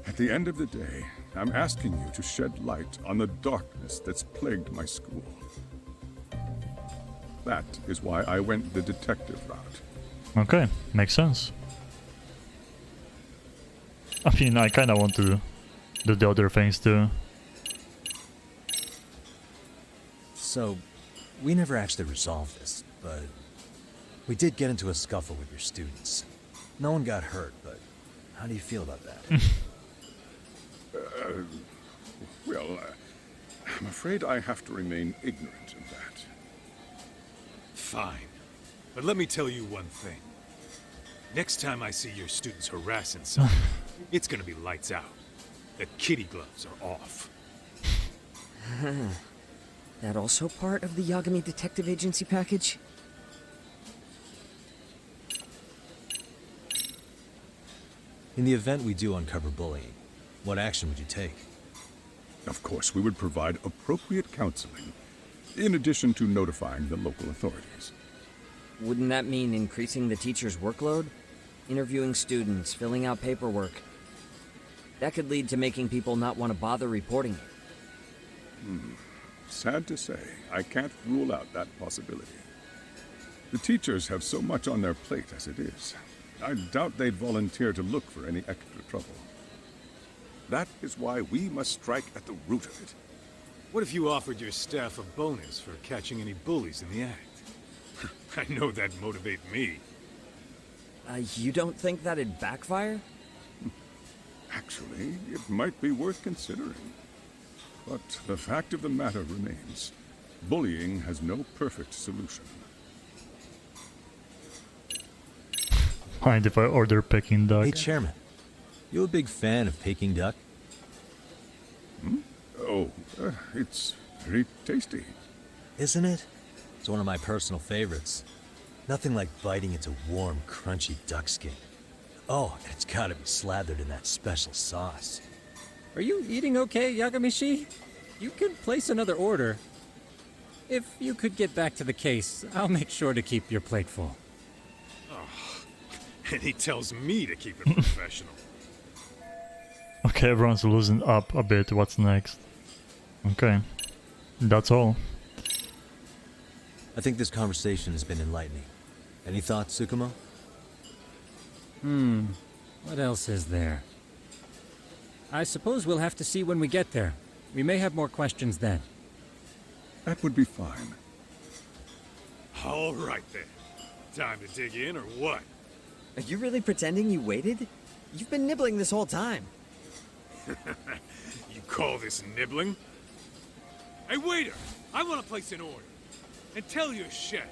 At the end of the day, I'm asking you to shed light on the darkness that's plagued my school. That is why I went the detective route. Okay, makes sense. I mean, I kinda want to do the other things too. So, we never actually resolved this, but we did get into a scuffle with your students. No one got hurt, but how do you feel about that? I'm afraid I have to remain ignorant of that. Fine. But let me tell you one thing. Next time I see your students harassing someone, it's gonna be lights out. The kitty gloves are off. That also part of the Yagami Detective Agency package? In the event we do uncover bullying, what action would you take? Of course, we would provide appropriate counseling, in addition to notifying the local authorities. Wouldn't that mean increasing the teacher's workload? Interviewing students, filling out paperwork. That could lead to making people not want to bother reporting it. Sad to say, I can't rule out that possibility. The teachers have so much on their plate as it is. I doubt they'd volunteer to look for any extra trouble. That is why we must strike at the root of it. What if you offered your staff a bonus for catching any bullies in the act? I know that'd motivate me. You don't think that'd backfire? Actually, it might be worth considering. But the fact of the matter remains, bullying has no perfect solution. Mind if I order Peking duck? Hey, Chairman, you a big fan of Peking duck? Oh, it's very tasty. Isn't it? It's one of my personal favorites. Nothing like biting into warm, crunchy duck skin. Oh, and it's gotta be slathered in that special sauce. Are you eating okay, Yagamishi? You can place another order. If you could get back to the case, I'll make sure to keep your plate full. And he tells me to keep it professional. Okay, everyone's losing up a bit. What's next? Okay. That's all. I think this conversation has been enlightening. Any thoughts, Tsukumo? What else is there? I suppose we'll have to see when we get there. We may have more questions then. That would be fine. All right then. Time to dig in or what? Are you really pretending you waited? You've been nibbling this whole time. You call this nibbling? Hey waiter, I want to place an order. And tell your chef,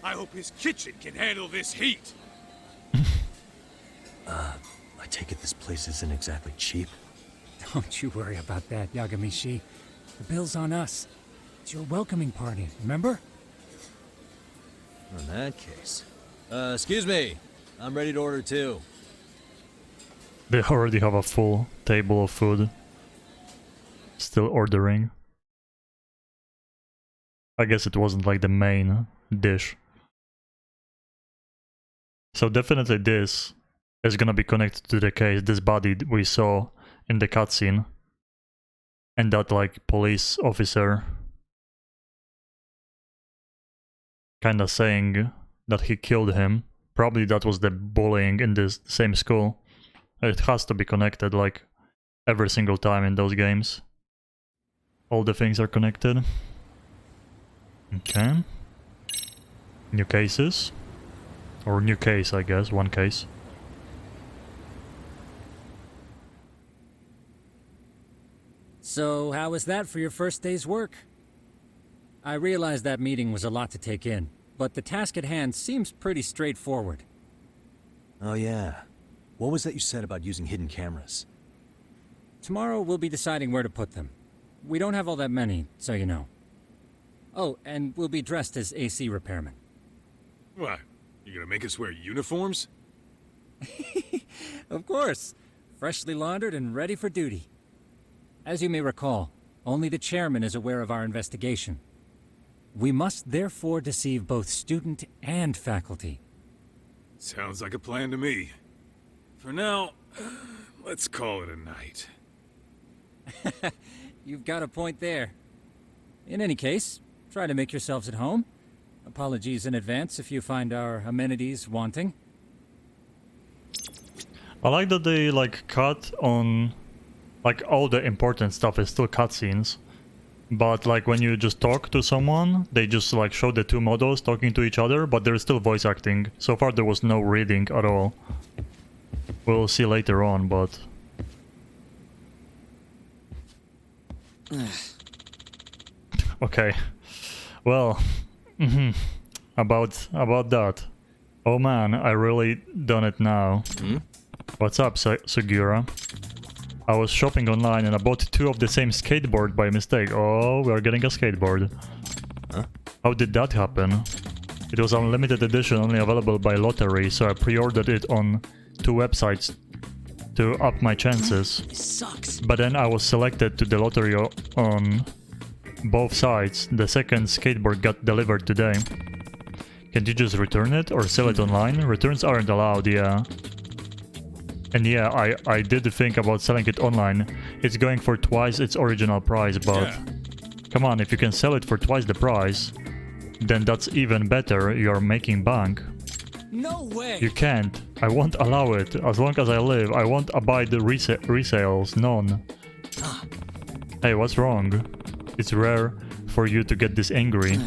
I hope his kitchen can handle this heat. I take it this place isn't exactly cheap? Don't you worry about that, Yagamishi. The bill's on us. It's your welcoming party, remember? In that case. Excuse me. I'm ready to order too. They already have a full table of food. Still ordering. I guess it wasn't like the main dish. So definitely this is gonna be connected to the case, this body we saw in the cutscene. And that like police officer kinda saying that he killed him. Probably that was the bullying in this same school. It has to be connected like every single time in those games. All the things are connected. Okay. New cases. Or new case, I guess. One case. So, how was that for your first day's work? I realize that meeting was a lot to take in, but the task at hand seems pretty straightforward. Oh yeah. What was that you said about using hidden cameras? Tomorrow we'll be deciding where to put them. We don't have all that many, so you know. Oh, and we'll be dressed as AC repairmen. What? You gonna make us wear uniforms? Of course. Freshly laundered and ready for duty. As you may recall, only the chairman is aware of our investigation. We must therefore deceive both student and faculty. Sounds like a plan to me. For now, let's call it a night. You've got a point there. In any case, try to make yourselves at home. Apologies in advance if you find our amenities wanting. I like that they like cut on like all the important stuff is still cutscenes. But like when you just talk to someone, they just like show the two models talking to each other, but there's still voice acting. So far there was no reading at all. We'll see later on, but... Okay. Well, about that. Oh man, I really done it now. What's up, Sugiura? I was shopping online and I bought two of the same skateboard by mistake. Oh, we are getting a skateboard. Huh? How did that happen? It was unlimited edition, only available by lottery, so I pre-ordered it on 2 websites to up my chances. Sucks. But then I was selected to the lottery on both sides. The second skateboard got delivered today. Can't you just return it or sell it online? Returns aren't allowed, yeah. And yeah, I did think about selling it online. It's going for twice its original price, but... Come on, if you can sell it for twice the price, then that's even better. You're making bank. No way! You can't. I won't allow it. As long as I live, I won't abide the resales. None. Hey, what's wrong? It's rare for you to get this angry.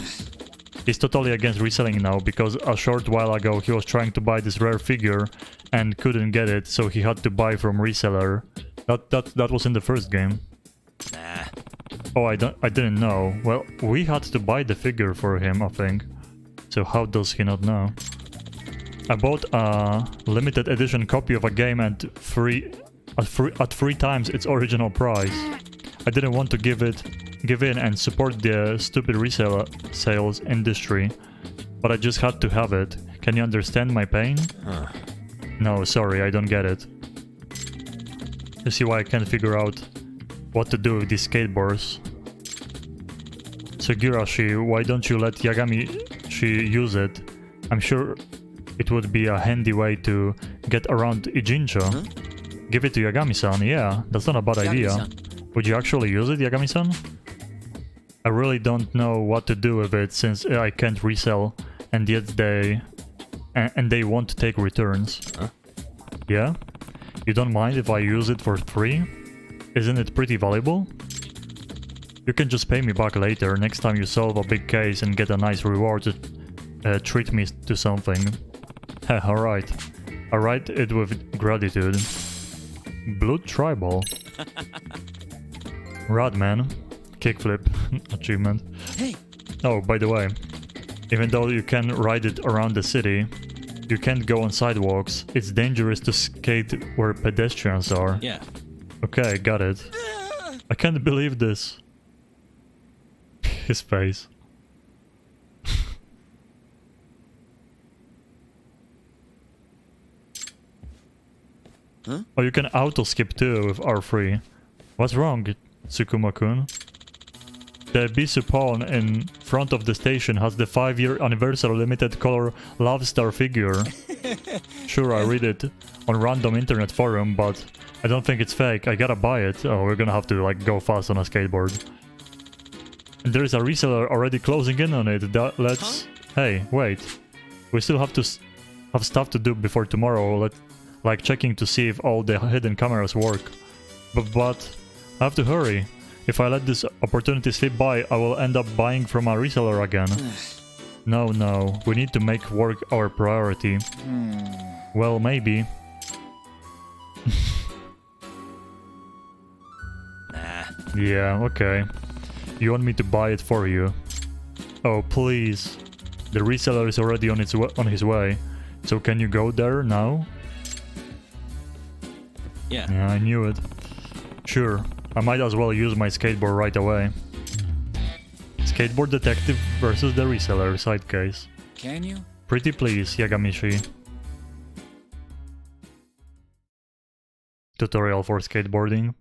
He's totally against reselling now, because a short while ago he was trying to buy this rare figure and couldn't get it, so he had to buy from reseller. That was in the first game. Nah. Oh, I didn't know. Well, we had to buy the figure for him, I think. So how does he not know? I bought a limited edition copy of a game at 3 times its original price. I didn't want to give it give in and support the stupid resale sales industry, but I just had to have it. Can you understand my pain? Huh. No, sorry, I don't get it. You see why I can't figure out what to do with these skateboards. Segurashi, why don't you let Yagami-shi use it? I'm sure it would be a handy way to get around Ijincho. Huh? Give it to Yagami-san, yeah, that's not a bad idea. Yagami-san. Would you actually use it, Yagami-san? I really don't know what to do with it since I can't resell and yet they won't take returns. Huh? Yeah? You don't mind if I use it for free? Isn't it pretty valuable? You can just pay me back later, next time you solve a big case and get a nice reward to treat me to something. Alright. I write it with gratitude. Blood Tribal. Rad man. Kickflip. Achievement. Hey! Oh, by the way. Even though you can ride it around the city, you can't go on sidewalks. It's dangerous to skate where pedestrians are. Yeah. Okay, got it. I can't believe this. His face. Huh? Oh, you can auto-skip too with R3. What's wrong, Tsukuma-kun? The Bisu pawn in front of the station has the 5-year anniversary limited color Love Star figure. Sure, I read it on random internet forum, but I don't think it's fake. I gotta buy it. Oh, we're gonna have to like go fast on a skateboard. And there is a reseller already closing in on it. Let's... Hey, wait. We still have to have stuff to do before tomorrow. Like checking to see if all the hidden cameras work. But I have to hurry. If I let this opportunity slip by, I will end up buying from a reseller again. No, we need to make work our priority. Well, maybe. Nah. Yeah, okay. You want me to buy it for you? Oh, please. The reseller is already on his way. So can you go there now? Yeah. Yeah, I knew it. Sure. I might as well use my skateboard right away. Skateboard detective versus the reseller side case. Can you? Pretty please, Yagami-shi. Tutorial for skateboarding.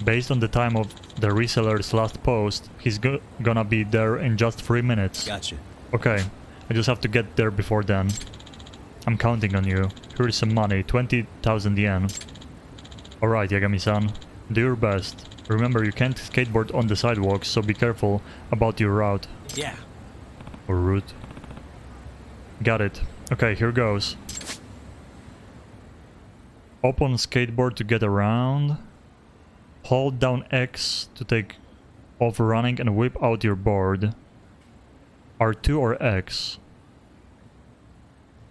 Based on the time of the reseller's last post, he's gonna be there in just 3 minutes. Gotcha. Okay, I just have to get there before then. I'm counting on you. Here's some money, 20,000 yen. Alright, Yagami-san. Do your best. Remember, you can't skateboard on the sidewalks, so be careful about your route. Yeah. Or route. Got it. Okay, here goes. Open skateboard to get around. Hold down X to take off running and whip out your board. R2 or X.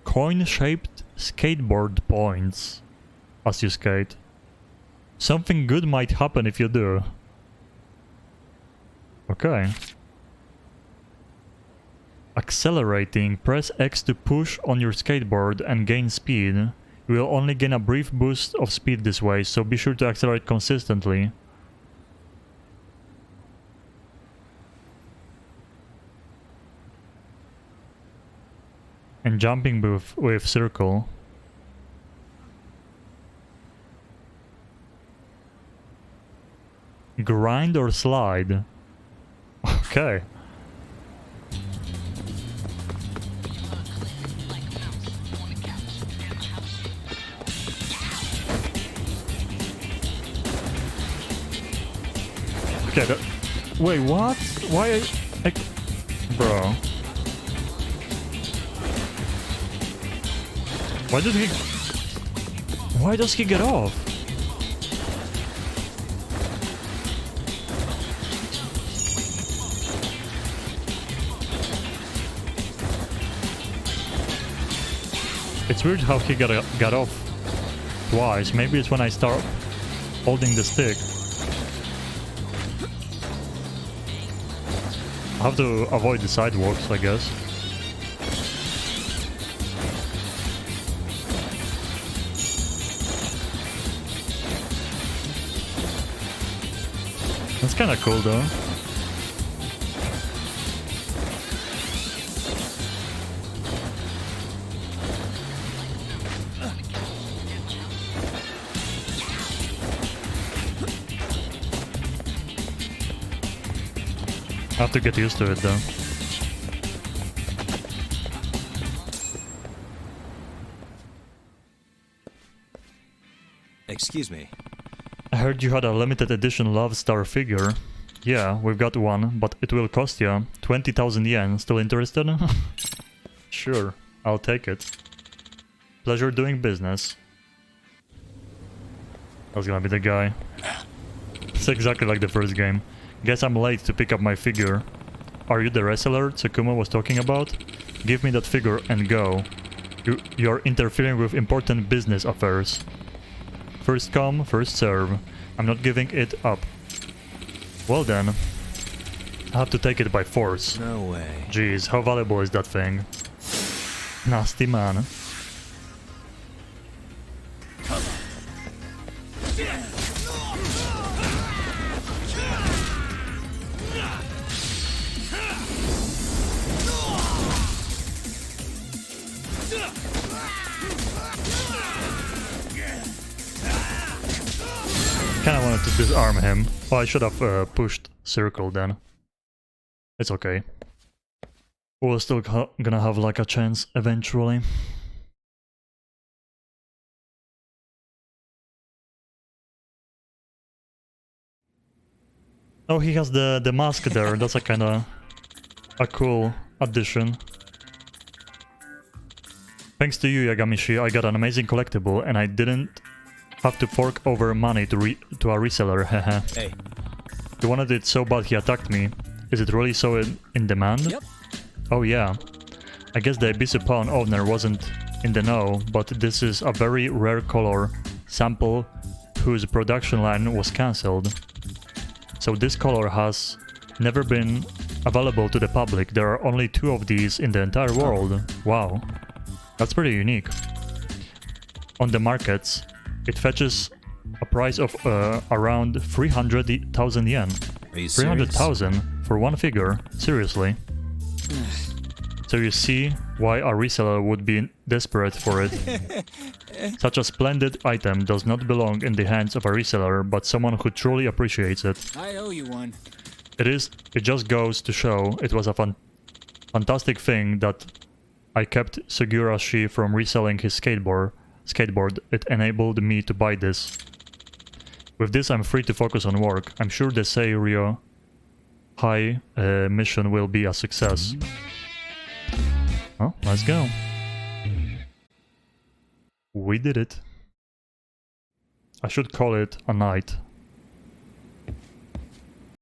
Coin-shaped skateboard points as you skate. Something good might happen if you do. Okay. Accelerating. Press X to push on your skateboard and gain speed. You will only gain a brief boost of speed this way, so be sure to accelerate consistently. And jumping with circle. Grind or slide? Okay. Okay, wait, what? Why bro. Why does he get off? It's weird how he got off twice. Maybe it's when I start holding the stick. I have to avoid the sidewalks, I guess. That's kind of cool though. I have to get used to it though. Excuse me. I heard you had a limited edition Love Star figure. Yeah, we've got one, but it will cost you 20,000 yen. Still interested? Sure, I'll take it. Pleasure doing business. That's gonna be the guy. It's exactly like the first game. Guess I'm late to pick up my figure. Are you the wrestler Tsukuma was talking about? Give me that figure and go. You're interfering with important business affairs. First come, first serve. I'm not giving it up. Well then, I have to take it by force. No way. Jeez, how valuable is that thing? Nasty man. Kinda wanted to disarm him. Oh, I should have pushed circle then. It's okay. We're still gonna have like a chance eventually. Oh, he has the mask there. That's a kinda a cool addition. Thanks to you, Yagamishi, I got an amazing collectible and I didn't have to fork over money to a reseller, haha. Hey. He wanted it so bad he attacked me. Is it really so in demand? Yep. Oh yeah. I guess the Abyss Pawn owner wasn't in the know, but this is a very rare color sample whose production line was cancelled. So this color has never been available to the public. There are only 2 of these in the entire world. Wow. That's pretty unique. On the markets, it fetches a price of around 300,000 yen. Are you serious? 300,000 for one figure? Seriously? So you see why a reseller would be desperate for it. Such a splendid item does not belong in the hands of a reseller, but someone who truly appreciates it. I owe you one. It just goes to show it was a fantastic thing that I kept Sugurashi from reselling his skateboard. It enabled me to buy this. With this I'm free to focus on work. I'm sure the Seirio High mission will be a success. Oh, let's go. We did it. I should call it a night.